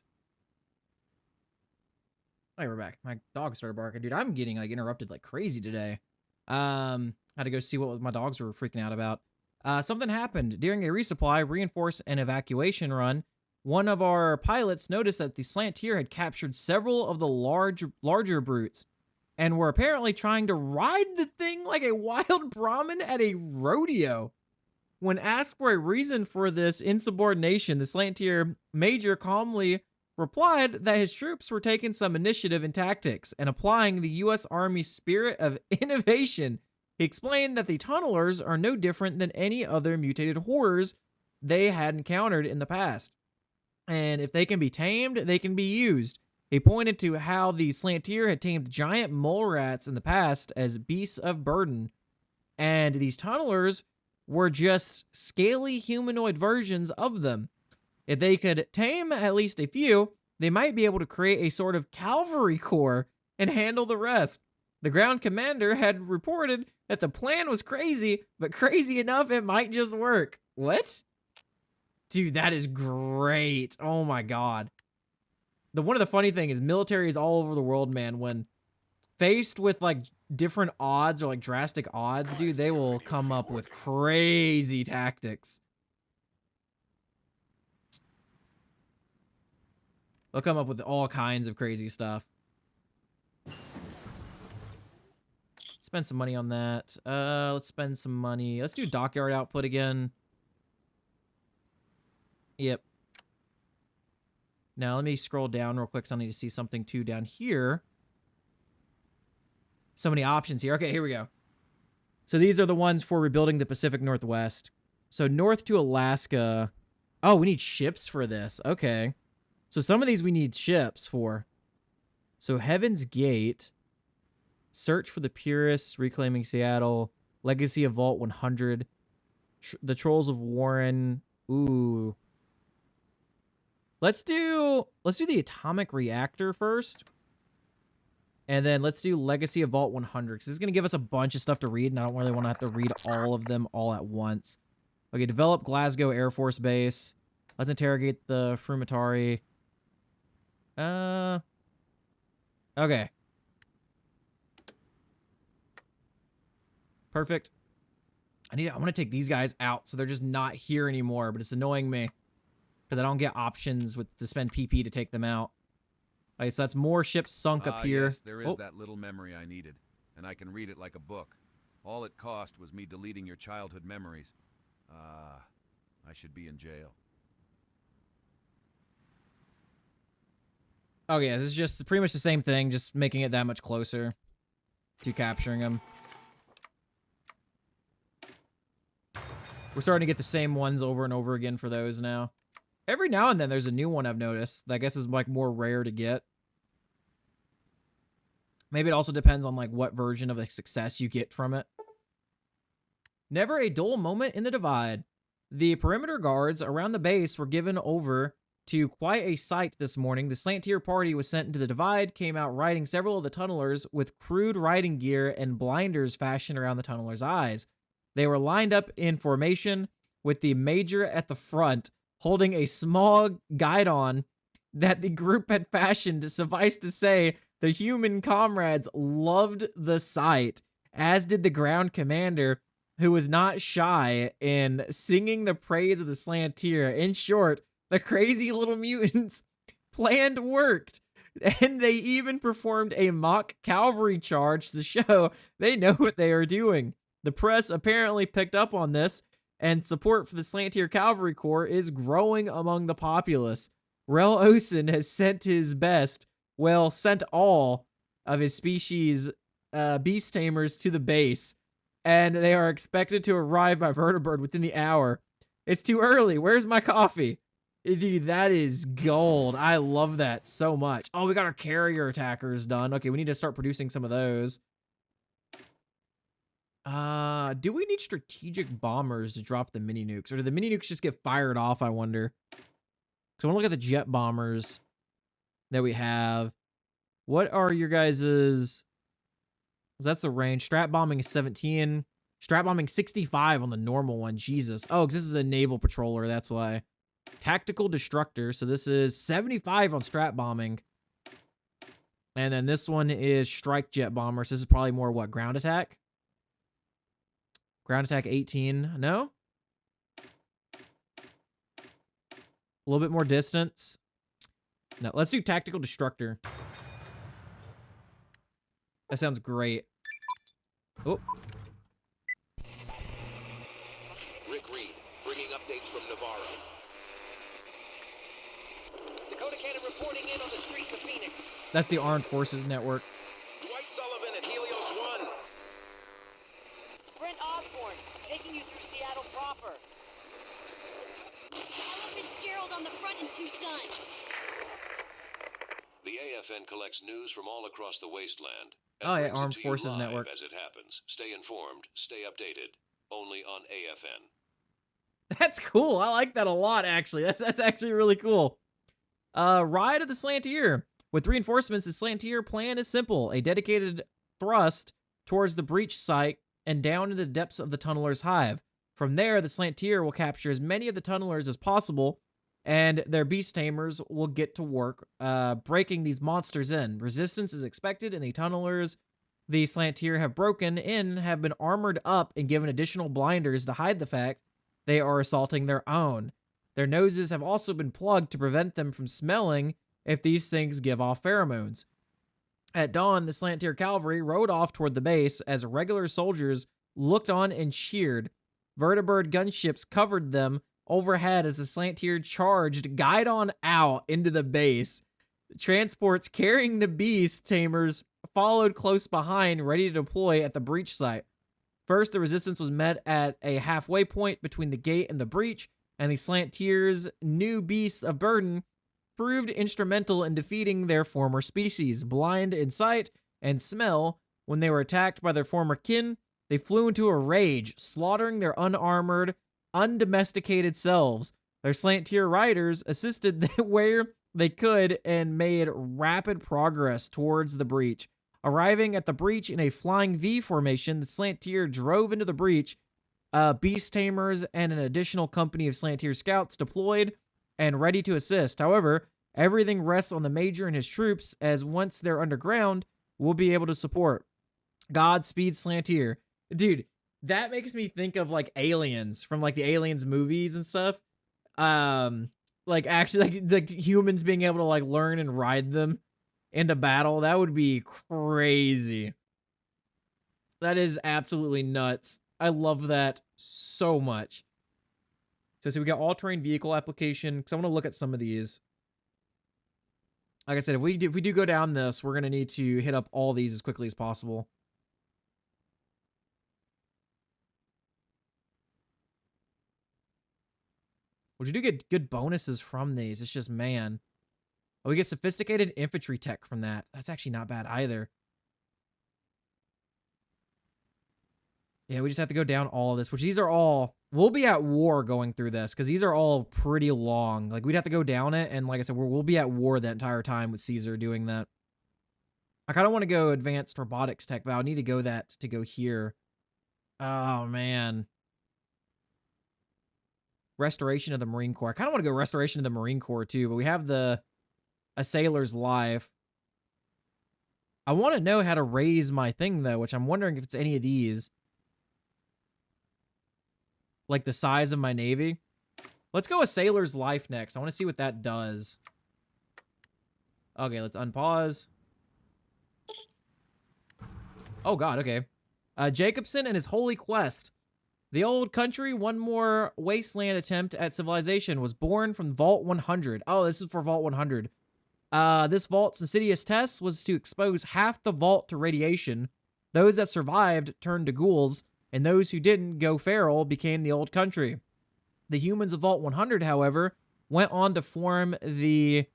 Hey, we're back. My dog started barking. Dude, I'm getting, like, interrupted like crazy today. Had to go see what my dogs were freaking out about. Something happened. During a resupply, reinforce, and evacuation run, one of our pilots noticed that the Slantier had captured several of the larger brutes, and were apparently trying to ride the thing like a wild Brahmin at a rodeo. When asked for a reason for this insubordination, the Slantier major calmly replied that his troops were taking some initiative and tactics and applying the U.S. Army's spirit of innovation. He explained that the tunnelers are no different than any other mutated horrors they had encountered in the past. And if they can be tamed, they can be used. He pointed to how the Slantier had tamed giant mole rats in the past as beasts of burden. And these tunnelers were just scaly humanoid versions of them. If they could tame at least a few, they might be able to create a sort of cavalry corps and handle the rest. The ground commander had reported that the plan was crazy, but crazy enough it might just work. What? Dude, that is great. Oh my god. One of the funny thing is military is all over the world, man. When faced with like different odds or like drastic odds, dude, they will come up with crazy tactics. They'll come up with all kinds of crazy stuff. Spend some money on that. Let's spend some money. Let's do dockyard output again. Yep. Now let me scroll down real quick because I need to see something too down here. So many options here. Okay, here we go. So these are the ones for rebuilding the Pacific Northwest. So north to Alaska. Oh, we need ships for this. Okay. So some of these we need ships for. So Heaven's Gate. Search for the Purists. Reclaiming Seattle. Legacy of Vault 100. The Trolls of Warren. Ooh. Let's do the atomic reactor first. And then let's do Legacy of Vault 100. Because this is going to give us a bunch of stuff to read, and I don't really want to have to read all of them all at once. Okay, develop Glasgow Air Force Base. Let's interrogate the Frumatari. Okay. Perfect. I want to take these guys out so they're just not here anymore, but it's annoying me. Because I don't get options to spend PP to take them out. Okay, so that's more ships sunk up here. Yes, there is that little memory I needed, and I can read it like a book. All it cost was me deleting your childhood memories. I should be in jail. Oh yeah, this is just pretty much the same thing, just making it that much closer to capturing them. We're starting to get the same ones over and over again for those now. Every now and then there's a new one I've noticed that I guess is like more rare to get. Maybe it also depends on like what version of the success you get from it. Never a dull moment in the Divide. The perimeter guards around the base were given over to quite a sight this morning. The Slantier party was sent into the Divide, came out riding several of the tunnelers with crude riding gear and blinders fashioned around the tunnelers' eyes. They were lined up in formation with the major at the front, holding a small guidon that the group had fashioned. Suffice to say, the human comrades loved the sight, as did the ground commander, who was not shy in singing the praise of the Slantier. In short, the crazy little mutants planned worked, and they even performed a mock cavalry charge to show they know what they are doing. The press apparently picked up on this, and support for the Slantier Cavalry Corps is growing among the populace. Rel Osen has sent all of his species beast tamers to the base, and they are expected to arrive by vertibird within the hour. It's too early. Where's my coffee? Dude, that is gold. I love that so much. Oh, we got our carrier attackers done. Okay, we need to start producing some of those. Do we need strategic bombers to drop the mini nukes, or do the mini nukes just get fired off, I wonder? So I want to look at the jet bombers that we have. What are your guys's? That's the range. Strat bombing is 17. Strat bombing 65 on the normal one. Jesus. Oh, because this is a naval patroller, that's why. Tactical destructor. So this is 75 on strat bombing. And then this one is strike jet bomber. So this is probably more what, ground attack? Ground attack 18. No? A little bit more distance. No, let's do tactical destructor. That sounds great. Oh. Rick Reed Reed, bringing updates from Navarro. Dakota Cannon reporting in on the streets of Phoenix. That's the Armed Forces Network. Dwight Sullivan at Helios 1. Brent Osborne, taking you through Seattle proper. Ella Fitzgerald on the front in Tucson. The AFN collects news from all across the Wasteland. Oh, yeah, brings it Armed to you Forces live Network. As it happens. Stay informed, stay updated. Only on AFN. That's cool. I like that a lot, actually. That's actually really cool. Ride of the Slantier. With reinforcements, the Slantier plan is simple. A dedicated thrust towards the breach site and down into the depths of the tunneler's hive. From there, the Slantier will capture as many of the tunnelers as possible, and their beast tamers will get to work breaking these monsters in. Resistance is expected, and the tunnelers the Slantier have broken in have been armored up and given additional blinders to hide the fact they are assaulting their own. Their noses have also been plugged to prevent them from smelling if these things give off pheromones. At dawn, the Slantier cavalry rode off toward the base as regular soldiers looked on and cheered. Vertibird gunships covered them overhead as the Slantier charged guide on out into the base. Transports carrying the beast tamers followed close behind, ready to deploy at the breach site. First, the resistance was met at a halfway point between the gate and the breach, and the Slantier's new beasts of burden proved instrumental in defeating their former species. Blind in sight and smell, when they were attacked by their former kin, they flew into a rage, slaughtering their unarmored, undomesticated selves. Their Slantier riders assisted where they could and made rapid progress towards the breach. Arriving at the breach in a flying V formation, the Slantier drove into the breach. Beast tamers and an additional company of Slantier scouts deployed and ready to assist. However, everything rests on the Major and his troops, as once they're underground, we'll be able to support. Godspeed, Slantier. Dude, that makes me think of like Aliens from like the Aliens movies and stuff. Like actually like humans being able to like learn and ride them into battle. That would be crazy. That is absolutely nuts. I love that so much. So we got all-terrain vehicle application, because I want to look at some of these. Like I said, if we do go down this, we're going to need to hit up all these as quickly as possible. Which you do get good bonuses from these. It's just, man. Oh, we get sophisticated infantry tech from that. That's actually not bad either. Yeah, we just have to go down all of this, which these are all... We'll be at war going through this, because these are all pretty long. Like, we'd have to go down it, and like I said, we'll be at war that entire time with Caesar doing that. I kind of want to go advanced robotics tech, but I'll need to go that to go here. Oh, man. Restoration of the Marine Corps. I kind of want to go restoration of the Marine Corps, too, but we have a sailor's life. I want to know how to raise my thing, though, which I'm wondering if it's any of these. Like the size of my navy. Let's go a sailor's life next. I want to see what that does. Okay, let's unpause. Oh god, okay. Jacobson and his holy quest. The old country, one more wasteland attempt at civilization, was born from Vault 100. Oh, this is for Vault 100. This vault's insidious test was to expose half the vault to radiation. Those that survived turned to ghouls, and those who didn't go feral became the old country. The humans of Vault 100, however, went on to form the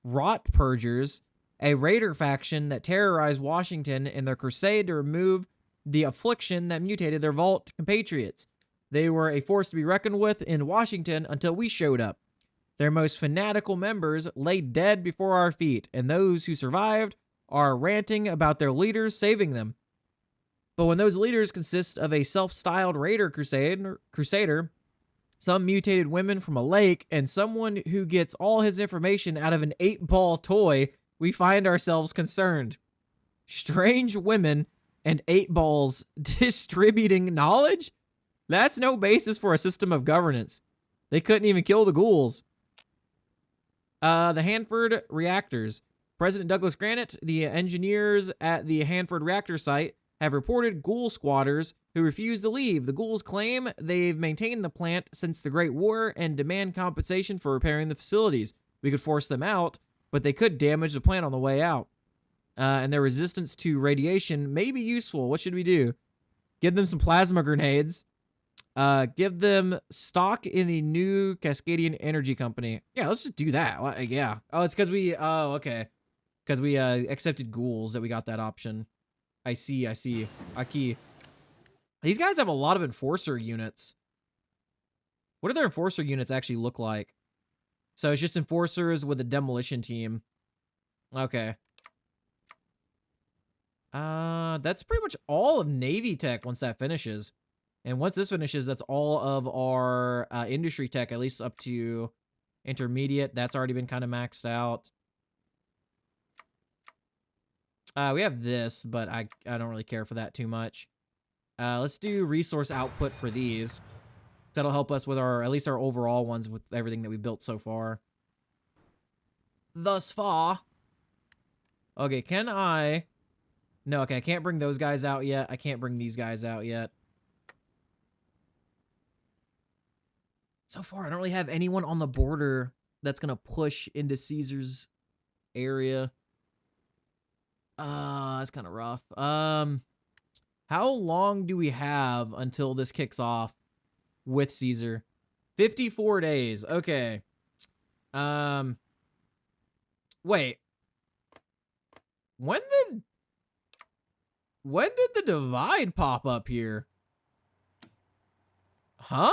Rot Purgers, a raider faction that terrorized Washington in their crusade to remove the affliction that mutated their Vault compatriots. They were a force to be reckoned with in Washington until we showed up. Their most fanatical members lay dead before our feet, and those who survived are ranting about their leaders saving them. But when those leaders consist of a self-styled raider crusader, some mutated women from a lake, and someone who gets all his information out of an 8-ball toy, we find ourselves concerned. Strange women and 8 balls distributing knowledge? That's no basis for a system of governance. They couldn't even kill the ghouls. The Hanford reactors. President Douglas Granite, the engineers at the Hanford reactor site, have reported ghoul squatters who refuse to leave. The ghouls claim they've maintained the plant since the Great War and demand compensation for repairing the facilities. We could force them out, but they could damage the plant on the way out. And their resistance to radiation may be useful. What should we do? Give them some plasma grenades. Give them stock in the new Cascadian Energy Company. Yeah, let's just do that. Yeah. Oh, it's because we... Oh, okay. Because we accepted ghouls that we got that option. I see. Aki. These guys have a lot of enforcer units. What do their enforcer units actually look like? So it's just enforcers with a demolition team. Okay. That's pretty much all of Navy tech once that finishes. And once this finishes, that's all of our industry tech, at least up to intermediate. That's already been kind of maxed out. We have this, but I don't really care for that too much. Let's do resource output for these. That'll help us with our, at least our overall ones with everything that we built so far. Thus far. Okay, can I... No, okay, I can't bring those guys out yet. I can't bring these guys out yet. So far, I don't really have anyone on the border that's going to push into Caesar's area. That's kind of rough. How long do we have until this kicks off with Caesar? 54 days. Okay. Wait. When did the divide pop up here? Huh?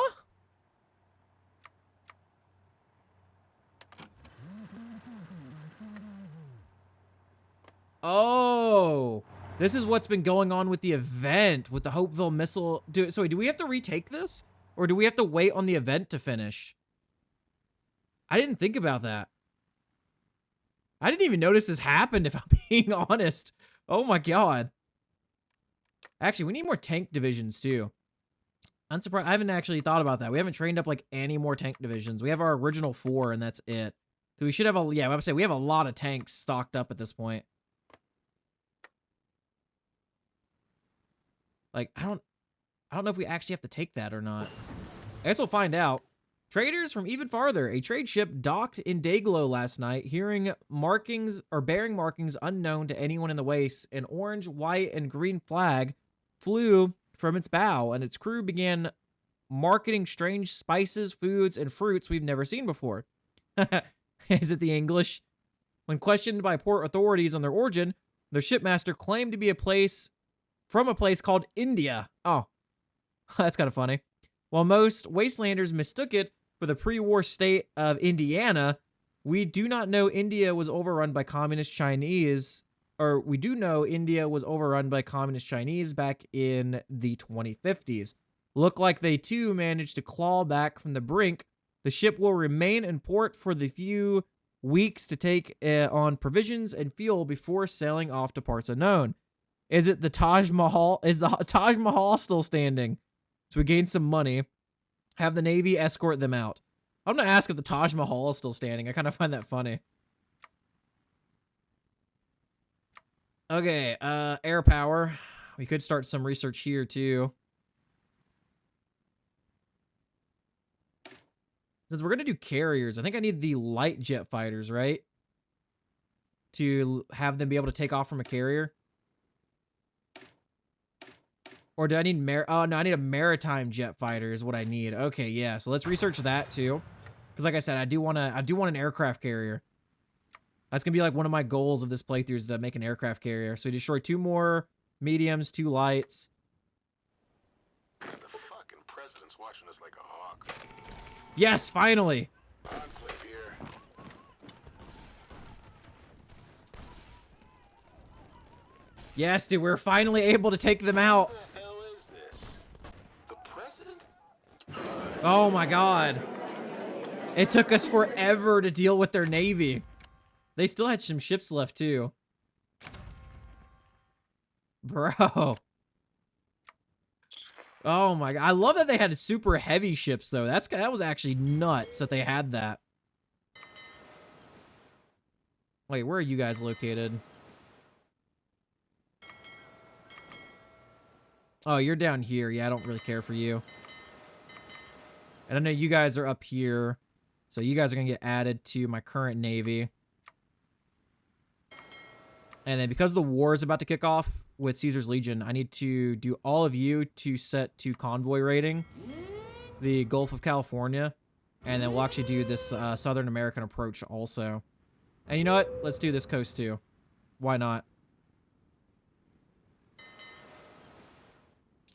Oh, this is what's been going on with the event, with the Hopeville missile. Sorry, do we have to retake this? Or do we have to wait on the event to finish? I didn't think about that. I didn't even notice this happened, if I'm being honest. Oh my god. Actually, we need more tank divisions, too. I'm surprised. I haven't actually thought about that. We haven't trained up, like, any more tank divisions. We have our original 4, and that's it. So we should have a... Yeah, I would say we have a lot of tanks stocked up at this point. Like, I don't know if we actually have to take that or not. I guess we'll find out. Traders from even farther. A trade ship docked in Dayglow last night, bearing markings unknown to anyone in the waste. An orange, white, and green flag flew from its bow, and its crew began marketing strange spices, foods, and fruits we've never seen before. Is it the English? When questioned by port authorities on their origin, their shipmaster claimed to be from a place called India. Oh, that's kind of funny. While most Wastelanders mistook it for the pre-war state of Indiana, we do not know India was overrun by communist Chinese, or we do know India was overrun by communist Chinese back in the 2050s. Look like they too managed to claw back from the brink. The ship will remain in port for the few weeks to take on provisions and fuel before sailing off to parts unknown. Is it the Taj Mahal? Is the Taj Mahal still standing? So we gain some money. Have the Navy escort them out. I'm going to ask if the Taj Mahal is still standing. I kind of find that funny. Okay, air power. We could start some research here, too. Since we're going to do carriers, I think I need the light jet fighters, right? To have them be able to take off from a carrier. Or do I need oh, no, I need a maritime jet fighter is what I need. Okay, yeah. So let's research that too. Because like I said, I do want an aircraft carrier. That's going to be like one of my goals of this playthrough is to make an aircraft carrier. So we destroy 2 more mediums, 2 lights. The fucking president's watching us like a hawk. Yes, finally. Enclave here. Yes, dude, we're finally able to take them out. What the hell is this? The president? Oh my god. It took us forever to deal with their navy. They still had some ships left too. Bro. Oh my god. I love that they had super heavy ships though. That was actually nuts that they had that. Wait, where are you guys located? Oh, you're down here. Yeah, I don't really care for you. And I know you guys are up here. So you guys are going to get added to my current Navy. And then because the war is about to kick off with Caesar's Legion, I need to do all of you to set to convoy raiding the Gulf of California. And then we'll actually do this Southern American approach also. And you know what? Let's do this coast too. Why not?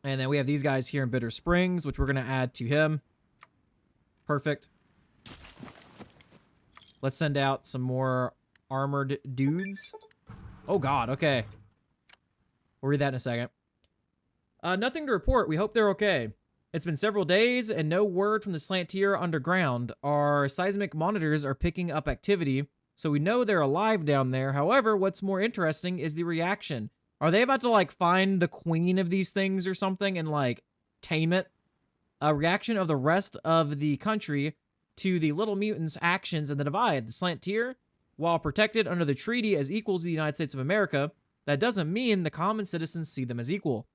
And then we have these guys here in Bitter Springs, which we're going to add to him. Perfect. Let's send out some more armored dudes. Oh, God. Okay. We'll read that in a second. Nothing to report. We hope they're okay. It's been several days and no word from the Slantier underground. Our seismic monitors are picking up activity, so we know they're alive down there. However, what's more interesting is the reaction. Are they about to, like, find the queen of these things or something and, like, tame it? A reaction of the rest of the country to the Little Mutants' actions in the Divide. The Slantier, while protected under the treaty as equals of the United States of America, that doesn't mean the common citizens see them as equal.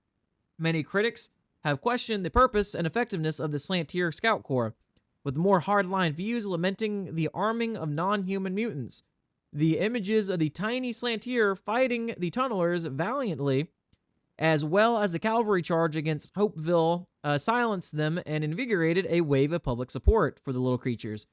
Many critics have questioned the purpose and effectiveness of the Slantier Scout Corps, with more hardline views lamenting the arming of non-human mutants. The images of the tiny Slantier fighting the tunnelers valiantly, as well as the cavalry charge against Hopeville, silenced them and invigorated a wave of public support for the little creatures.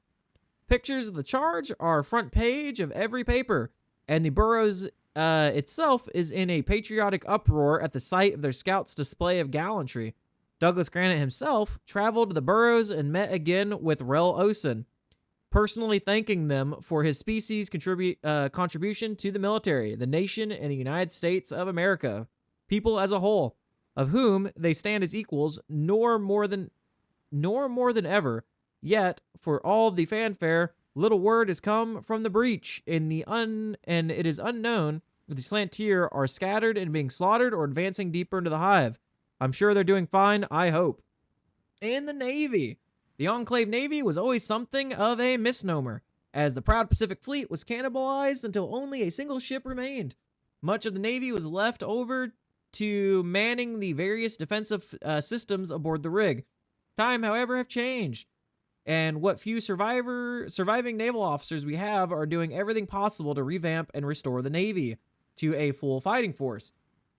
Pictures of the charge are front page of every paper, and the Burrows itself is in a patriotic uproar at the sight of their scouts' display of gallantry. Douglas Granite himself traveled to the Burrows and met again with Rel Osen, personally thanking them for his species' contribution to the military, the nation, and the United States of America, people as a whole, of whom they stand as equals, nor more than ever. Yet, for all the fanfare, little word has come from the breach, and it is unknown if the Slantier are scattered and being slaughtered or advancing deeper into the hive. I'm sure they're doing fine, I hope. And the Navy. The Enclave Navy was always something of a misnomer, as the proud Pacific Fleet was cannibalized until only a single ship remained. Much of the Navy was left over to manning the various defensive systems aboard the rig. Time, however, have changed, and what few surviving naval officers we have are doing everything possible to revamp and restore the Navy to a full fighting force.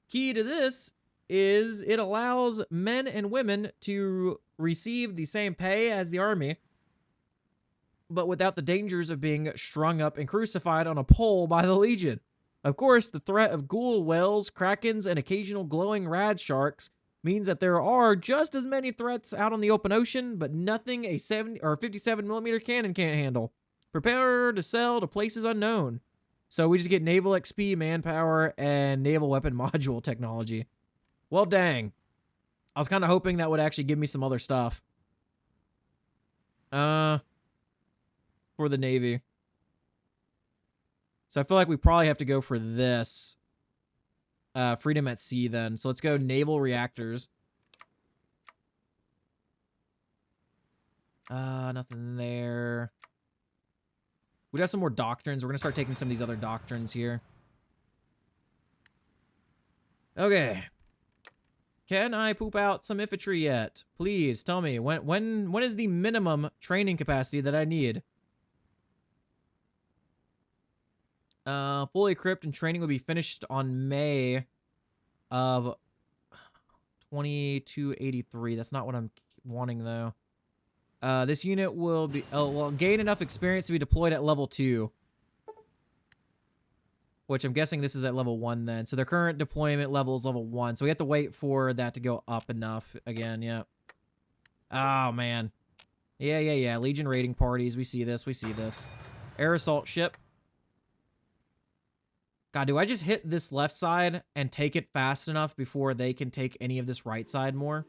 Key to this is it allows men and women to receive the same pay as the Army, but without the dangers of being strung up and crucified on a pole by the Legion. Of course, the threat of ghoul whales, krakens, and occasional glowing rad sharks means that there are just as many threats out on the open ocean, but nothing a 70 or 57mm cannon can't handle. Prepare to sell to places unknown. So we just get naval XP, manpower, and naval weapon module technology. Well, dang. I was kind of hoping that would actually give me some other stuff. For the Navy. So I feel like we probably have to go for this. Freedom at Sea then. So let's go naval reactors. Nothing there. We got some more doctrines. We're going to start taking some of these other doctrines here. Okay. Can I poop out some infantry yet? Please tell me. When is the minimum training capacity that I need? Fully equipped and training will be finished on May of 2283. That's not what I'm wanting, though. This unit will be will gain enough experience to be deployed at level 2. Which I'm guessing this is at level 1 then. So their current deployment level is level 1. So we have to wait for that to go up enough again, yeah. Oh, man. Yeah. Legion raiding parties. We see this. Air assault ship. God, do I just hit this left side and take it fast enough before they can take any of this right side more?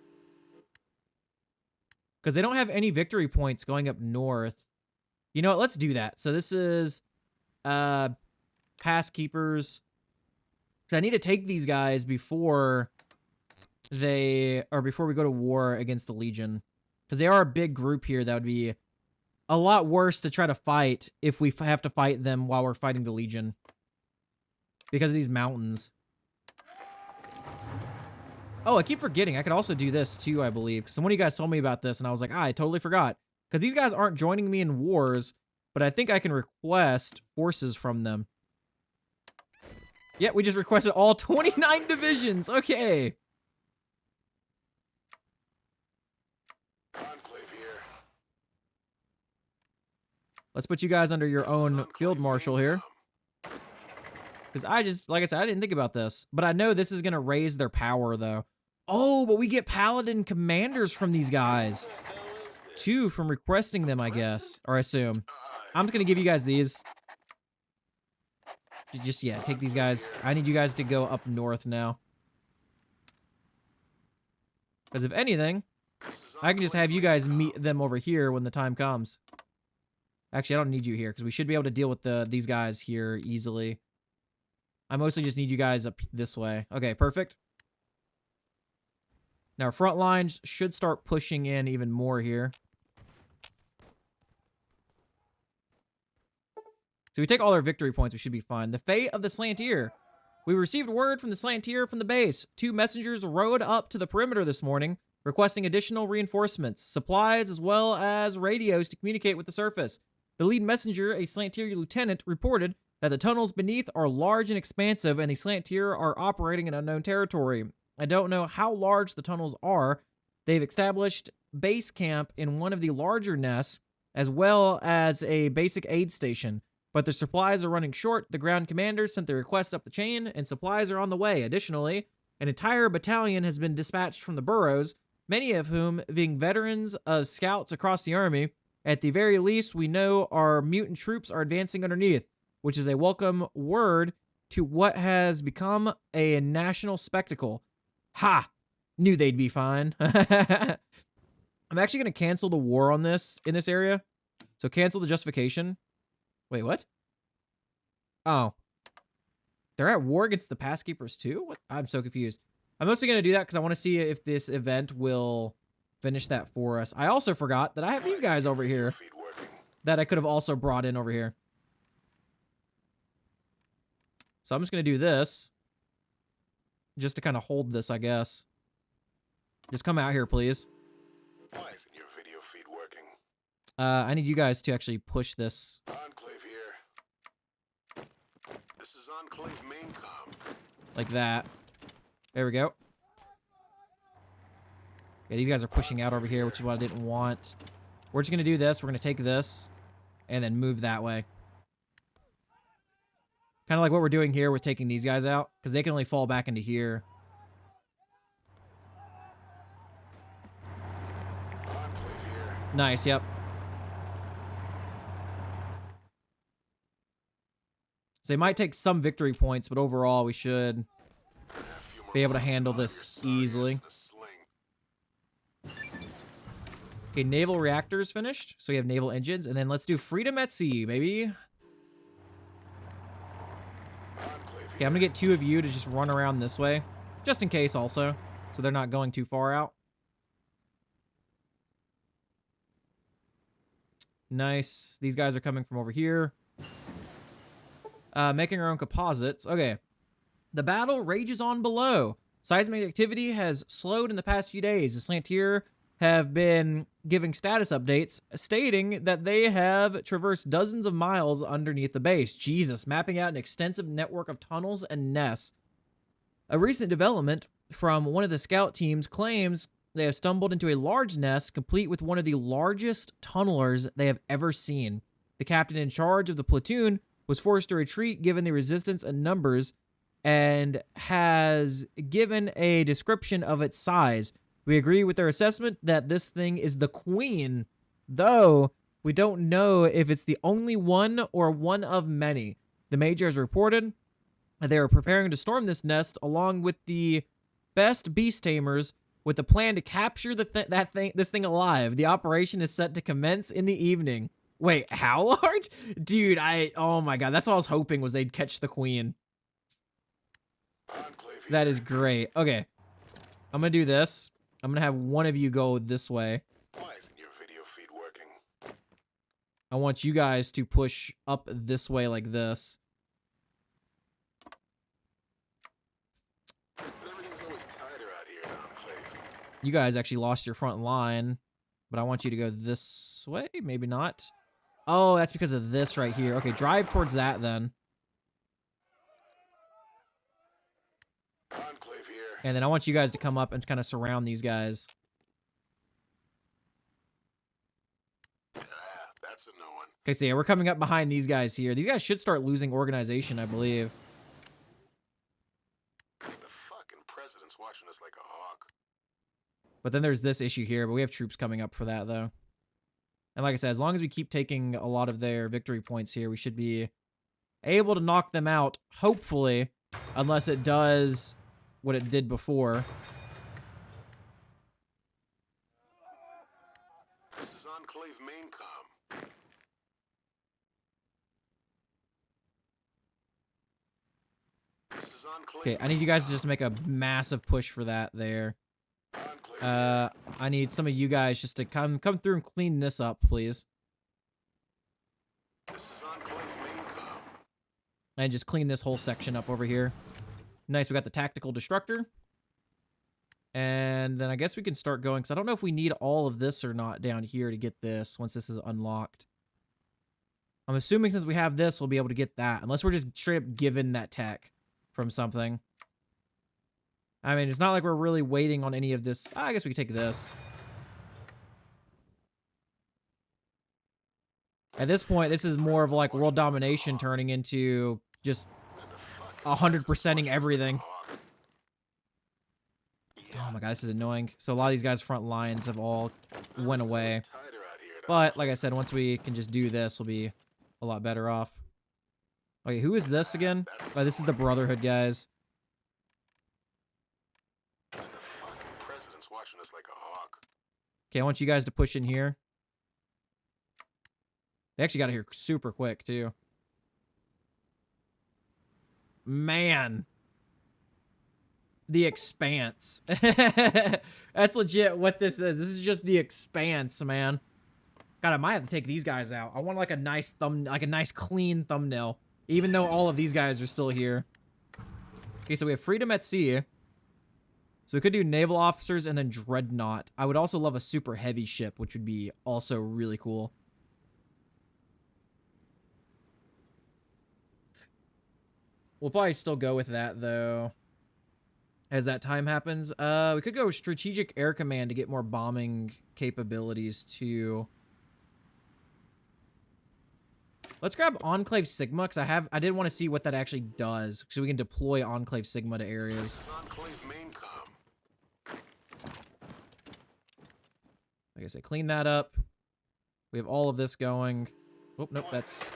Because they don't have any victory points going up north. You know what? Let's do that. So this is pass keepers. Because I need to take these guys before we go to war against the Legion. Because they are a big group here that would be a lot worse to try to fight if we have to fight them while we're fighting the Legion. Because of these mountains. Oh, I keep forgetting. I could also do this too, I believe. 'Cause some of you guys told me about this, and I was like, I totally forgot. Because these guys aren't joining me in wars, but I think I can request forces from them. Yeah, we just requested all 29 divisions. Okay. Enclave here. Let's put you guys under your own field marshal here. Because I just, like I said, I didn't think about this. But I know this is going to raise their power, though. Oh, but we get paladin commanders from these guys. 2 from requesting them, I guess. Or I assume. I'm just going to give you guys these. Just, yeah, take these guys. I need you guys to go up north now. Because if anything, I can just have you guys meet them over here when the time comes. Actually, I don't need you here, because we should be able to deal with these guys here easily. I mostly just need you guys up this way. Okay, perfect. Now, our front lines should start pushing in even more here. So we take all our victory points, we should be fine. The fate of the Slantier. We received word from the Slantier from the base. 2 messengers rode up to the perimeter this morning, requesting additional reinforcements, supplies, as well as radios to communicate with the surface. The lead messenger, a Slantier lieutenant, reported that the tunnels beneath are large and expansive, and the Slantier are operating in unknown territory. I don't know how large the tunnels are. They've established base camp in one of the larger nests, as well as a basic aid station. But their supplies are running short. The ground commander sent the request up the chain, and supplies are on the way. Additionally, an entire battalion has been dispatched from the burrows, many of whom being veterans of scouts across the army. At the very least, we know our mutant troops are advancing underneath, which is a welcome word to what has become a national spectacle. Ha! Knew they'd be fine. I'm actually going to cancel the war on this in this area. So cancel the justification. Wait, what? Oh. They're at war against the Passkeepers too? What? I'm so confused. I'm mostly going to do that because I want to see if this event will finish that for us. I also forgot that I have these guys over here that I could have also brought in over here. So I'm just going to do this. Just to kind of hold this, I guess. Just come out here, please. Why isn't your video feed working? I need you guys to actually push this. Enclave here. This is Enclave main comm. Like that. There we go. Yeah, these guys are pushing out over here, which is what I didn't want. We're just going to do this. We're going to take this and then move that way. Kind of like what we're doing here with taking these guys out, because they can only fall back into here. Nice, yep. So they might take some victory points, but overall we should be able to handle this easily. Okay, naval reactors finished. So we have naval engines, and then let's do freedom at sea, baby. Okay, I'm gonna get 2 of you to just run around this way, just in case also, so they're not going too far out. Nice. These guys are coming from over here. Making our own composites. Okay. The battle rages on below. Seismic activity has slowed in the past few days. The Slantier have been giving status updates stating that they have traversed dozens of miles underneath the base. Jesus, mapping out an extensive network of tunnels and nests. A recent development from one of the scout teams claims they have stumbled into a large nest complete with one of the largest tunnelers they have ever seen. The captain in charge of the platoon was forced to retreat given the resistance and numbers and has given a description of its size. We agree with their assessment that this thing is the queen, though we don't know if it's the only one or one of many. The major has reported they are preparing to storm this nest along with the best beast tamers with the plan to capture this thing alive. The operation is set to commence in the evening. Wait, how large? Dude, oh my god, that's what I was hoping was they'd catch the queen. That is great. Okay, I'm gonna do this. I'm gonna have one of you go this way. Why isn't your video feed working? I want you guys to push up this way like this. Everything's always tighter out here, You guys actually lost your front line, but I want you to go this way. Maybe not. Oh, that's because of this right here. Okay, drive towards that then. Enclave here. And then I want you guys to come up and kind of surround these guys. That's a no one. Okay, so yeah, we're coming up behind these guys here. These guys should start losing organization, I believe. The fucking president's watching us like a hawk. But then there's this issue here, but we have troops coming up for that, though. And like I said, as long as we keep taking a lot of their victory points here, we should be able to knock them out, hopefully, unless it does what it did before. This is Enclave main com. This is Enclave. Okay, I need you guys to just make a massive push for that there. Enclave. I need some of you guys just to come through and clean this up, please. This is Enclave main com. And just clean this whole section up over here. Nice, we got the tactical destructor. And then I guess we can start going, because I don't know if we need all of this or not down here to get this once this is unlocked. I'm assuming since we have this, we'll be able to get that, unless we're just straight up given that tech from something. I mean, it's not like we're really waiting on any of this. I guess we can take this. At this point, this is more of like world domination turning into just 100%ing everything. Oh my god, this is annoying. So a lot of these guys' front lines have all went away. But like I said, once we can just do this, we'll be a lot better off. Okay, who is this again? Oh, this is the Brotherhood guys. The fucking president's watching us like a hawk. Okay, I want you guys to push in here. They actually got here super quick, too. Man. The Expanse. That's legit what this is. This is just the Expanse, man. God, I might have to take these guys out. I want like a nice clean thumbnail, even though all of these guys are still here. Okay, so we have freedom at sea. So we could do naval officers and then dreadnought. I would also love a super heavy ship, which would be also really cool. We'll probably still go with that, though, as that time happens. We could go Strategic Air Command to get more bombing capabilities, too. Let's grab Enclave Sigma, because I did want to see what that actually does, so we can deploy Enclave Sigma to areas. Enclave main com. Like I said, clean that up. We have all of this going. Oh, nope, that's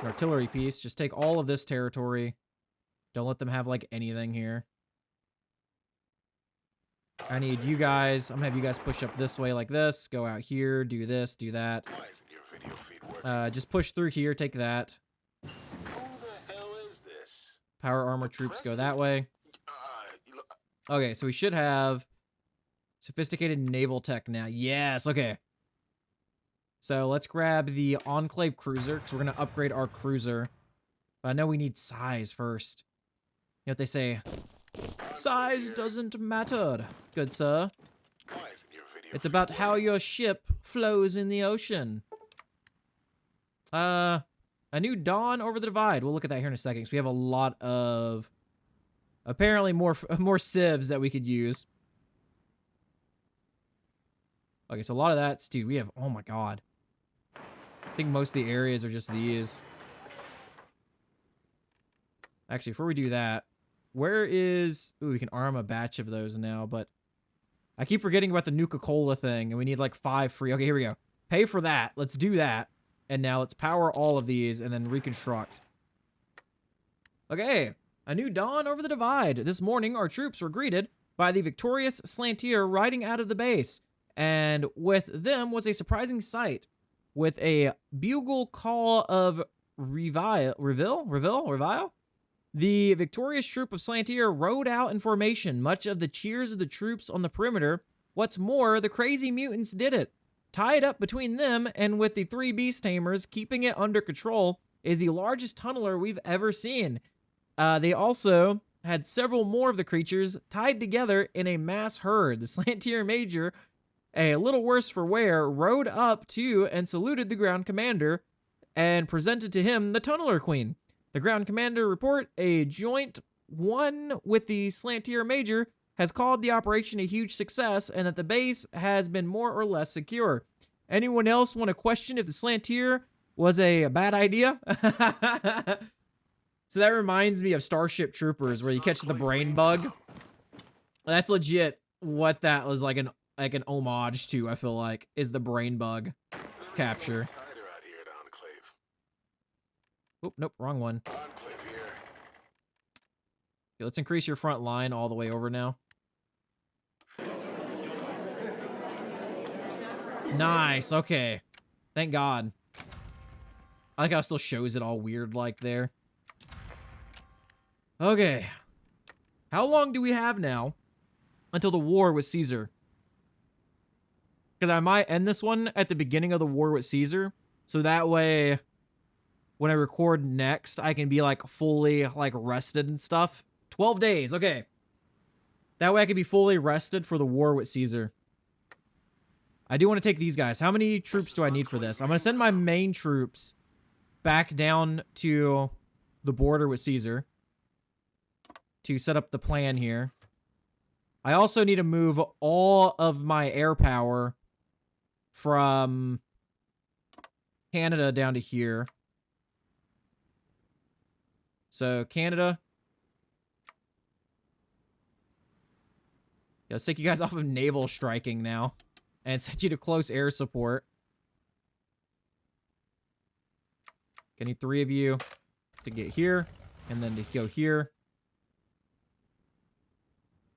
an artillery piece. Just take all of this territory. Don't let them have, like, anything here. I need you guys. I'm gonna have you guys push up this way like this. Go out here, do this, do that. Why isn't your video feed working? Just push through here, take that. Who the hell is this? Power armor troops go that way. You look, Okay, so we should have sophisticated naval tech now. Yes, okay. So let's grab the Enclave cruiser, because we're going to upgrade our cruiser. But I know we need size first. You know what they say? Size doesn't matter, good sir. why isn't your video It's feed about how working? your ship flows in the ocean. A new dawn over the divide. We'll look at that here in a second, because we have a lot of, apparently, more civs that we could use. Okay, so a lot of that's, dude, we have, oh my god. I think most of the areas are just these. Actually, before we do that, where is... Ooh, we can arm a batch of those now, but... I keep forgetting about the Nuka-Cola thing, and we need like 5 free... Okay, here we go. Pay for that. Let's do that. And now let's power all of these and then reconstruct. Okay, a new dawn over the divide. This morning, our troops were greeted by the victorious Slantier riding out of the base. And with them was a surprising sight. With a bugle call of Reveille? The victorious troop of Slantier rode out in formation, much of the cheers of the troops on the perimeter. What's more, the crazy mutants did it. Tied up between them and with the 3 beast tamers keeping it under control is the largest tunneler we've ever seen. They also had several more of the creatures tied together in a mass herd. The Slantier Major, a little worse for wear, rode up to and saluted the ground commander and presented to him the Tunneler Queen. The ground commander report a joint one with the Slantier Major has called the operation a huge success and that the base has been more or less secure. Anyone else want to question if the Slantier was a bad idea? So that reminds me of Starship Troopers, where you catch the brain bug. That's legit what that was like an homage to, I feel like, is the brain bug capture. Tighter out here at Enclave. Oop, nope, wrong one. Enclave here. Okay, let's increase your front line all the way over now. Nice, okay. Thank God. I like how it still shows it all weird like there. Okay. How long do we have now until the war with Caesar? Because I might end this one at the beginning of the war with Caesar. So that way, when I record next, I can be like fully like rested and stuff. 12 days, okay. That way I can be fully rested for the war with Caesar. I do want to take these guys. How many troops do I need for this? I'm going to send my main troops back down to the border with Caesar to set up the plan here. I also need to move all of my air power from Canada down to here. So, Canada. Yeah, let's take you guys off of naval striking now and set you to close air support. I need 3 of you to get here and then to go here.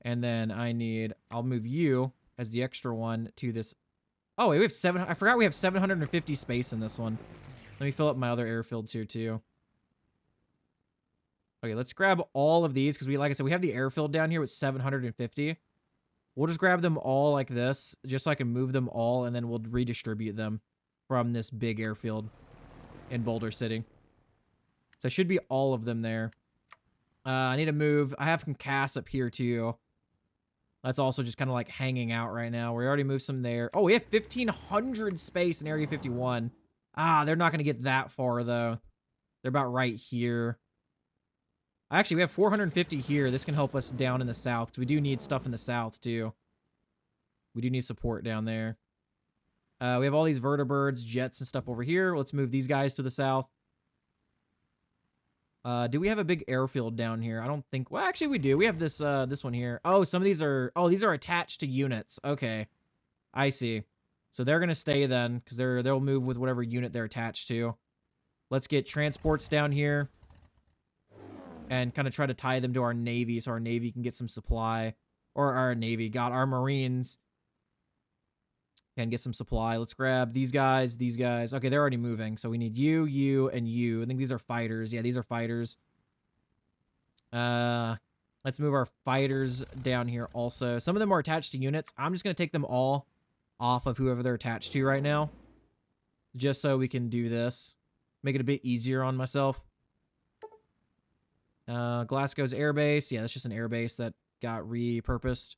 And then I'll move you as the extra one to this. Oh, wait, we have I forgot we have 750 space in this one. Let me fill up my other airfields here too. Okay, let's grab all of these because like I said, we have the airfield down here with 750. We'll just grab them all like this just so I can move them all and then we'll redistribute them from this big airfield in Boulder City. So it should be all of them there. I need to move. I have some CAS up here too. That's also just kind of like hanging out right now. We already moved some there. Oh, we have 1,500 space in Area 51. Ah, they're not going to get that far, though. They're about right here. Actually, we have 450 here. This can help us down in the south, because we do need stuff in the south, too. We do need support down there. We have all these vertibirds, jets, and stuff over here. Let's move these guys to the south. Do we have a big airfield down here? I don't think... Well, actually, we do. We have this this one here. Oh, some of these are... Oh, these are attached to units. Okay. I see. So they're going to stay then, because they'll move with whatever unit they're attached to. Let's get transports down here. And kind of try to tie them to our Navy, so our Navy can get some supply. Or our Navy. God, our Marines can get some supply. Let's grab these guys, these guys. Okay, they're already moving. So we need you, you, and you. I think these are fighters. Yeah, these are fighters. Let's move our fighters down here also. Some of them are attached to units. I'm just going to take them all off of whoever they're attached to right now. Just so we can do this. Make it a bit easier on myself. Glasgow's airbase. Yeah, that's just an airbase that got repurposed.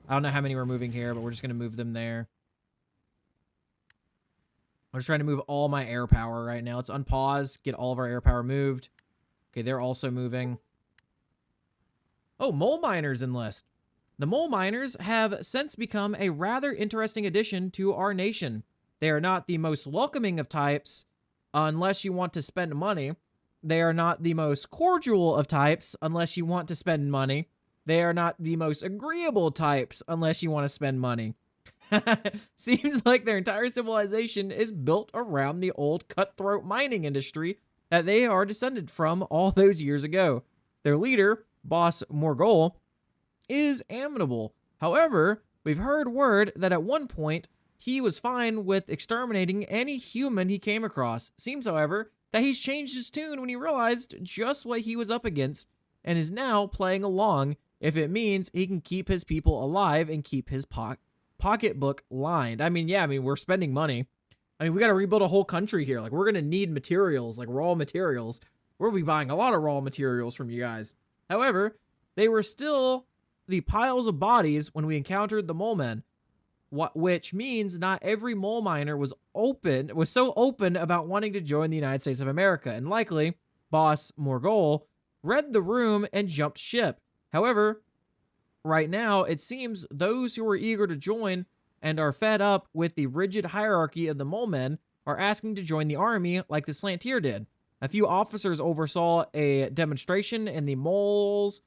I don't know how many we're moving here, but we're just going to move them there. I'm just trying to move all my air power right now. Let's unpause, get all of our air power moved. Okay, they're also moving. Oh, mole miners enlist. The mole miners have since become a rather interesting addition to our nation. They are not the most welcoming of types unless you want to spend money. They are not the most cordial of types unless you want to spend money. They are not the most agreeable types unless you want to spend money. Seems like their entire civilization is built around the old cutthroat mining industry that they are descended from all those years ago. Their leader, Boss Morgul, is amenable. However, we've heard word that at one point he was fine with exterminating any human he came across. Seems, however, that he's changed his tune when he realized just what he was up against and is now playing along if it means he can keep his people alive and keep his pocketbook lined. I mean, yeah, we're spending money. I mean, we got to rebuild a whole country here. Like, we're going to need materials, like raw materials. We'll be buying a lot of raw materials from you guys. However, they were still the piles of bodies when we encountered the mole men. Which means not every mole miner was so open about wanting to join the United States of America, and likely Boss Morgul read the room and jumped ship. However, right now it seems those who are eager to join and are fed up with the rigid hierarchy of the mole men are asking to join the army like the Slantier did. A few officers oversaw a demonstration, and the moles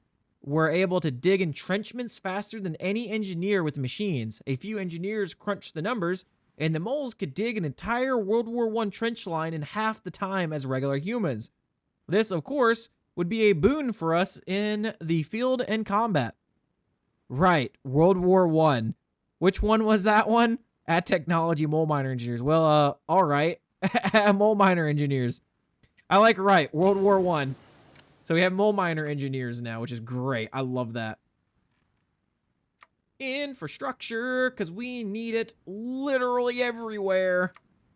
were able to dig entrenchments faster than any engineer with machines. A few engineers crunched the numbers, and the moles could dig an entire World War I trench line in half the time as regular humans. This, of course, would be a boon for us in the field and combat. Right, World War I. Which one was that one? At Technology Mole Miner Engineers. Well, all right. Mole Miner Engineers. I like right, World War I. So we have mole miner engineers now, which is great. I love that. Infrastructure, because we need it literally everywhere.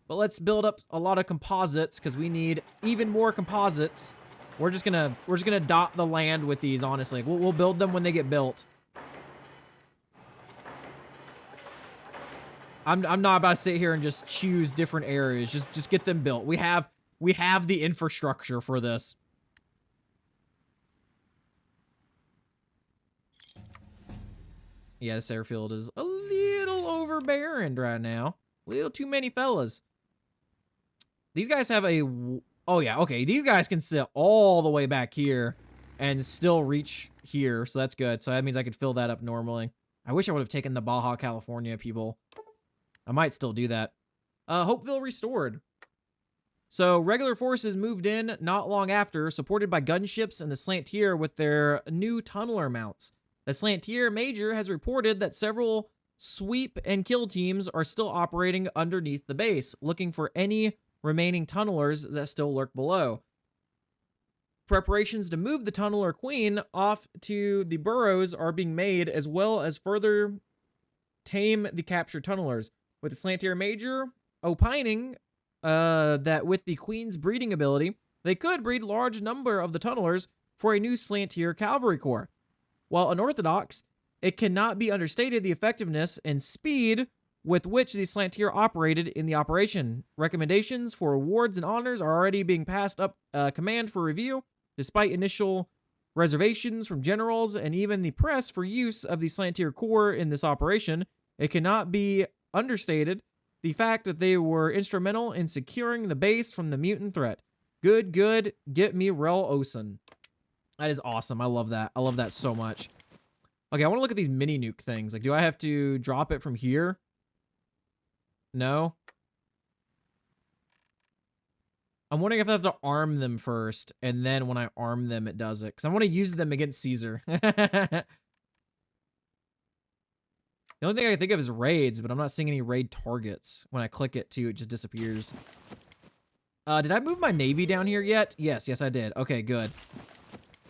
But let's build up a lot of composites, because we need even more composites. We're just gonna dot the land with these, honestly. We'll build them when they get built. I'm not about to sit here and just choose different areas. Just get them built. We have the infrastructure for this. Yeah, this airfield is a little overbearing right now. A little too many fellas. These guys have a... Oh, yeah, okay. These guys can sit all the way back here and still reach here, so that's good. So that means I could fill that up normally. I wish I would have taken the Baja California people. I might still do that. Hopeville restored. So regular forces moved in not long after, supported by gunships and the Slantier with their new tunneler mounts. The Slantier Major has reported that several sweep and kill teams are still operating underneath the base, looking for any remaining tunnelers that still lurk below. Preparations to move the Tunneler Queen off to the burrows are being made, as well as further tame the captured tunnelers, with the Slantier Major opining that with the Queen's breeding ability, they could breed large number of the tunnelers for a new Slantier Cavalry Corps. While unorthodox, it cannot be understated the effectiveness and speed with which the Slantier operated in the operation. Recommendations for awards and honors are already being passed up command for review, despite initial reservations from generals and even the press for use of the Slantier Corps in this operation. It cannot be understated the fact that they were instrumental in securing the base from the mutant threat. Good, get me Rel Osen. That is awesome. I love that. I love that so much. Okay, I want to look at these mini nuke things. Like, do I have to drop it from here? No? I'm wondering if I have to arm them first, and then when I arm them, it does it. Because I want to use them against Caesar. The only thing I can think of is raids, but I'm not seeing any raid targets. When I click it, too, it just disappears. Did I move my Navy down here yet? Yes, I did. Okay, good.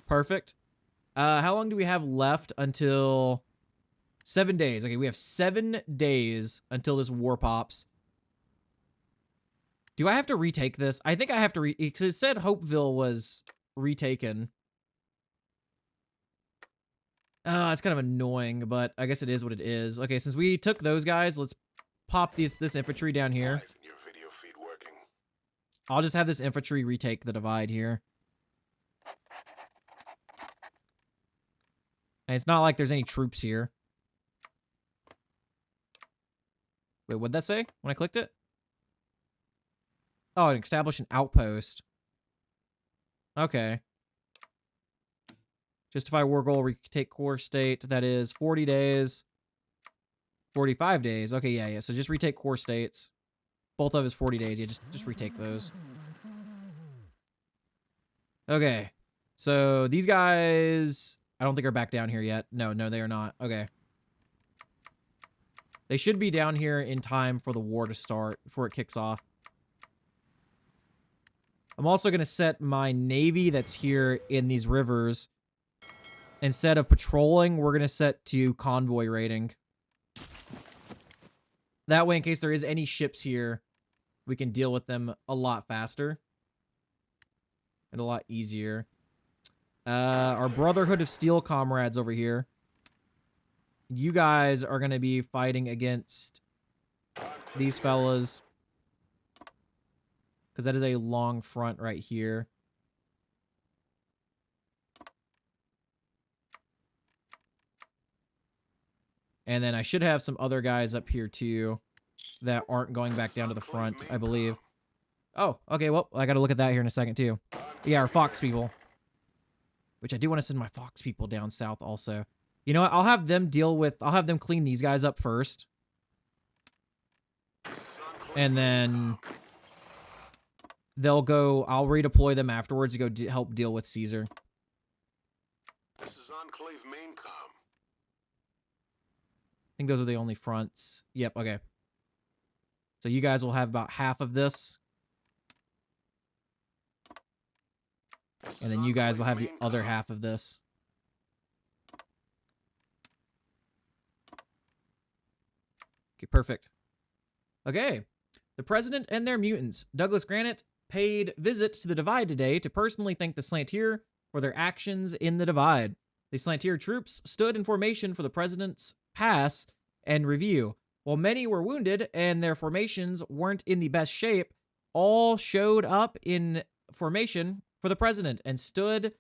Perfect. How long do we have left until... 7 days. Okay, we have 7 days until this war pops. Do I have to retake this? I think I have to because it said Hopeville was retaken. It's kind of annoying, but I guess it is what it is. Okay, since we took those guys, let's pop this infantry down here. Why isn't your video feed working? I'll just have this infantry retake the divide here. And it's not like there's any troops here. Wait, what'd that say when I clicked it? Oh, establish an outpost. Okay. Justify war goal, retake core state. That is 40 days. 45 days. Okay, yeah. So just retake core states. Both of us 40 days. Yeah, just retake those. Okay. So these guys, I don't think are back down here yet. No, they are not. Okay. They should be down here in time for the war to start, before it kicks off. I'm also going to set my navy that's here in these rivers. Instead of patrolling, we're going to set to convoy raiding. That way, in case there is any ships here, we can deal with them a lot faster. And a lot easier. Our Brotherhood of Steel comrades over here. You guys are going to be fighting against these fellas. Because that is a long front right here. And then I should have some other guys up here too that aren't going back down to the front, I believe. Oh, okay, well, I got to look at that here in a second too. Yeah, our Fox people. Which I do want to send my Fox people down south also. You know what? I'll have them clean these guys up first. And then they'll go, I'll redeploy them afterwards to go help deal with Caesar. This is Enclave main com. I think those are the only fronts. Yep, okay. So you guys will have about half of this. And then you guys will have the other half of this. Okay, perfect. Okay. The President and their mutants. Douglas Granite paid visit to the Divide today to personally thank the Slantier for their actions in the Divide. The Slantier troops stood in formation for the President's pass and review. While many were wounded and their formations weren't in the best shape, all showed up in formation for the President and stood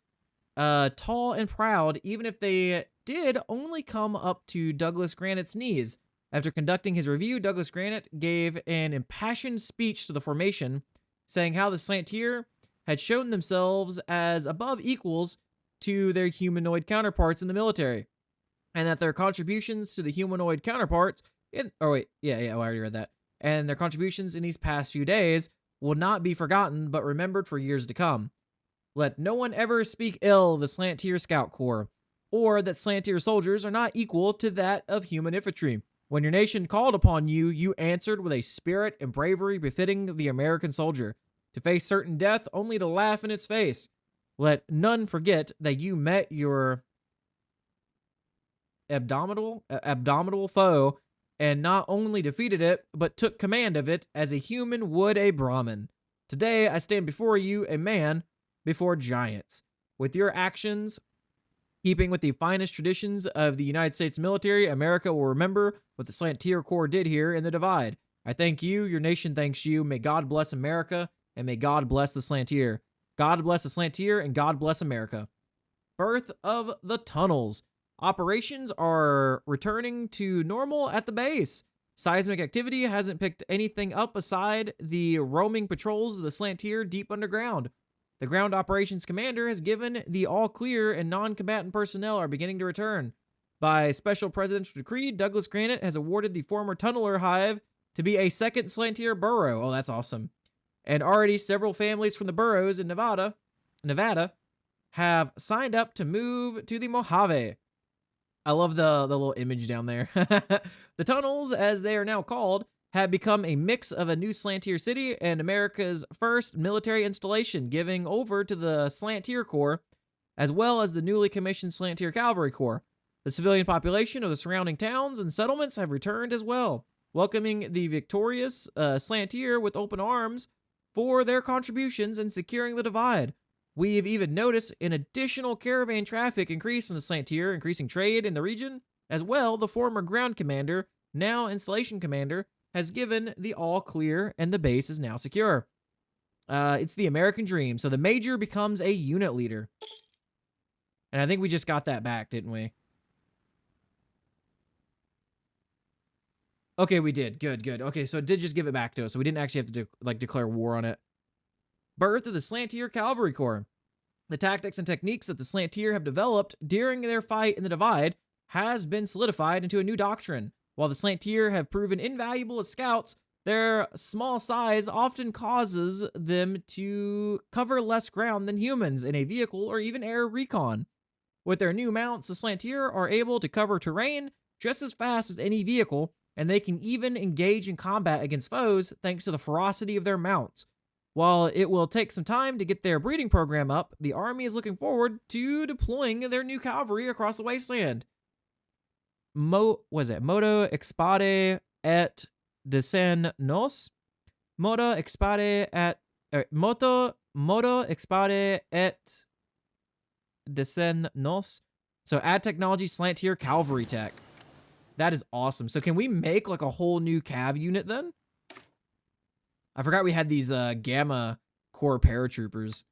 tall and proud, even if they did only come up to Douglas Granite's knees. After conducting his review, Douglas Granite gave an impassioned speech to the formation, saying how the Slantier had shown themselves as above equals to their humanoid counterparts in the military, and that their contributions to the humanoid counterparts I already read that. And their contributions in these past few days will not be forgotten, but remembered for years to come. Let no one ever speak ill of the Slantier Scout Corps, or that Slantier soldiers are not equal to that of human infantry. When your nation called upon you, you answered with a spirit and bravery befitting the American soldier, to face certain death only to laugh in its face. Let none forget that you met your abdominal foe, and not only defeated it, but took command of it as a human would a Brahmin. Today I stand before you, a man before giants. With your actions, keeping with the finest traditions of the United States military, America will remember what the Slantier Corps did here in the Divide. I thank you, your nation thanks you. May God bless America, and may God bless the Slantier. God bless the Slantier, and God bless America. Birth of the tunnels. Operations are returning to normal at the base. Seismic activity hasn't picked anything up aside the roaming patrols of the Slantier deep underground. The ground operations commander has given the all clear, and non-combatant personnel are beginning to return. By special presidential decree, Douglas Granite has awarded the former tunneler hive to be a second Slantier burrow. Oh, that's awesome. And already several families from the burrows in Nevada have signed up to move to the Mojave. I love the little image down there. The tunnels, as they are now called, have become a mix of a new Slantier city and America's first military installation, giving over to the Slantier Corps, as well as the newly commissioned Slantier Cavalry Corps. The civilian population of the surrounding towns and settlements have returned as well, welcoming the victorious Slantier with open arms for their contributions in securing the Divide. We have even noticed an additional caravan traffic increase from the Slantier, increasing trade in the region. As well, the former ground commander, now installation commander, has given the all clear and the base is now secure. It's the American dream. So the major becomes a unit leader. And I think we just got that back, didn't we? Okay, we did. Good, good. Okay, so it did just give it back to us. So we didn't actually have to declare war on it. Birth of the Slantier Cavalry Corps. The tactics and techniques that the Slantier have developed during their fight in the Divide has been solidified into a new doctrine. While the Slantier have proven invaluable as scouts, their small size often causes them to cover less ground than humans in a vehicle or even air recon. With their new mounts, the Slantier are able to cover terrain just as fast as any vehicle, and they can even engage in combat against foes thanks to the ferocity of their mounts. While it will take some time to get their breeding program up, the army is looking forward to deploying their new cavalry across the wasteland. Modo expade et descend nos? Modo expade et Nos. So add technology, slant tier, cavalry tech. That is awesome. So can we make like a whole new cav unit then? I forgot we had these gamma core paratroopers.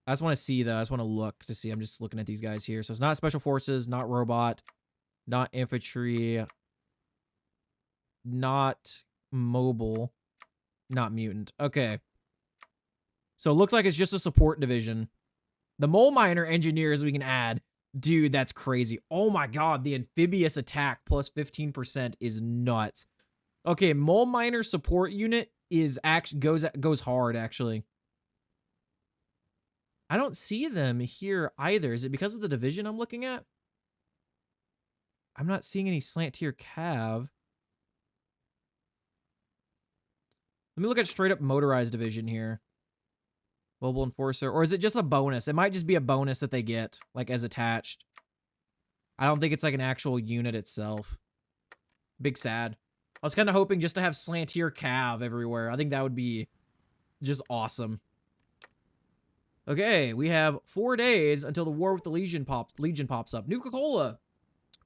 I just want to see though. I just want to look to see. I'm just looking at these guys here. So it's not special forces, not robot, not infantry, not mobile, not mutant. Okay. So it looks like it's just a support division. The mole miner engineers we can add. Dude, that's crazy. Oh my god, the amphibious attack plus 15% is nuts. Okay, mole miner support unit is goes hard actually. I don't see them here either. Is it because of the division I'm looking at? I'm not seeing any slant tier cav. Let me look at straight up motorized division here. Mobile enforcer. Or is it just a bonus? It might just be a bonus that they get, like as attached. I don't think it's like an actual unit itself. Big sad. I was kind of hoping just to have slant tier cav everywhere. I think that would be just awesome. Okay, we have 4 days until the war with the Legion pops up. Nuka-Cola.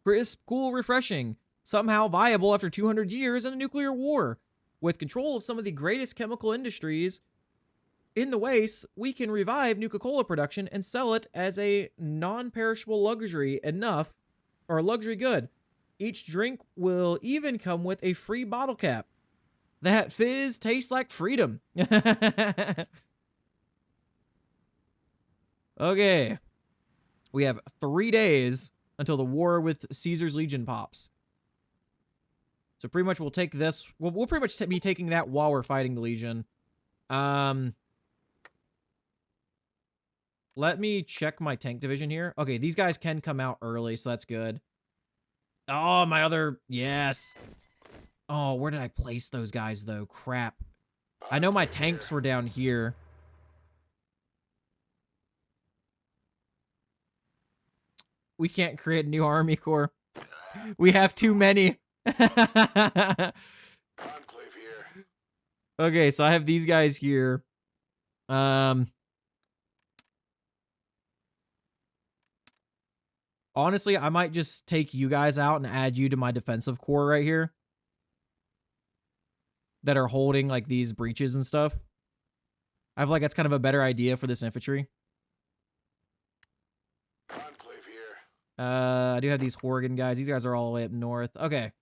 Crisp, cool, refreshing. Somehow viable after 200 years in a nuclear war. With control of some of the greatest chemical industries in the waste, we can revive Nuka-Cola production and sell it as a non-perishable luxury luxury good. Each drink will even come with a free bottle cap. That fizz tastes like freedom. Okay. We have 3 days until the war with Caesar's Legion pops. So pretty much we'll take this. We'll pretty much be taking that while we're fighting the Legion. Let me check my tank division here. Okay, these guys can come out early, so that's good. Oh, my other... Yes. Oh, where did I place those guys, though? Crap. I know my tanks were down here. We can't create a new army corps. We have too many. Enclave here. Okay, so I have these guys here. Honestly, I might just take you guys out and add you to my defensive corps right here. That are holding, like, these breaches and stuff. I feel like that's kind of a better idea for this infantry. Enclave here. I do have these Horgan guys. These guys are all the way up north. Okay.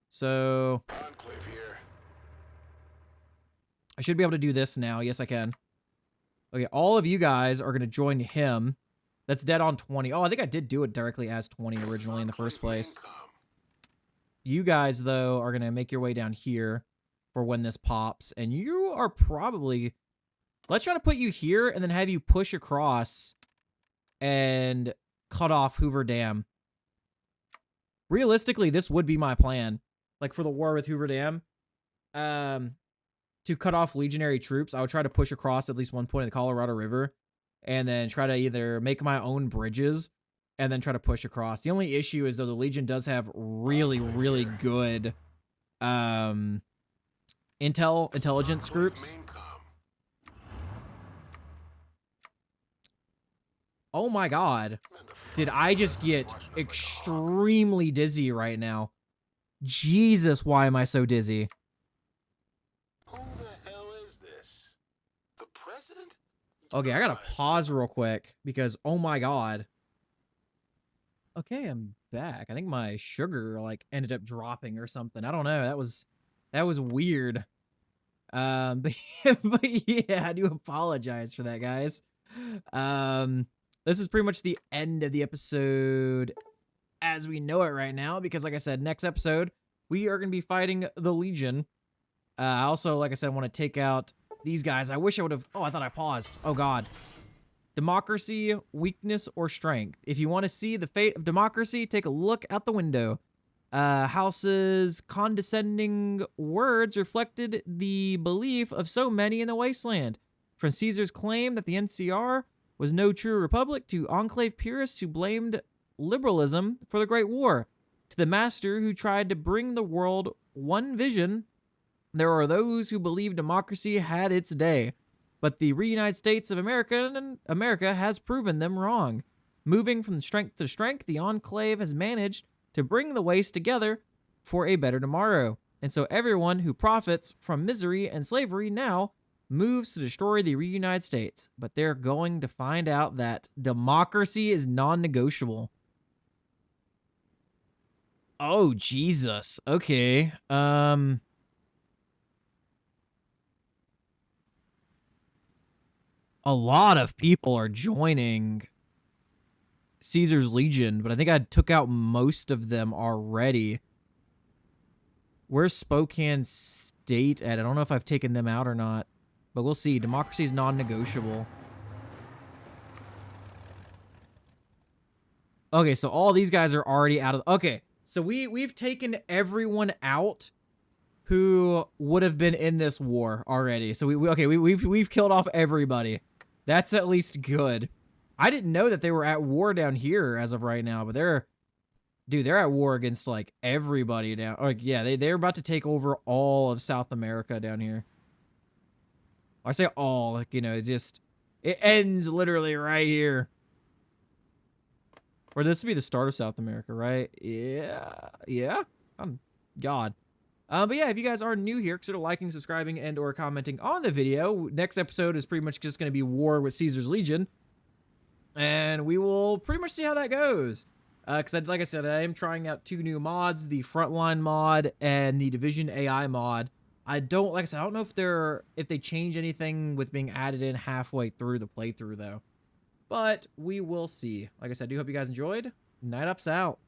So... Enclave here. I should be able to do this now. Yes, I can. Okay, all of you guys are going to join him. That's dead on 20. Oh, I think I did do it directly as 20 originally in the first place. You guys, though, are going to make your way down here for when this pops. And you are probably... Let's try to put you here and then have you push across and cut off Hoover Dam. Realistically, this would be my plan. Like, for the war with Hoover Dam. To cut off legionary troops, I would try to push across at least one point in the Colorado River. And then try to either make my own bridges and then try to push across. The only issue is, though, the Legion does have really, really good intelligence groups. Oh my god. Did I just get extremely dizzy right now? Jesus, why am I so dizzy? Who the hell is this? The president? Okay, I gotta pause real quick because, oh my god. Okay, I'm back. I think my sugar, like, ended up dropping or something. I don't know. That was weird. But yeah, I do apologize for that, guys. This is pretty much the end of the episode as we know it right now, because like I said, next episode, we are going to be fighting the Legion. I also, like I said, want to take out these guys. I wish I would have... Oh, I thought I paused. Oh, God. Democracy, weakness, or strength. If you want to see the fate of democracy, take a look out the window. House's condescending words reflected the belief of so many in the Wasteland. From Caesar's claim that the NCR was no true republic, to Enclave purists who blamed liberalism for the Great War, to the master who tried to bring the world one vision, there are those who believe democracy had its day. But the reunited states of America has proven them wrong. Moving from strength to strength, the Enclave has managed to bring the Waste together for a better tomorrow. And so everyone who profits from misery and slavery now moves to destroy the reunited states. But they're going to find out that democracy is non-negotiable. Oh, Jesus. Okay. A lot of people are joining Caesar's Legion, but I think I took out most of them already. Where's Spokane State at? I don't know if I've taken them out or not, but we'll see. Democracy is non-negotiable. Okay, so all these guys are already out of... Okay, so we've taken everyone out who would have been in this war already. So we've killed off everybody. That's at least good. I didn't know that they were at war down here as of right now, but they're at war against like everybody down. Like, yeah, they're about to take over all of South America down here. I say all, like, you know, it ends literally right here. Or this would be the start of South America, right? Yeah. God. But yeah, if you guys are new here, consider liking, subscribing, and or commenting on the video. Next episode is pretty much just going to be War with Caesar's Legion. And we will pretty much see how that goes. Because like I said, I am trying out 2 new mods, the Frontline mod and the Division AI mod. Like I said, I don't know if they change anything with being added in halfway through the playthrough, though. But we will see. Like I said, I do hope you guys enjoyed. Night Up's out.